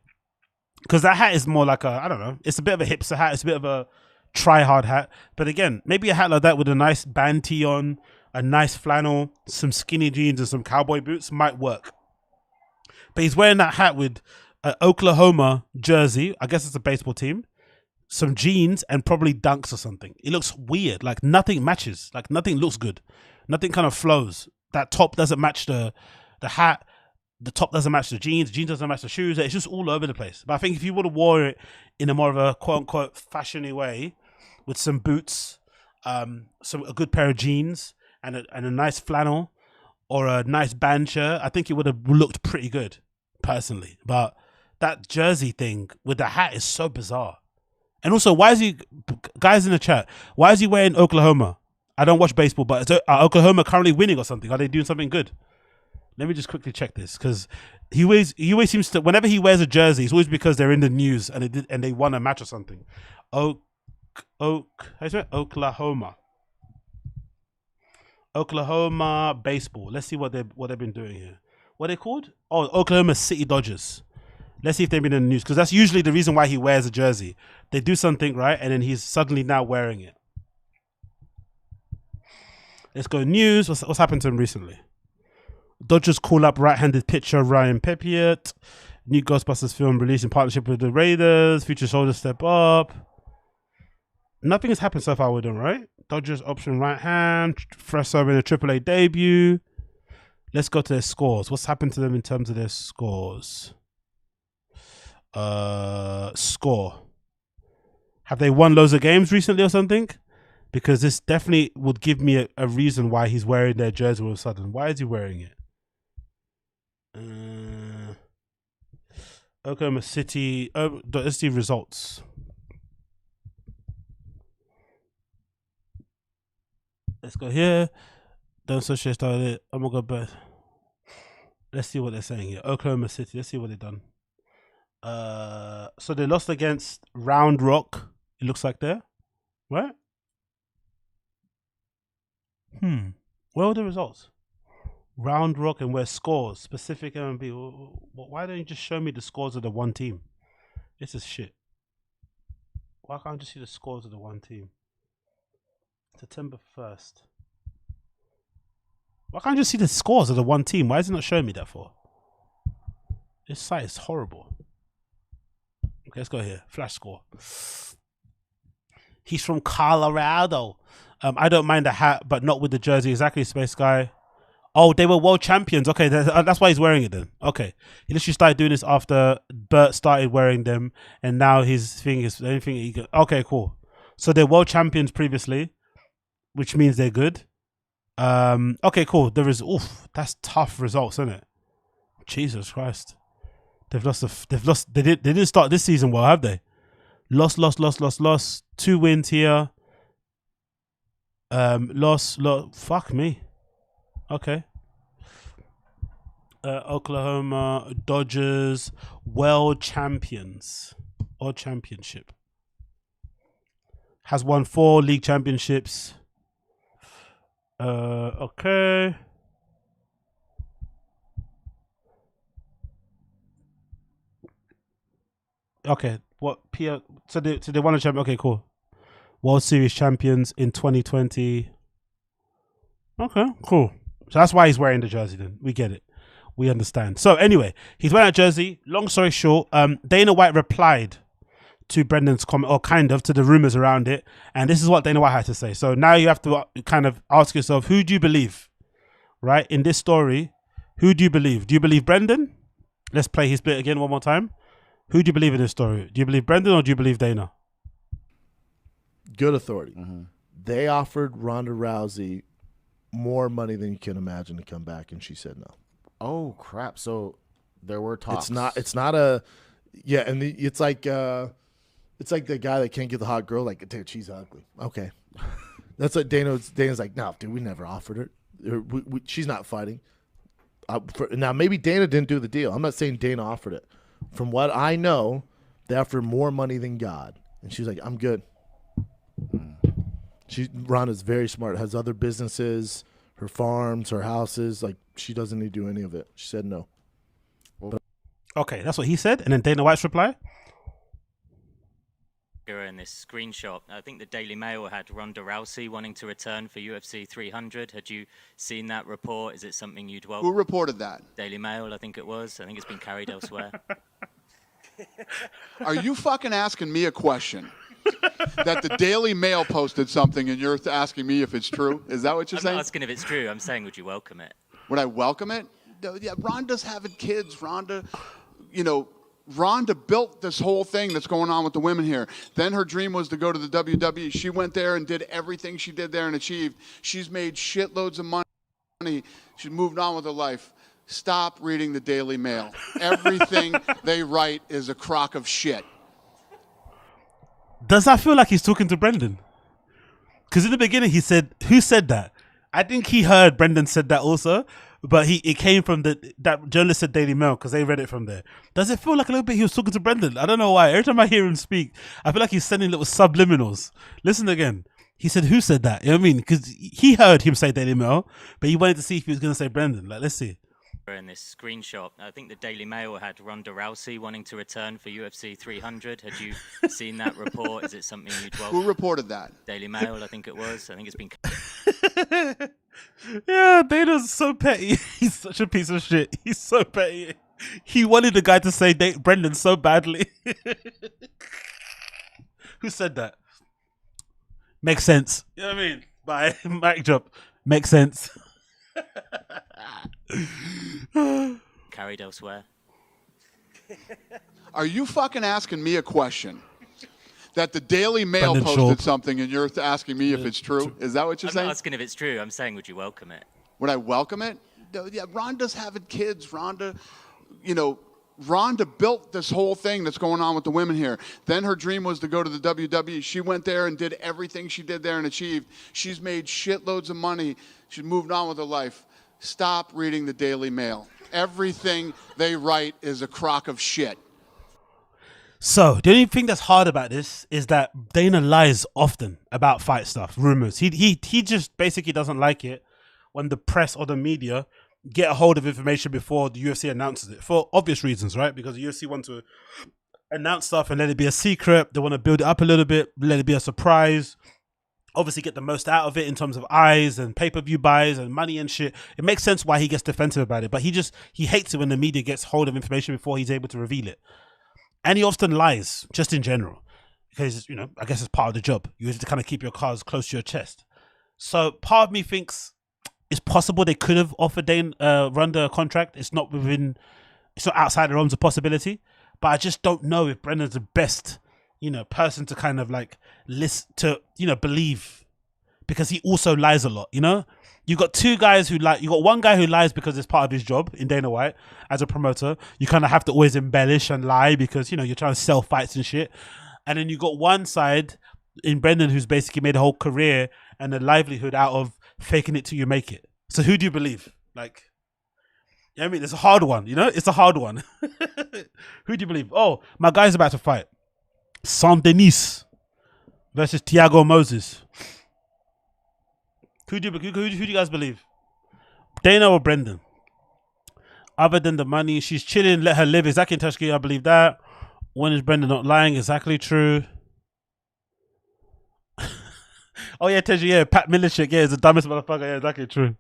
because that hat is more like I don't know, it's a bit of a hipster hat, it's a bit of a try-hard hat. But again, maybe a hat like that with a nice band tee on, a nice flannel, some skinny jeans and some cowboy boots might work. But he's wearing that hat with an Oklahoma jersey, I guess it's a baseball team, some jeans, and probably dunks or something. It looks weird, like nothing matches, like nothing looks good, nothing kind of flows. That top doesn't match the hat. The top doesn't match the jeans doesn't match the shoes. It's just all over the place. But I think if you would have wore it in a more of a quote unquote fashiony way, with some boots, a good pair of jeans, and a nice flannel or a nice band shirt, I think it would have looked pretty good, personally. But that jersey thing with the hat is so bizarre. And also, why is he, guys in the chat, why is he wearing Oklahoma? I don't watch baseball, but are Oklahoma currently winning or something? Are they doing something good? Let me just quickly check this, because he always seems to, whenever he wears a jersey, it's always because they're in the news and they won a match or something. Oklahoma baseball. Let's see what they've been doing here. What are they called? Oh, Oklahoma City Dodgers. Let's see if they've been in the news, because that's usually the reason why he wears a jersey. They do something right, and then he's suddenly now wearing it. Let's go news. What's happened to him recently? Dodgers call up right-handed pitcher Ryan Pepiot. New Ghostbusters film released in partnership with the Raiders. Future soldiers step up. Nothing has happened so far with them, right? Dodgers option right hand. Fresh serve in a AAA debut. Let's go to their scores. What's happened to them in terms of their scores? Score. Have they won loads of games recently or something? Because this definitely would give me a reason why he's wearing their jersey all of a sudden. Why is he wearing it? Oklahoma City. Let's see results. Let's go here. Don't associate started it. I'm gonna go back. Let's see what they're saying here. Oklahoma City. Let's see what they've done. So they lost against Round Rock. It looks like there, right? Where are the results? Round Rock and where scores specific MB. Why don't you just show me the scores of the one team? This is shit. Why can't I just see the scores of the one team? September 1st. Why can't I just see the scores of the one team? Why is it not showing me that for? This site is horrible. Okay, let's go here. Flash score. He's from Colorado. I don't mind the hat, but not with the jersey. Exactly, Space Guy. Oh, they were world champions. Okay, that's why he's wearing it then. Okay. He literally started doing this after Bert started wearing them, and now his thing is anything he got. Okay, cool. So they're world champions previously, which means they're good. Okay, cool. There is that's tough results, isn't it? Jesus Christ. They've lost. They didn't start this season well, have they? Lost. 2 wins here. Lost. Fuck me. Okay. Oklahoma Dodgers world champions or championship. Has won 4 league championships. Okay. Okay. What so they won a champion. Okay, cool. World Series champions in 2020. Okay, cool. So that's why he's wearing the jersey then. We get it. We understand. So anyway, he's wearing a jersey. Long story short, Dana White replied to Brendan's comment, or kind of, to the rumors around it. And this is what Dana White had to say. So now you have to kind of ask yourself, who do you believe? Right? In this story, who do you believe? Do you believe Brendan? Let's play his bit again one more time. Who do you believe in this story? Do you believe Brendan or do you believe Dana? Good authority. They offered Ronda Rousey more money than you can imagine to come back, and she said no. Oh crap! So there were talks. It's not a. Yeah, and it's like the guy that can't get the hot girl. Like, dude, she's ugly. Okay, that's what Dana's like. No, dude, we never offered her. She's not fighting. Now maybe Dana didn't do the deal. I'm not saying Dana offered it. From what I know, they offered more money than God, and she's like, I'm good. Ronda's very smart, has other businesses, her farms, her houses. Like, she doesn't need to do any of it. She said no. Okay, that's what he said. And then Dana White's reply? In this screenshot, I think the Daily Mail had Ronda Rousey wanting to return for UFC 300. Had you seen that report? Is it something you'd welcome? Who reported that? Daily Mail, I think it was. I think it's been carried elsewhere. Are you fucking asking me a question? That the Daily Mail posted something and you're asking me if it's true? Is that what you're saying? I'm not asking if it's true. I'm saying, would you welcome it? Would I welcome it? Yeah, Ronda's having kids. Ronda built this whole thing that's going on with the women here. Then her dream was to go to the WWE. She went there and did everything she did there and achieved. She's made shitloads of money. She's moved on with her life. Stop reading the Daily Mail. Everything they write is a crock of shit. Does that feel like he's talking to Brendan? Because in the beginning he said, who said that? I think he heard Brendan said that also, but it came from that journalist at Daily Mail because they read it from there. Does it feel like a little bit he was talking to Brendan? I don't know why. Every time I hear him speak, I feel like he's sending little subliminals. Listen again. He said, who said that? You know what I mean? Because he heard him say Daily Mail, but he wanted to see if he was going to say Brendan. Like, let's see. In this screenshot, I think the Daily Mail had Ronda Rousey wanting to return for UFC 300. Had you seen that report? Is it something you'd welcome? Who reported that? Daily Mail, I think it was. I think it's been. Yeah, Dana's so petty. He's such a piece of shit. He's so petty. He wanted the guy to say Brendan so badly. Who said that? Makes sense. You know what I mean? Bye. Mic drop. Makes sense. Carried elsewhere. Are you fucking asking me a question? That the Daily Mail Brendan posted Schaub. something and you're asking me if it's true? Is that what you're saying? I'm not asking if it's true. I'm saying, would you welcome it? Would I welcome it? Yeah, Ronda's having kids. Ronda built this whole thing that's going on with the women here. Then her dream was to go to the WWE. She went there and did everything she did there and achieved. She's made shitloads of money. She's moved on with her life. Stop reading the Daily Mail. Everything they write is a crock of shit. So the only thing that's hard about this is that Dana lies often about fight stuff, rumors. He just basically doesn't like it when the press or the media get a hold of information before the UFC announces it, for obvious reasons, right? Because the UFC want to announce stuff and let it be a secret. They want to build it up a little bit, let it be a surprise. Obviously get the most out of it in terms of eyes and pay-per-view buys and money and shit. It makes sense why he gets defensive about it, but he hates it when the media gets hold of information before he's able to reveal it. And he often lies, just in general, because, you know, I guess it's part of the job. You have to kind of keep your cards close to your chest. So part of me thinks it's possible they could have offered Ronda a contract. It's not outside the realms of possibility, but I just don't know if Brendan's the best, you know, person to kind of like listen to, you know, believe, because he also lies a lot, you know? You got two guys who lie. You got one guy who lies because it's part of his job in Dana White as a promoter. You kind of have to always embellish and lie because, you know, you're trying to sell fights and shit. And then you got one side in Brendan who's basically made a whole career and a livelihood out of faking it till you make it. So who do you believe? Like, you know what I mean? It's a hard one, you know? It's a hard one. Who do you believe? Oh, my guy's about to fight. SAINT-DENIS versus THIAGO Moses. Who do you guys believe? Dana or Brendan? Other than the money, she's chilling, let her live. Exactly, Tashki, I believe that. When is Brendan not lying? Exactly true. Oh yeah, Teji, yeah, Pat Milicic, yeah, is the dumbest motherfucker. Yeah, exactly true.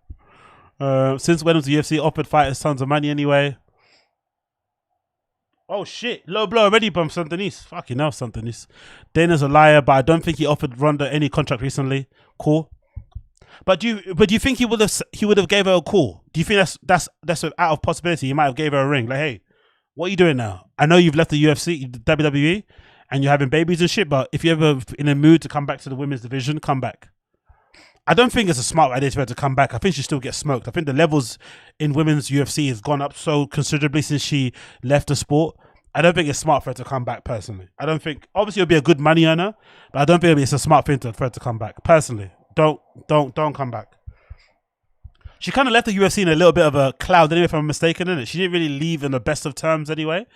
Since when was the UFC offered fighters tons of money anyway? Oh shit, low blow already from SAINT-DENIS. Fucking hell, SAINT-DENIS. Dana's a liar, but I don't think he offered Ronda any contract recently. Cool. But do you think he would have gave her a call? Do you think that's out of possibility? He might have gave her a ring, like, hey, what are you doing now? I know you've left the UFC, WWE, and you're having babies and shit, but if you're ever in a mood to come back to the women's division, come back. I don't think it's a smart idea for her to come back. I think she still gets smoked. I think the levels in women's UFC has gone up so considerably since she left the sport. I don't think it's smart for her to come back, personally. I don't think, obviously it'll be a good money earner, but I don't think it's a smart thing for her to come back, personally. Don't come back. She kind of left the UFC in a little bit of a cloud anyway, if I'm mistaken, innit? She didn't really leave in the best of terms anyway.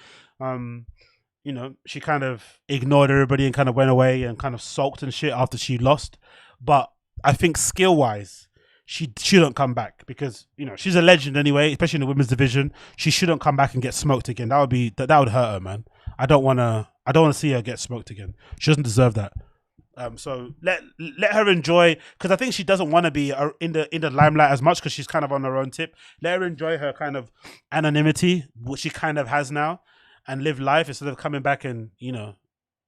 You know, she kind of ignored everybody and kind of went away and kind of sulked and shit after she lost. But I think skill-wise, she shouldn't come back because, you know, she's a legend anyway, especially in the women's division. She shouldn't come back and get smoked again. That would hurt her, man. I don't want to see her get smoked again. She doesn't deserve that. So let her enjoy, because I think she doesn't want to be in the limelight as much because she's kind of on her own tip. Let her enjoy her kind of anonymity, which she kind of has now, and live life instead of coming back and, you know,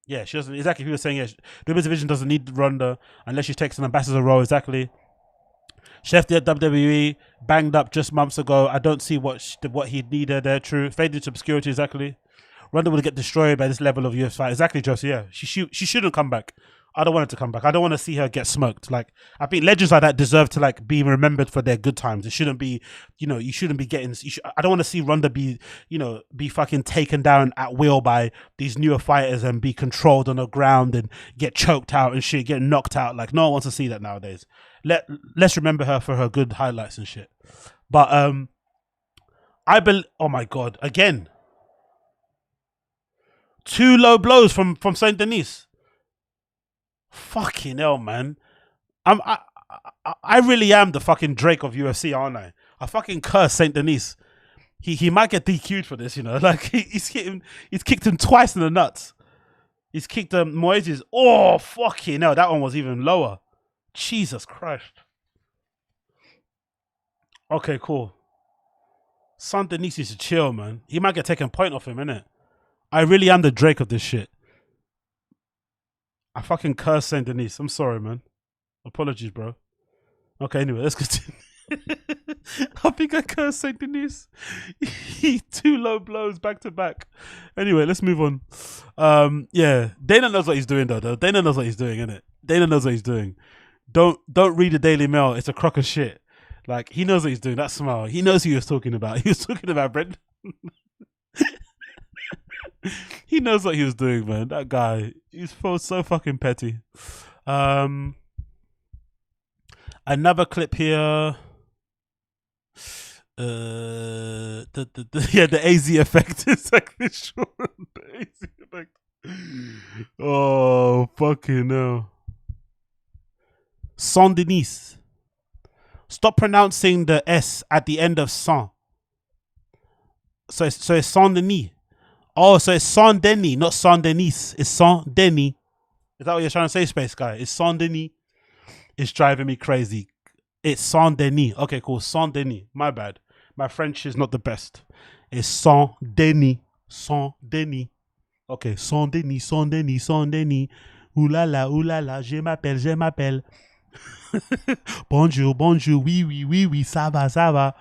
yeah, she doesn't, exactly, people were saying, yeah, the women's division doesn't need Ronda unless she takes an ambassador role, exactly. She left the WWE, banged up just months ago. I don't see what he'd need her there, true. Faded into obscurity, exactly. Ronda would get destroyed by this level of UFC fight, exactly, Josie, yeah. She shouldn't come back. I don't want her to come back. I don't want to see her get smoked. Like, I think legends like that deserve to like be remembered for their good times. It shouldn't be, you know, you shouldn't be getting. I don't want to see Ronda be, you know, be fucking taken down at will by these newer fighters and be controlled on the ground and get choked out and shit, get knocked out. Like, no one wants to see that nowadays. Let's remember her for her good highlights and shit. But oh my god, again, 2 low blows from SAINT-DENIS. Fucking hell, man. I really am the fucking Drake of UFC, aren't I? I fucking curse SAINT-DENIS. He might get DQ'd for this, you know. Like, he's kicked him twice in the nuts. He's kicked MOISÉS. Oh, fucking hell. That one was even lower. Jesus Christ. Okay, cool. SAINT-DENIS needs to chill, man. He might get taken point off him, innit? I really am the Drake of this shit. I fucking curse SAINT-DENIS. I'm sorry, man. Apologies, bro. Okay, anyway, let's continue. I think I cursed SAINT-DENIS. 2 low blows back to back. Anyway, let's move on. Yeah, Dana knows what he's doing, though. Dana knows what he's doing, innit? Dana knows what he's doing. Don't read the Daily Mail. It's a crock of shit. Like, he knows what he's doing. That's smart. He knows who he was talking about. He was talking about Brent. He knows what he was doing, man. That guy, he's so fucking petty. Another clip here. the AZ effect is like this. The AZ effect. Oh, fucking hell. SAINT-DENIS. Stop pronouncing the S at the end of Saint. So it's SAINT-DENIS. Oh, so it's SAINT-DENIS, not SAINT-DENIS. It's SAINT-DENIS. Is that what you're trying to say, Space Guy? It's SAINT-DENIS. It's driving me crazy. It's SAINT-DENIS. Okay, cool. SAINT-DENIS. My bad. My French is not the best. It's SAINT-DENIS. SAINT-DENIS. Okay, SAINT-DENIS, SAINT-DENIS, SAINT-DENIS. Ouh là là, je m'appelle. Bonjour, oui, ça va.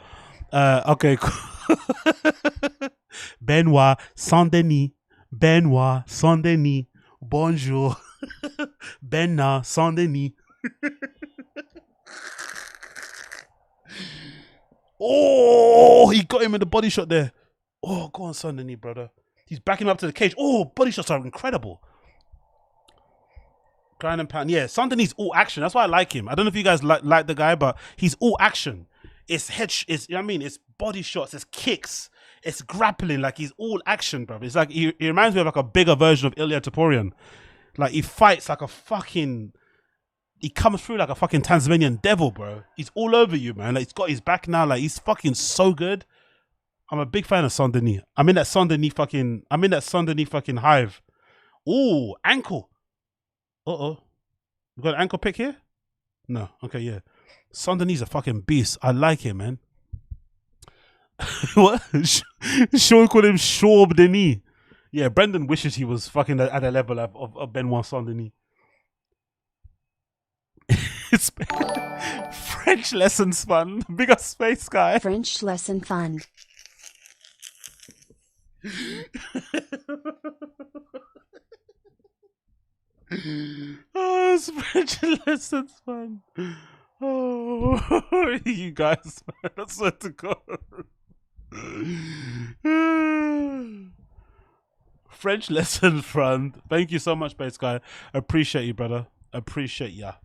Okay, cool. Benoit, SAINT-DENIS. Benoit, SAINT-DENIS. Bonjour. Benoit, SAINT-DENIS. Oh, he got him in the body shot there. Oh, go on, SAINT-DENIS, brother. He's backing up to the cage. Oh, body shots are incredible. Grind and pound. Yeah, SAINT-DENIS all action. That's why I like him. I don't know if you guys like the guy, but he's all action. It's you know what I mean? It's body shots, it's kicks, it's grappling. Like, he's all action, bro. It's like, he reminds me of like a bigger version of Ilya Toporian. Like, he fights like a fucking, he comes through like a fucking Tasmanian devil, bro. He's all over you, man. Like, he's got his back now. Like, he's fucking so good. I'm a big fan of SAINT-DENIS. I'm in that SAINT-DENIS fucking hive. Ooh, ankle. Uh-oh. You got an ankle pick here? No. Okay, yeah. SAINT-DENIS is a fucking beast. I like him, man. What? Sean called him SCHAUB Denis. Yeah, Brendan wishes he was fucking at a level of Benoit SAINT-DENIS. It's French lessons fun. Big up Space Guy. French lesson fun. Oh, it's French lessons fun. Oh, you guys, man, I swear to God. French lesson fun. Thank you so much, Space Guy. Appreciate you, brother. Appreciate ya.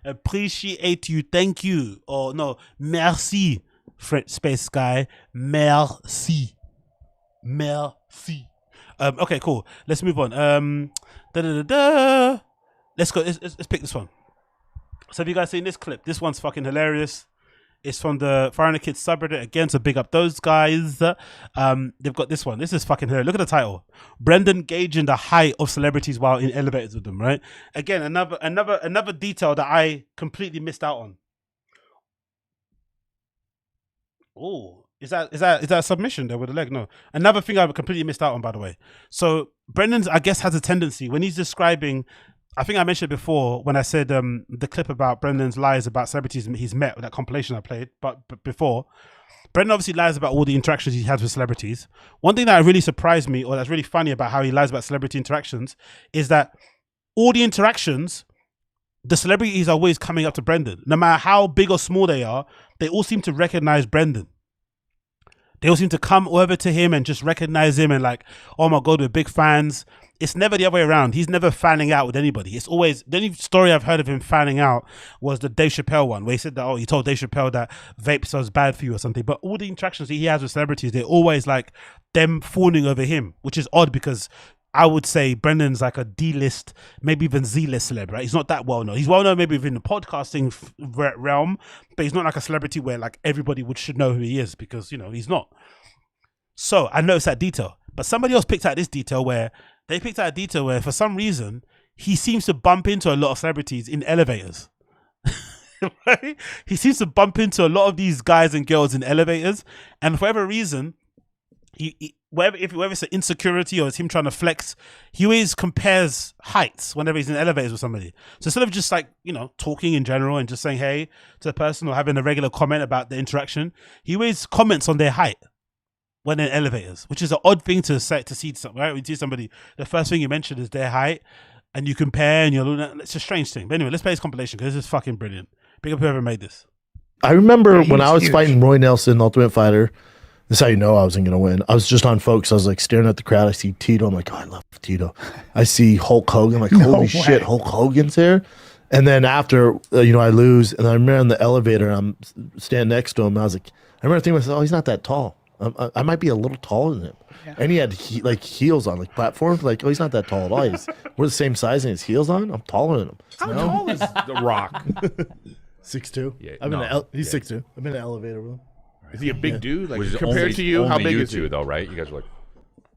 Appreciate you. Thank you. Oh no, merci, French Space Guy. Merci. Merci. Okay, cool. Let's move on. Let's go. Let's pick this one. So have you guys seen this clip? This one's fucking hilarious. It's from the Foreigner Kids subreddit. Again, so big up those guys. They've got this one. This is fucking hilarious. Look at the title. Brendan gauging the height of celebrities while in elevators with them, right? Again, another detail that I completely missed out on. Oh. Is that a submission there with the leg? No. Another thing I completely missed out on, by the way. So Brendan's, I guess, has a tendency when he's describing, I think I mentioned it before when I said the clip about Brendan's lies about celebrities he's met with that compilation I played, but before, Brendan obviously lies about all the interactions he has with celebrities. One thing that really surprised me, or that's really funny about how he lies about celebrity interactions, is that all the interactions, the celebrities are always coming up to Brendan. No matter how big or small they are, they all seem to recognize Brendan. They all seem to come over to him and just recognize him and like, oh my God, we're big fans. It's never the other way around. He's never fanning out with anybody. It's always, the only story I've heard of him fanning out was the Dave Chappelle one, where he said that, oh, he told Dave Chappelle that vapes was bad for you or something. But all the interactions he has with celebrities, they're always like them fawning over him, which is odd because I would say Brendan's like a D-list, maybe even Z-list celeb, right? He's not that well known. He's well known maybe within the podcasting realm, but he's not like a celebrity where like everybody should know who he is because, you know, he's not. So I noticed that detail, but somebody else picked out this detail where for some reason he seems to bump into a lot of celebrities in elevators. Right? He seems to bump into a lot of these guys and girls in elevators, and for whatever reason, whether it's an insecurity or it's him trying to flex, he always compares heights whenever he's in elevators with somebody. So instead of just like, you know, talking in general and just saying hey to the person or having a regular comment about the interaction, he always comments on their height when in elevators, which is an odd thing to say, to see something, right? When you see somebody, the first thing you mention is their height and you compare and it's a strange thing. But anyway, let's play this compilation because this is fucking brilliant. Big up whoever made this. I remember when I was fighting Roy Nelson, Ultimate Fighter. This is how you know I wasn't going to win. I was just on Focus. I was like staring at the crowd. I see Tito. I'm like, oh, I love Tito. I see Hulk Hogan. I'm like, holy shit, Hulk Hogan's here. And then after, I lose, and I remember in the elevator, I'm standing next to him. I was like, I remember thinking to myself, oh, he's not that tall. I might be a little taller than him. Yeah. And he had heels on, like platforms. Like, oh, he's not that tall at all. We're the same size, and his heels on. I'm taller than him. How tall is The Rock? 6'2". Yeah, he's 6'2". I've been in an elevator with him. Is he a big dude? Like Which is compared to you, how big is you he? though, right? You guys were like,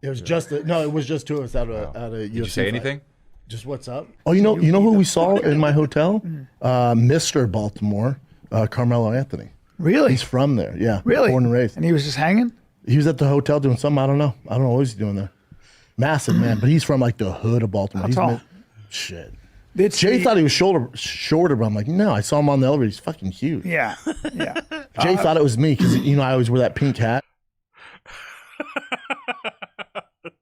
it was just it was just two of us out of UFC. Did you say anything? Just what's up? Oh, you know who we saw in my hotel? Mr. Baltimore, Carmelo Anthony. Really? He's from there. Yeah. Really? Born and raised. And he was just hanging? He was at the hotel doing something. I don't know what he's doing there. Massive man, but he's from like the hood of Baltimore. How tall? Shit. Jay thought he was shorter, but I'm like, no, I saw him on the elevator. He's fucking huge. Yeah. Jay thought it was me because I always wear that pink hat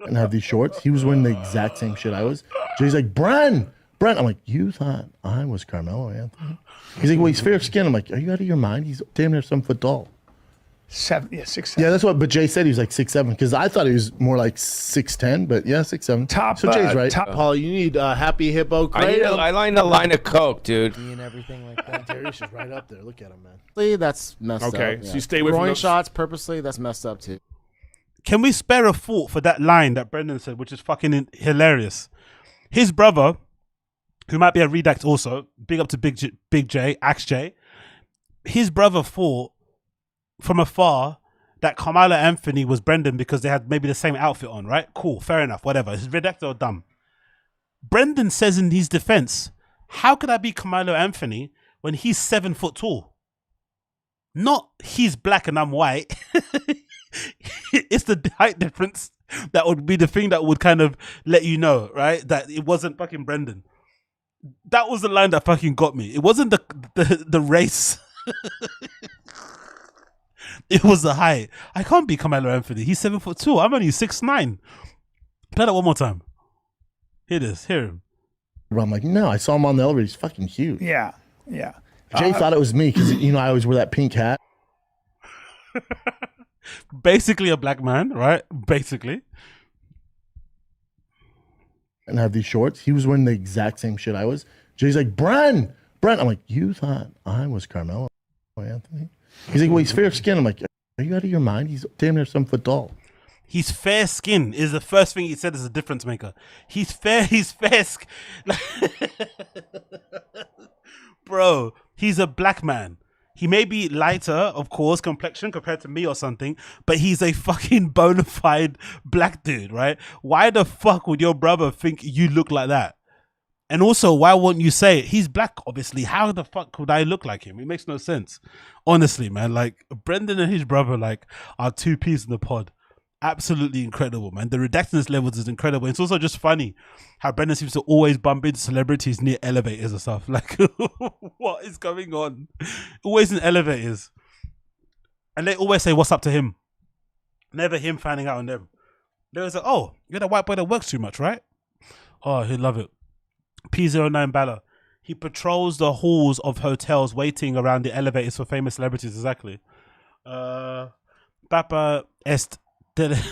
and have these shorts. He was wearing the exact same shit I was. Jay's like, Brent. I'm like, you thought I was Carmelo Anthony? He's like, well, he's fair skinned. I'm like, are you out of your mind? He's damn near 7 foot tall. 6'7". Yeah, that's what. But Jay said he was like 6'7" because I thought he was more like 6'10". But yeah, 6'7". Top. So Jay's right. Paul, you need Happy Hippo. I line a line of Coke, dude. And everything like that. Darius is right up there. Look at him, man. That's messed up. Okay, Yeah. so you stay away from throwing those shots purposely. That's messed up too. Can we spare a thought for that line that Brendan said, which is fucking hilarious? His brother, who might be a redact also, big up to Big J, Axe J. His brother thought from afar that Carmelo Anthony was Brendan because they had maybe the same outfit on, right? Cool, fair enough, whatever. Is redacted or dumb? Brendan says in his defense, how could I be Carmelo Anthony when he's 7 foot tall? Not he's black and I'm white. It's the height difference that would be the thing that would kind of let you know, right? That it wasn't fucking Brendan. That was the line that fucking got me. It wasn't the race. It was the height. I can't be Carmelo Anthony. He's 7 foot 2. I'm only 6'9". Play that one more time. Here it is. Hear him. I'm like, no, I saw him on the elevator. He's fucking huge. Yeah. Jay thought it was me because I always wear that pink hat. Basically a black man, right? Basically. And have these shorts. He was wearing the exact same shit I was. Jay's like, Brent. I'm like, you thought I was Carmelo Anthony? He's like, well, he's fair skinned. I'm like, are you out of your mind? He's damn near 7 foot tall. He's fair skin is the first thing he said is a difference maker. He's fair skin. Bro, he's a black man. He may be lighter, of course, complexion compared to me or something, but he's a fucking bona fide black dude, right? Why the fuck would your brother think you look like that? And also, why won't you say it? He's black, obviously. How the fuck could I look like him? It makes no sense. Honestly, man, like Brendan and his brother, like, are two peas in the pod. Absolutely incredible, man. The redactedness levels is incredible. It's also just funny how Brendan seems to always bump into celebrities near elevators and stuff. Like, what is going on? Always in elevators. And they always say, what's up to him? Never him finding out on them. They always like, oh, you're the white boy that works too much, right? Oh, he'd love it. P09 Bala. He patrols the halls of hotels waiting around the elevators for famous celebrities. Exactly. BAPA'S.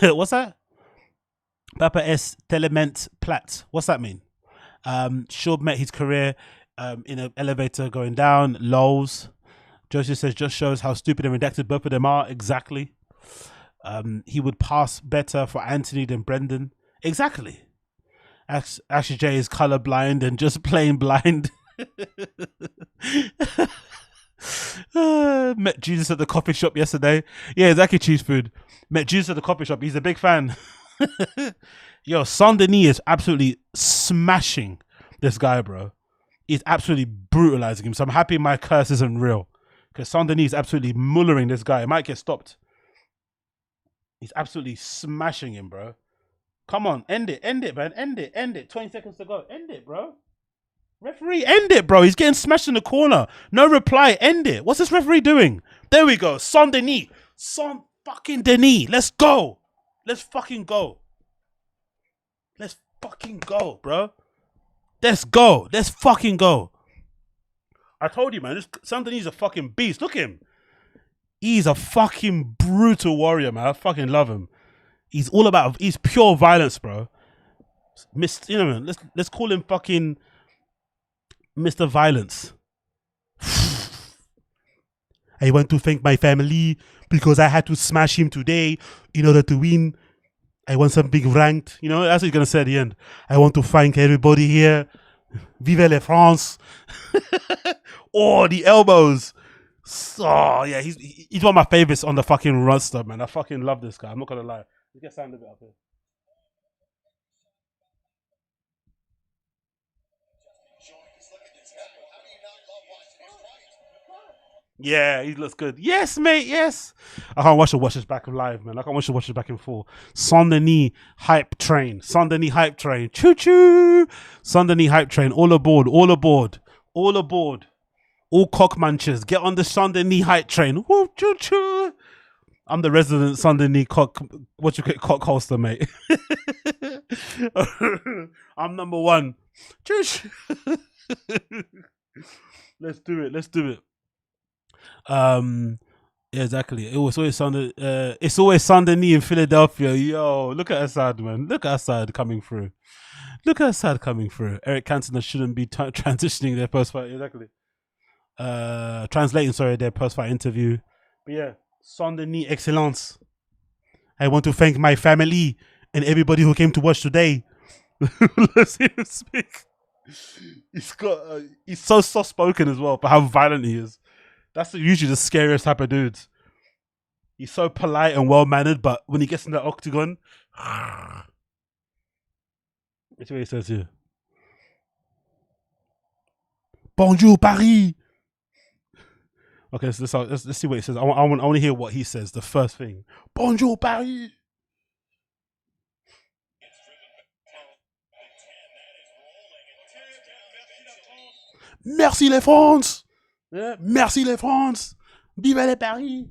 What's that? BAPA'S Telement Plat. What's that mean? SCHAUB met his career in an elevator going down. Lols. Joseph says, just shows how stupid and redacted both of them are. Exactly. He would pass better for Anthony than Brendan. Exactly. Ashley J is colorblind and just plain blind. Met Jesus at the coffee shop yesterday. Yeah, exactly. Cheese food. Met Jesus at the coffee shop. He's a big fan. Yo, SAINT-DENIS is absolutely smashing this guy, bro. He's absolutely brutalizing him. So I'm happy my curse isn't real, because SAINT-DENIS is absolutely mullering this guy. It might get stopped. He's absolutely smashing him, bro. Come on, end it, man, end it. 20 seconds to go. End it, bro. Referee, end it, bro. He's getting smashed in the corner. No reply, end it. What's this referee doing? There we go. SAINT-DENIS. SAINT-DENIS. Let's go. Let's fucking go. Let's fucking go, bro. Let's go. Let's fucking go. I told you, man. This SAINT-DENIS is a fucking beast. Look at him. He's a fucking brutal warrior, man. I fucking love him. He's all about, he's pure violence, bro. You know, man, let's call him fucking Mr. Violence. I want to thank my family because I had to smash him today in order to win. I want something ranked. You know, that's what he's going to say at the end. I want to thank everybody here. Vive la France. Oh, the elbows. So, yeah, he's one of my favorites on the fucking roster, man. I fucking love this guy. I'm not going to lie. Let's get sound a bit up here. Yeah, he looks good. Yes, mate, yes. I can't watch this back live, man. I can't watch this back in full. SAINT-DENIS hype train. SAINT-DENIS hype train. Choo-choo. SAINT-DENIS hype train. All aboard, all aboard, all aboard. All cock munchers, get on the SAINT-DENIS hype train. Woo, choo-choo. I'm the resident SAINT-DENIS cock holster, mate. I'm number one. Choo-choo. Let's do it, let's do it. Yeah, exactly. It's always SAINT-DENIS in Philadelphia. Yo, look at Assad, man. Look at Assad coming through. Look at Assad coming through. Eric Cantona shouldn't be transitioning their post-fight. Exactly. Translating, sorry, their post-fight interview. But yeah, SAINT-DENIS excellence. I want to thank my family and everybody who came to watch today. Let's hear him speak. He's so soft-spoken as well, but how violent he is. That's usually the scariest type of dudes. He's so polite and well-mannered, but when he gets in the octagon... That's what he says here. Bonjour, Paris! Okay, so let's see what he says. I want to hear what he says, the first thing. Bonjour, Paris! Merci les France! Yeah. Merci les France! Vive les Paris!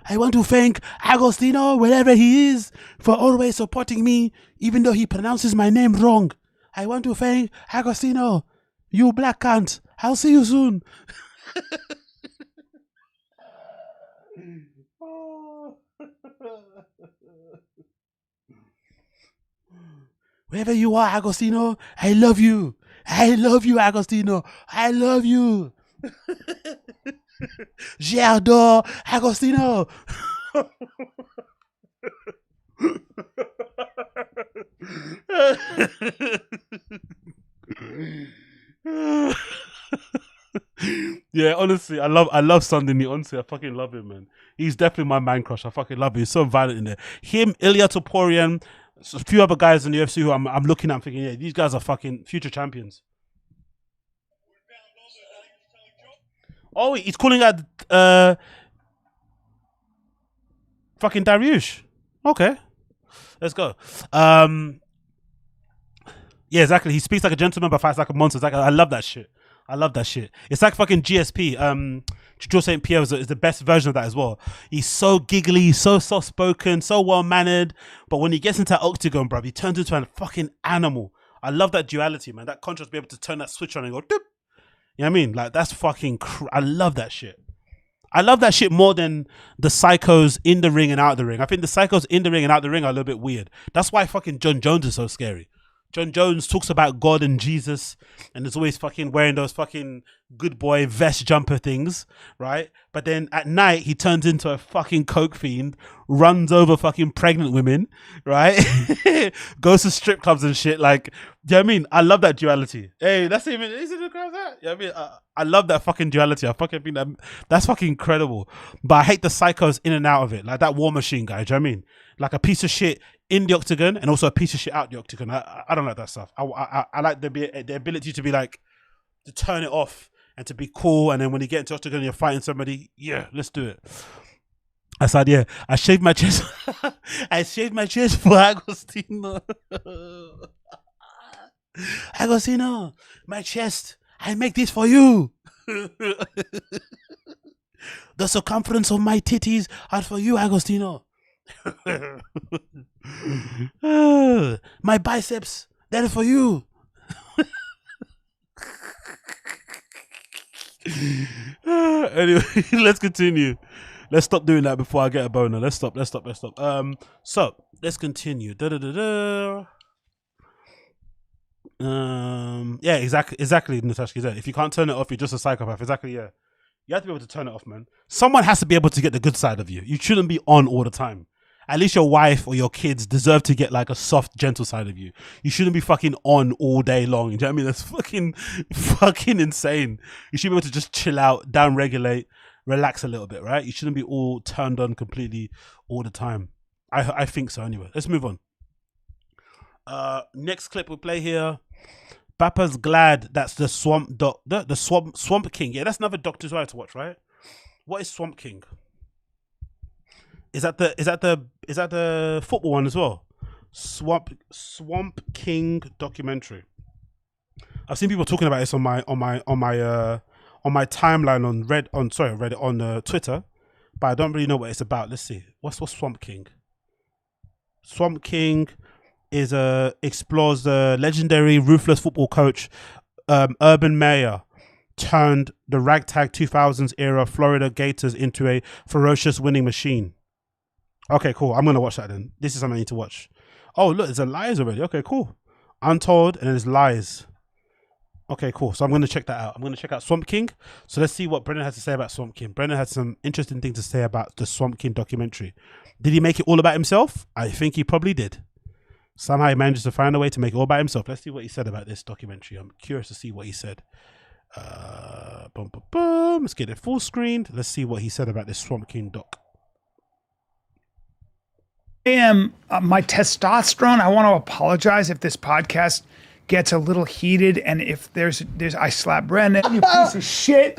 I want to thank Agostinho, wherever he is, for always supporting me, even though he pronounces my name wrong. I want to thank Agostinho. You black cunt. I'll see you soon. Wherever you are, Agostinho, I love you. I love you, Agostinho. I love you. J'adore Agostinho. Yeah, honestly, I love SAINT-DENIS. Honestly, I fucking love him, man. He's definitely my man crush. I fucking love him. He's so violent in there. Him, Ilya Toporian, a few other guys in the UFC who I'm looking at, I'm thinking, yeah, these guys are fucking future champions. Oh, he's calling out fucking Dariush. Okay, let's go. Yeah, exactly. He speaks like a gentleman but fights like a monster. Like, I love that shit. I love that shit. It's like fucking GSP. Joe St. Pierre is the best version of that as well. He's so giggly, so soft-spoken, so well-mannered. But when he gets into that octagon, bruv, he turns into a fucking animal. I love that duality, man. That contrast, be able to turn that switch on and go, doop. You know what I mean? Like, that's fucking... I love that shit. I love that shit more than the psychos in the ring and out the ring. I think the psychos in the ring and out the ring are a little bit weird. That's why fucking John Jones is so scary. John Jones talks about God and Jesus and is always fucking wearing those fucking good boy vest jumper things, right? But then at night, he turns into a fucking coke fiend, runs over fucking pregnant women, right? Goes to strip clubs and shit. Like, do you know what I mean? I love that duality. Hey, that's even, is it that? You know what I mean? I love that fucking duality. I fucking think that's fucking incredible. But I hate the psychos in and out of it. Like that War Machine guy, do you know what I mean? Like a piece of shit in the octagon and also a piece of shit out the octagon. I don't like that stuff. I like the ability to be like, to turn it off and to be cool. And then when you get into the octagon and you're fighting somebody, yeah, let's do it. I said, yeah, I shaved my chest. I shaved my chest for Agostinho. Agostinho, my chest. I make this for you. The circumference of my titties are for you, Agostinho. My biceps, they're for you. Anyway, let's continue. Let's stop doing that before I get a boner. Let's stop. So let's continue. Yeah, exactly, Natasha. If you can't turn it off, you're just a psychopath. Exactly, yeah. You have to be able to turn it off, man. Someone has to be able to get the good side of you. You shouldn't be on all the time. At least your wife or your kids deserve to get like a soft, gentle side of you. You shouldn't be fucking on all day long. You know what I mean? That's fucking insane. You should be able to just chill out, down-regulate, relax a little bit, right? You shouldn't be all turned on completely all the time. I think so anyway. Let's move on. Next clip we'll play here. BAPA'S glad that's the Swamp King. Yeah, that's another Doctor Who to watch, right? What is Swamp King? Is that the football one as well? Swamp King documentary. I've seen people talking about this on my timeline on Twitter, but I don't really know what it's about. Let's see. What's Swamp King? Swamp King is explores the legendary ruthless football coach, Urban Meyer, turned the ragtag 2000s era Florida Gators into a ferocious winning machine. Okay, cool. I'm gonna watch that then. This is something I need to watch. Oh, look, there's a Lies already. Okay, cool. Untold, and then there's Lies. Okay, cool. So I'm gonna check that out. I'm gonna check out Swamp King. So let's see what Brendan has to say about Swamp King. Brendan had some interesting things to say about the Swamp King documentary. Did he make it all about himself? I think he probably did. Somehow he manages to find a way to make it all about himself. Let's see what he said about this documentary. I'm curious to see what he said. Boom, boom, boom. Let's get it full screened. Let's see what he said about this Swamp King doc. My testosterone, I want to apologize if this podcast gets a little heated and if there's I slap Brendan, you piece of shit,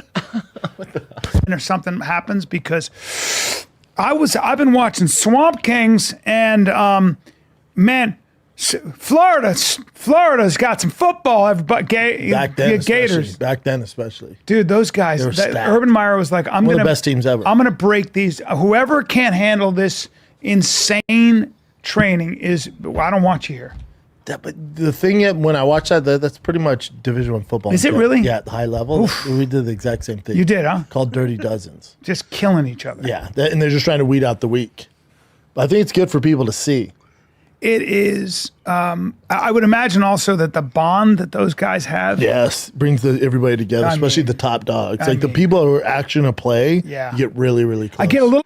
or something happens, because I've been watching Swamp Kings and man, Florida's got some football. Everybody, Gators back then especially, dude. Those guys. Urban Meyer was like, one of the best teams ever. I'm gonna break these. Whoever can't handle this insane training is. I don't want you here. But the thing, when I watched that's pretty much Division I football. Is it really? Yeah, at the high level. Oof. We did the exact same thing. You did, huh? Called Dirty Dozens. Just killing each other. Yeah, and they're just trying to weed out the weak. But I think it's good for people to see. It is. I would imagine also that the bond that those guys have. Yes, brings everybody together, especially the top dogs. The people who are actually going to play, yeah, you get really, really close. I get a little.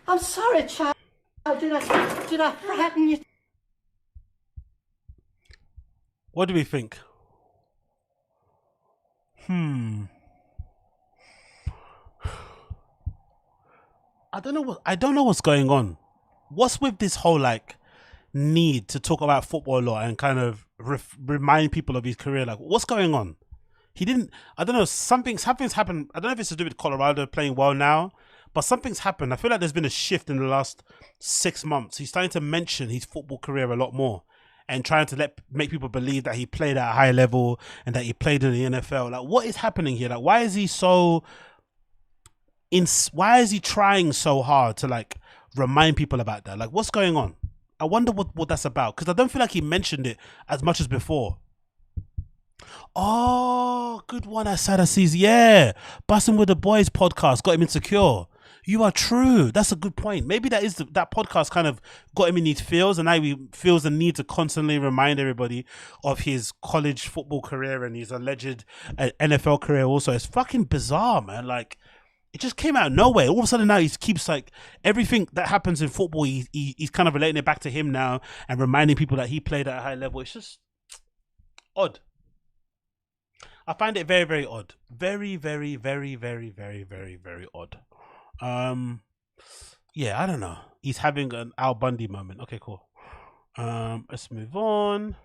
I'm sorry, child. Did I frighten you? What do we think? I don't know what's going on. What's with this whole need to talk about football a lot and kind of remind people of his career? What's going on? He didn't. I don't know. Something's happened. I don't know if it's to do with Colorado playing well now, but something's happened. I feel like there's been a shift in the last 6 months. He's starting to mention his football career a lot more and trying to make people believe that he played at a high level and that he played in the NFL. What is happening here? Why is he so? Why is he trying so hard to remind people about that? What's going on? I wonder what that's about, because I don't feel like he mentioned it as much as before. Oh, good one, Asada sees. Yeah, Busting with the Boys podcast got him insecure. You are true. That's a good point. Maybe that podcast kind of got him in these feels, and now he feels the need to constantly remind everybody of his college football career and his alleged NFL career also. It's fucking bizarre, man. It just came out of nowhere. All of a sudden now he keeps everything that happens in football, he's kind of relating it back to him now and reminding people that he played at a high level. It's just odd. I find it very, very odd. Very, very, very, very, very, very, very odd. Yeah, I don't know. He's having an Al Bundy moment. Okay, cool. Let's move on.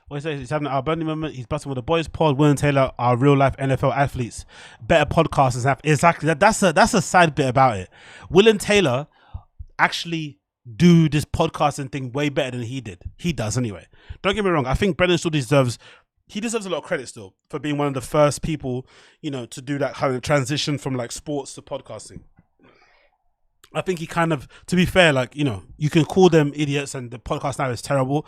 What he says, he's having an Al Bundy moment. He's busting with the boys. Paul, Will and Taylor are real life NFL athletes. Better podcasters. Exactly. That's a side bit about it. Will and Taylor actually do this podcasting thing way better than he did. He does anyway. Don't get me wrong. I think Brendan still deserves a lot of credit still for being one of the first people, to do that kind of transition from sports to podcasting. I think he kind of, to be fair, like, you know, you can call them idiots and the podcast now is terrible,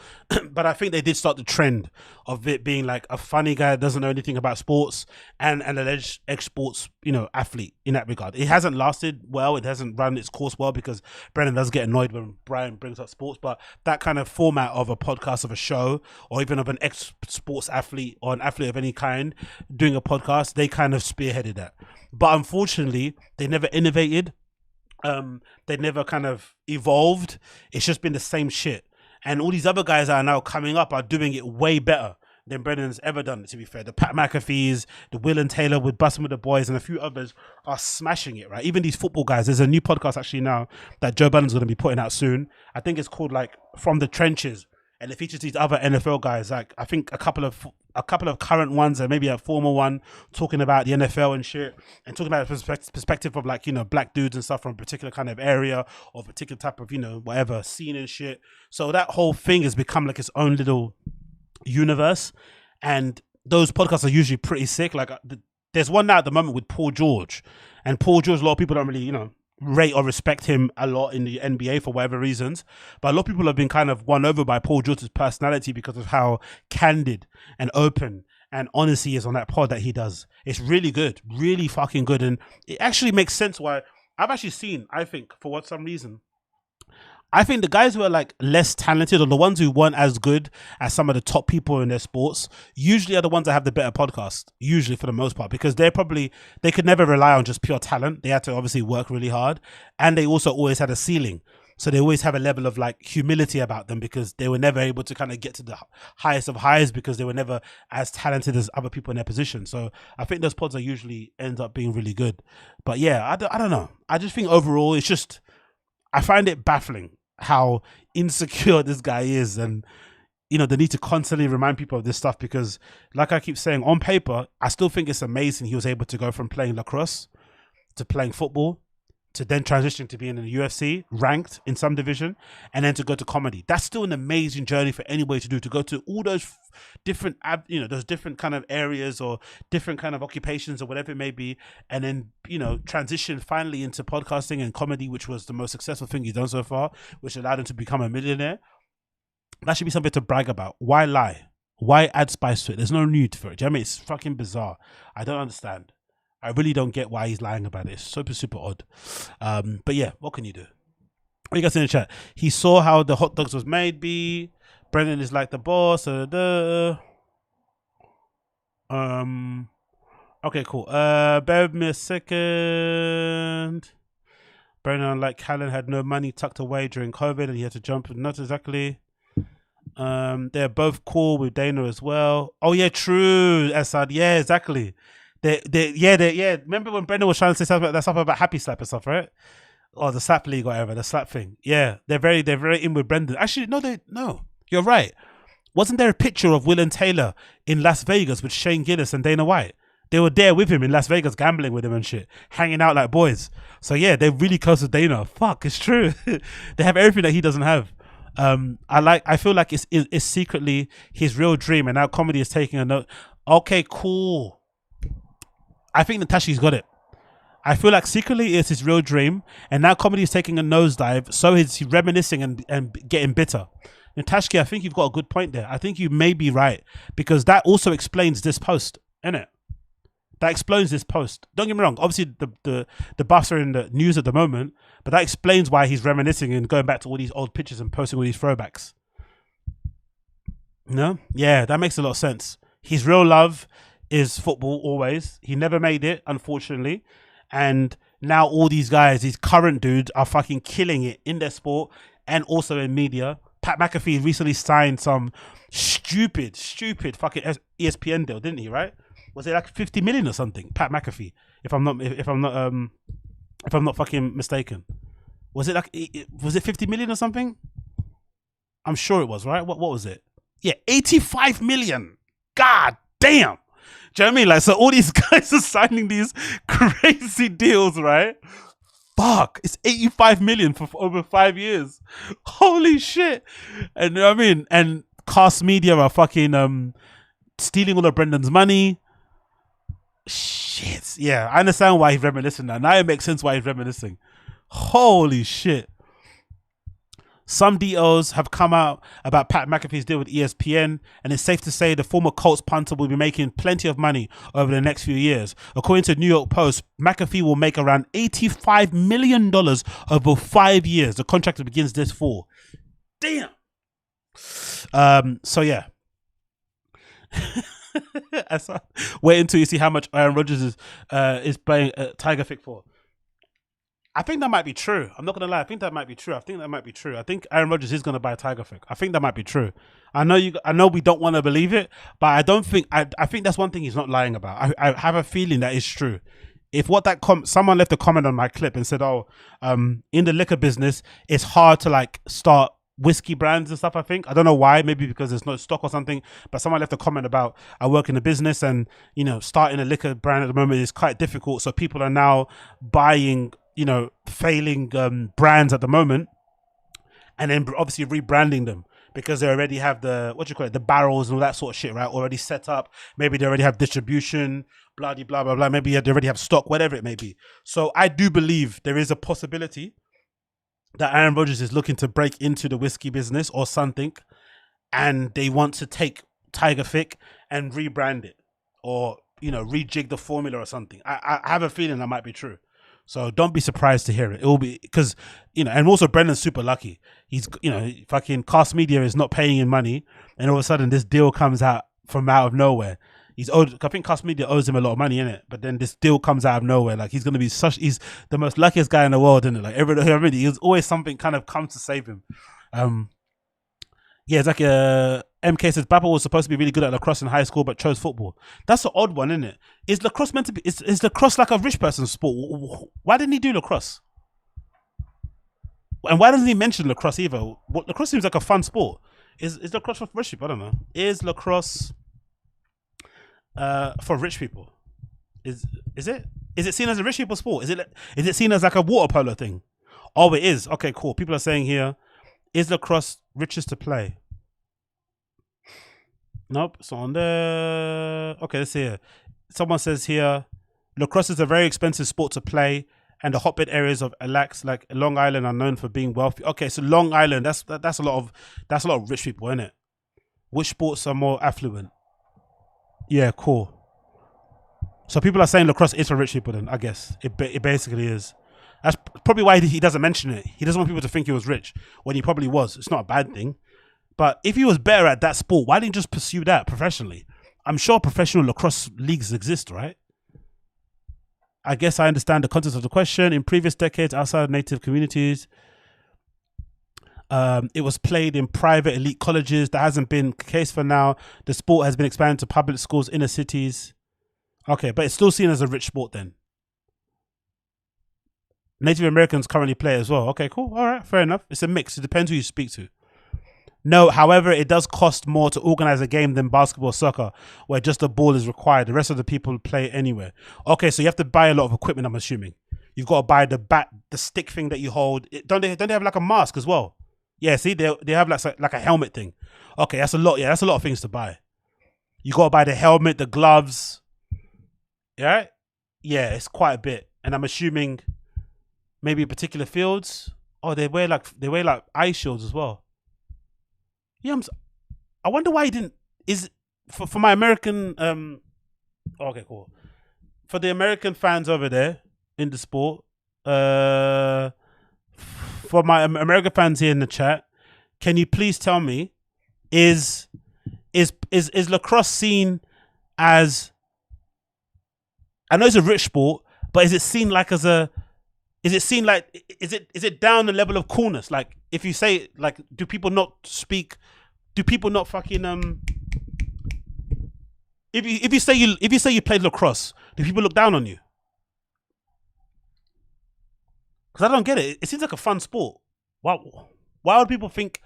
but I think they did start the trend of it being like a funny guy that doesn't know anything about sports and an alleged ex-sports, you know, athlete in that regard. It hasn't lasted well. It hasn't run its course well because Brendan does get annoyed when Brian brings up sports, but that kind of format of a podcast, of a show, or even of an ex-sports athlete or an athlete of any kind doing a podcast, they kind of spearheaded that. But unfortunately, they never innovated. They never kind of evolved. It's just been the same shit. And all these other guys that are now coming up are doing it way better than Brendan's ever done, to be fair. The Pat McAfee's, the Will and Taylor with Bustin' with the Boys, and a few others are smashing it, right? Even these football guys. There's a new podcast actually now that Joe Budden's going to be putting out soon. I think it's called like From the Trenches. And it features these other NFL guys, like I think a couple of current ones and maybe a former one, talking about the NFL and shit, and talking about the perspective of, like, you know, black dudes and stuff from a particular kind of area or a particular type of, you know, whatever scene and shit. So that whole thing has become like its own little universe, and those podcasts are usually pretty sick. Like there's one now at the moment with Paul George, and Paul George, a lot of people don't really, you know, rate or respect him a lot in the NBA for whatever reasons, but a lot of people have been kind of won over by Paul George's personality because of how candid and open and honest he is on that pod that he does. It's really good, really fucking good, and it actually makes sense why I've actually seen, I think, for some reason, I think the guys who are like less talented, or the ones who weren't as good as some of the top people in their sports, usually are the ones that have the better podcast, usually for the most part, because they could never rely on just pure talent. They had to obviously work really hard, and they also always had a ceiling. So they always have a level of like humility about them because they were never able to kind of get to the highest of highs because they were never as talented as other people in their position. So I think those pods are usually end up being really good. But yeah, I don't know. I just think overall it's just, I find it baffling how insecure this guy is, and you know, they need to constantly remind people of this stuff because, like I keep saying, on paper I still think it's amazing he was able to go from playing lacrosse to playing football to then transition to being in the UFC, ranked in some division, and then to go to comedy. That's still an amazing journey for anybody to do, to go to all those different, you know, those different kind of areas or different kind of occupations or whatever it may be, and then, you know, transition finally into podcasting and comedy, which was the most successful thing he's done so far, which allowed him to become a millionaire. That should be something to brag about. Why lie? Why add spice to it? There's no need for it. Do you know what I mean? It's fucking bizarre. I don't understand. I really don't get why he's lying about it. It's super, super odd. But yeah, what can you do? What you guys in the chat? He saw how the hot dogs was made, B. Brendan is like the boss. Okay, cool. Bear with me a second. Brendan, like Callan, had no money tucked away during COVID and he had to jump. Not exactly. They're both cool with Dana as well. Oh yeah, true. Assad. Yeah, exactly. Yeah. Remember when Brendan was trying to say something about Happy Slap and stuff, right? Or the Slap League, or whatever, the Slap thing. Yeah, they're very in with Brendan. Actually, no, you're right. Wasn't there a picture of Will and Taylor in Las Vegas with Shane Gillis and Dana White? They were there with him in Las Vegas, gambling with him and shit, hanging out like boys. So yeah, they're really close to Dana. Fuck, it's true. They have everything that he doesn't have. I feel like it's secretly his real dream, and now comedy is taking a note. Okay, cool. I think Natashi's got it. I feel like secretly it's his real dream, and now comedy is taking a nosedive, so he's reminiscing and getting bitter. Natasha, I think you've got a good point there. I think you may be right, because that also explains this post, innit? That explains this post. Don't get me wrong, obviously the buffs are in the news at the moment, but that explains why he's reminiscing and going back to all these old pictures and posting all these throwbacks. No? Yeah, that makes a lot of sense. His real love is football always. He never made it, unfortunately. And now all these guys, these current dudes, are fucking killing it in their sport and also in media. Pat McAfee recently signed some stupid fucking ESPN deal, didn't he, right? Was it like 50 million or something? Pat McAfee, if I'm not fucking mistaken. Was it 50 million or something? I'm sure it was, right? What was it? Yeah, 85 million. God damn. Do you know what I mean? Like, so all these guys are signing these crazy deals, right? Fuck, it's 85 million for over 5 years. Holy shit. And you know what I mean? And Cast Media are fucking stealing all of Brendan's money. Shit. Yeah, I understand why he's reminiscing now. Now it makes sense why he's reminiscing. Holy shit. Some details have come out about Pat McAfee's deal with ESPN, and it's safe to say the former Colts punter will be making plenty of money over the next few years. According to New York Post, McAfee will make around $85 million over 5 years. The contract begins this fall. Damn. So yeah. Wait until you see how much Aaron Rodgers is paying Tiger Fick for. I think that might be true. I'm not gonna lie. I think that might be true. I think Aaron Rodgers is gonna buy Tiger Fick. I think that might be true. I know we don't want to believe it, but I don't think. I think that's one thing he's not lying about. I have a feeling that it's true. If what that someone left a comment on my clip and said, "Oh, in the liquor business, it's hard to like start whiskey brands and stuff." I think, I don't know why, maybe because there's no stock or something, but someone left a comment about, I work in the business and starting a liquor brand at the moment is quite difficult, so people are now buying failing brands at the moment and then obviously rebranding them because they already have the barrels and all that sort of shit, right, already set up. Maybe they already have distribution, blah blah blah blah. Maybe they already have stock, whatever it may be. So I do believe there is a possibility that Aaron Rodgers is looking to break into the whiskey business or something, and they want to take Tiger Fick and rebrand it or rejig the formula or something. I have a feeling that might be true. So don't be surprised to hear it. It will be because, and also Brendan's super lucky. He's, fucking Cast Media is not paying him money, and all of a sudden this deal comes out from out of nowhere. I think Cast Media owes him a lot of money, innit? But then this deal comes out of nowhere. Like he's the most luckiest guy in the world, isn't it? Like there's always something kind of comes to save him. Yeah, it's like MK says Bappa was supposed to be really good at lacrosse in high school but chose football. That's an odd one, isn't it? Is lacrosse meant to be? Is lacrosse like a rich person's sport? Why didn't he do lacrosse? And why doesn't he mention lacrosse either? Lacrosse seems like a fun sport. Is lacrosse for rich people? I don't know. Is lacrosse for rich people? Is it seen as a rich people sport? Is it seen as like a water polo thing? Oh, it is. Okay, cool. People are saying here, is lacrosse richest to play? Nope, it's on there. Okay, let's see here. Someone says here, lacrosse is a very expensive sport to play, and the hotbed areas of Alax, like Long Island, are known for being wealthy. Okay, so Long Island, that's a lot of rich people, isn't it? Which sports are more affluent? Yeah, cool. So people are saying lacrosse is for rich people. Then I guess it basically is. That's probably why he doesn't mention it. He doesn't want people to think he was rich when he probably was. It's not a bad thing. But if he was better at that sport, why didn't he just pursue that professionally? I'm sure professional lacrosse leagues exist, right? I guess I understand the context of the question. In previous decades, outside native communities, it was played in private elite colleges. That hasn't been the case for now. The sport has been expanded to public schools, inner cities. Okay, but it's still seen as a rich sport then. Native Americans currently play as well. Okay, cool. All right, fair enough. It's a mix. It depends who you speak to. No, however, it does cost more to organize a game than basketball or soccer, where just a ball is required. The rest of the people play anywhere. Okay, so you have to buy a lot of equipment, I'm assuming. You've got to buy the bat, the stick thing that you hold. Don't they have like a mask as well? Yeah, see, they have like a helmet thing. Okay, that's a lot. Yeah, that's a lot of things to buy. You got to buy the helmet, the gloves. Yeah? Yeah, it's quite a bit. And I'm assuming maybe particular fields. Oh, they wear like eye shields as well. Yeah, I wonder why he didn't. Is for my American okay, cool. For the American fans over there in the sport, for my American fans here in the chat, can you please tell me, is lacrosse seen as, I know it's a rich sport, but is it seen like as a, is it down the level of coolness? Like if you say, like, do people not fucking if you say you played lacrosse, do people look down on you? Because I don't get it. It seems like a fun sport. Why would people think,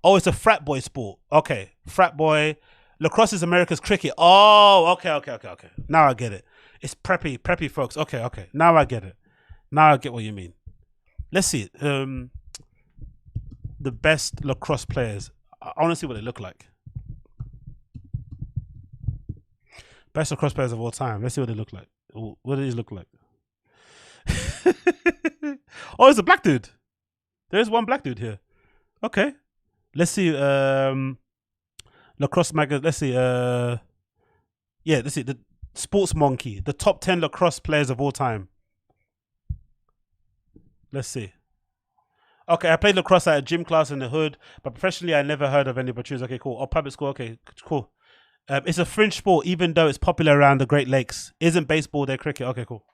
oh, it's a frat boy sport? Okay, frat boy. Lacrosse is America's cricket. Oh, okay. Now I get it. It's preppy folks. Okay. Now I get it. Now I get what you mean. Let's see. The best lacrosse players. I want to see what they look like. Best lacrosse players of all time. Let's see what they look like. What do these look like? Oh, it's a black dude. There's one black dude here. Okay. Let's see. Lacrosse magazine. Let's see. Yeah, let's see. The Sports Monkey. The top 10 lacrosse players of all time. Let's see. Okay, I played lacrosse at a gym class in the hood, but professionally I never heard of any Patrons. Okay, cool. Oh, public school. Okay, cool. It's a fringe sport, even though it's popular around the Great Lakes. Isn't baseball their cricket? Okay, cool.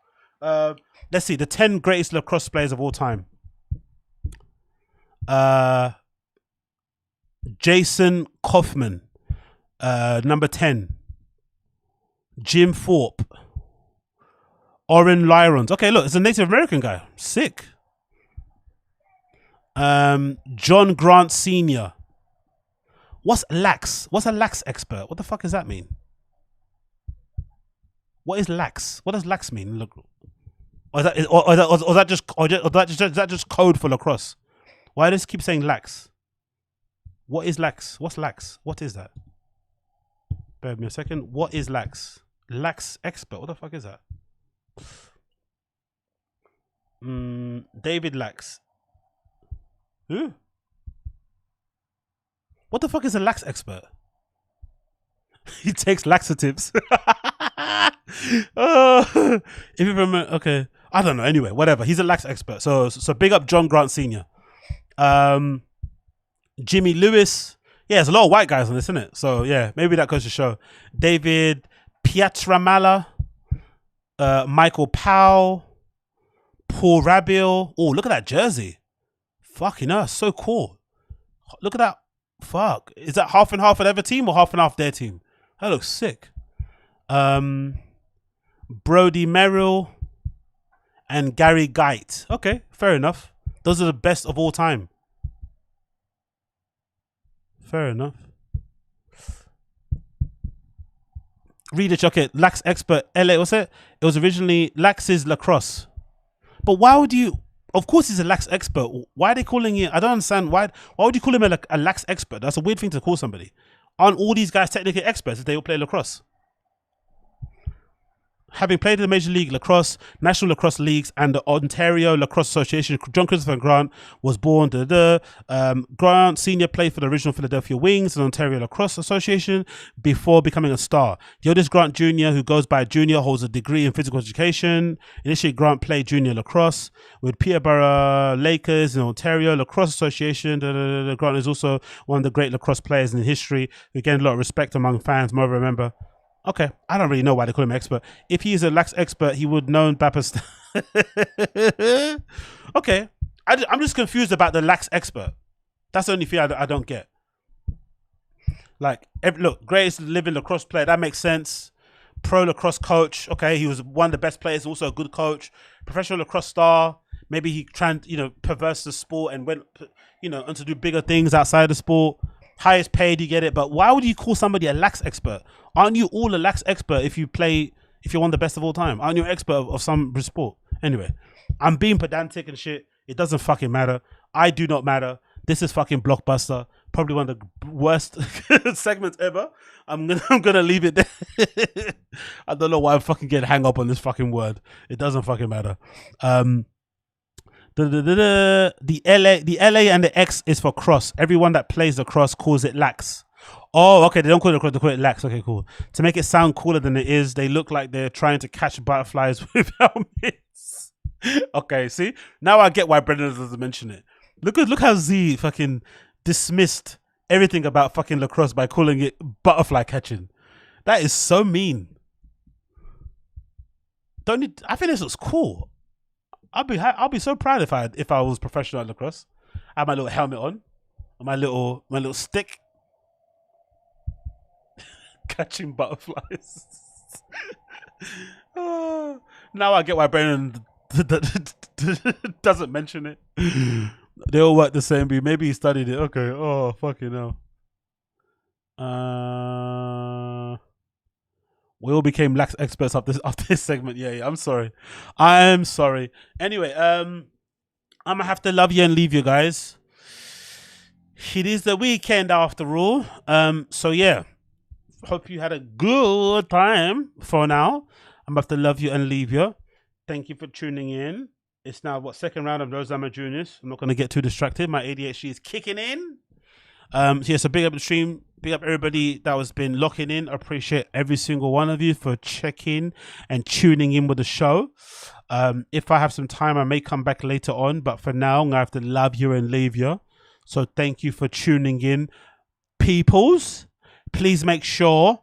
Let's see. The 10 greatest lacrosse players of all time. Jason Kaufman. Number 10. Jim Thorpe. Oren Lyrons. Okay, look, it's a Native American guy. Sick. John Grant Sr. What's lax? What's a lax expert? What the fuck does that mean? What is lax? What does lax mean? Look, or is that just code for lacrosse? Why does it keep saying lax? What is lax? What's lax? What is that? Bear with me a second. What is lax? Lax expert. What the fuck is that? David Lax. Who? What the fuck is a lax expert? He takes laxatives. If you remember, okay, I don't know. Anyway, whatever. He's a lax expert. So big up John Grant Sr. Jimmy Lewis. Yeah, there's a lot of white guys on this, isn't it? So yeah, maybe that goes to show. David Pietramala, Michael Powell, Paul Rabiel. Oh, look at that jersey. Fucking hell, so cool. Look at that. Fuck. Is that half and half of the other team or half and half their team? That looks sick. Brody Merrill and Gary Geit. Okay, fair enough. Those are the best of all time. Fair enough. Reader okay, Lax expert. LA, what's it? It was originally Lax's lacrosse. But why would you... Of course he's a lax expert. Why are they calling it? I don't understand. Why would you call him a lax expert? That's a weird thing to call somebody. Aren't all these guys technically experts if they all play lacrosse? Having played in the Major League Lacrosse, National Lacrosse Leagues, and the Ontario Lacrosse Association, John Christopher Grant was born. Grant Sr. played for the original Philadelphia Wings and Ontario Lacrosse Association before becoming a star. The oldest Grant Jr., who goes by Junior, holds a degree in physical education. Initially, Grant played junior lacrosse with Peterborough Lakers and Ontario Lacrosse Association. Grant is also one of the great lacrosse players in history. We gained a lot of respect among fans. More remember. Okay, I don't really know why they call him expert. If he is a lax expert, he would know BAPA'S. Okay, I'm just confused about the lax expert. That's the only thing I don't get. Like, look, greatest living lacrosse player, that makes sense. Pro lacrosse coach, okay, he was one of the best players, also a good coach. Professional lacrosse star, maybe he tried, perverse the sport and went, on to do bigger things outside the sport. Highest paid, you get it, but why would you call somebody a lax expert? Aren't you all a lax expert if you're one of the best of all time? Aren't you an expert of some sport? Anyway, I'm being pedantic and shit. It doesn't fucking matter. I do not matter. This is fucking Blockbuster. Probably one of the worst segments ever. I'm gonna leave it there. I don't know why I'm fucking getting hang up on this fucking word. It doesn't fucking matter. The LA and the X is for cross. Everyone that plays the cross calls it lax. Oh, okay. They don't call it cross, they call it lax. Okay, cool. To make it sound cooler than it is, they look like they're trying to catch butterflies with helmets. Okay, see? Now I get why Brendan doesn't mention it. Look how Z fucking dismissed everything about fucking lacrosse by calling it butterfly catching. That is so mean. I think this looks cool. I'll be so proud if I was professional at lacrosse. I had my little helmet on, and my little stick, catching butterflies. Now I get why Brennan doesn't mention it. They all work the same. Maybe he studied it. Okay. Oh, fucking hell. We all became lax experts after this segment. Yeah, I'm sorry. Anyway, I'm gonna have to love you and leave you guys. It is the weekend after all. So yeah, Hope you had a good time. For now, I'm about to love you and leave you. Thank you for tuning in. It's now what, second round of ROSEDEMIR Juniors. I'm not going to get too distracted. My ADHD is kicking in. So big up the stream. Big up everybody that has been locking in. I appreciate every single one of you for checking and tuning in with the show. If I have some time, I may come back later on. But for now, I'm going to have to love you and leave you. So thank you for tuning in. Peoples, please make sure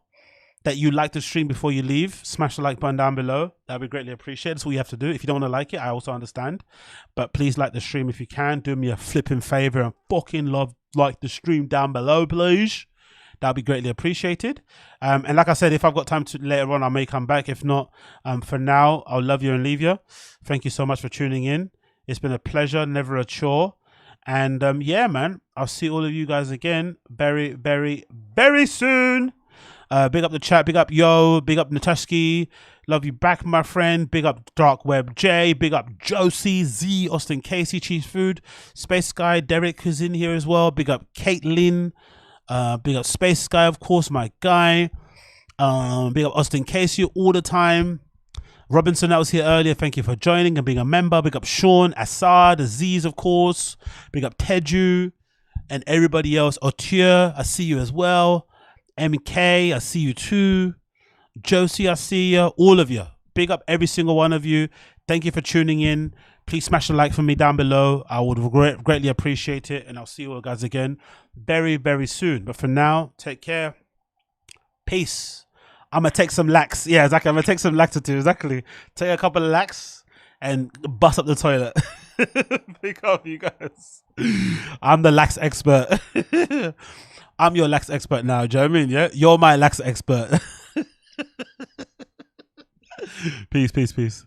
that you like the stream before you leave. Smash the like button down below. That would be greatly appreciated. That's all you have to do. If you don't want to like it, I also understand. But please like the stream if you can. Do me a flipping favor and fucking like the stream down below, please. That would be greatly appreciated. And like I said, if I've got time to later on, I may come back. If not, for now, I'll love you and leave you. Thank you so much for tuning in. It's been a pleasure, never a chore. And yeah, man, I'll see all of you guys again very, very, very soon. Big up the chat, big up Yo, big up Natashki, love you back, my friend. Big up Dark Web J, big up Josie, Z, Austin Casey, Cheese Food, Space Guy, Derek who's in here as well. Big up Caitlin, big up Space Guy, of course, my guy. Big up Austin Casey all the time. Robinson that was here earlier, thank you for joining and being a member. Big up Sean, Assad, Aziz, of course. Big up Teju and everybody else. Otier, I see you as well. MK, I see you too. Josie, I see you. All of you. Big up every single one of you. Thank you for tuning in. Please smash a like for me down below. I would greatly appreciate it. And I'll see you all guys again very, very soon. But for now, take care. Peace. I'm going to take some lax. Yeah, exactly. I'm going to take some laxative. Exactly. Take a couple of lax and bust up the toilet. Big up, you guys. I'm the lax expert. I'm your lax expert now. Do you know what I mean? Yeah, you're my lax expert. Peace, peace, peace.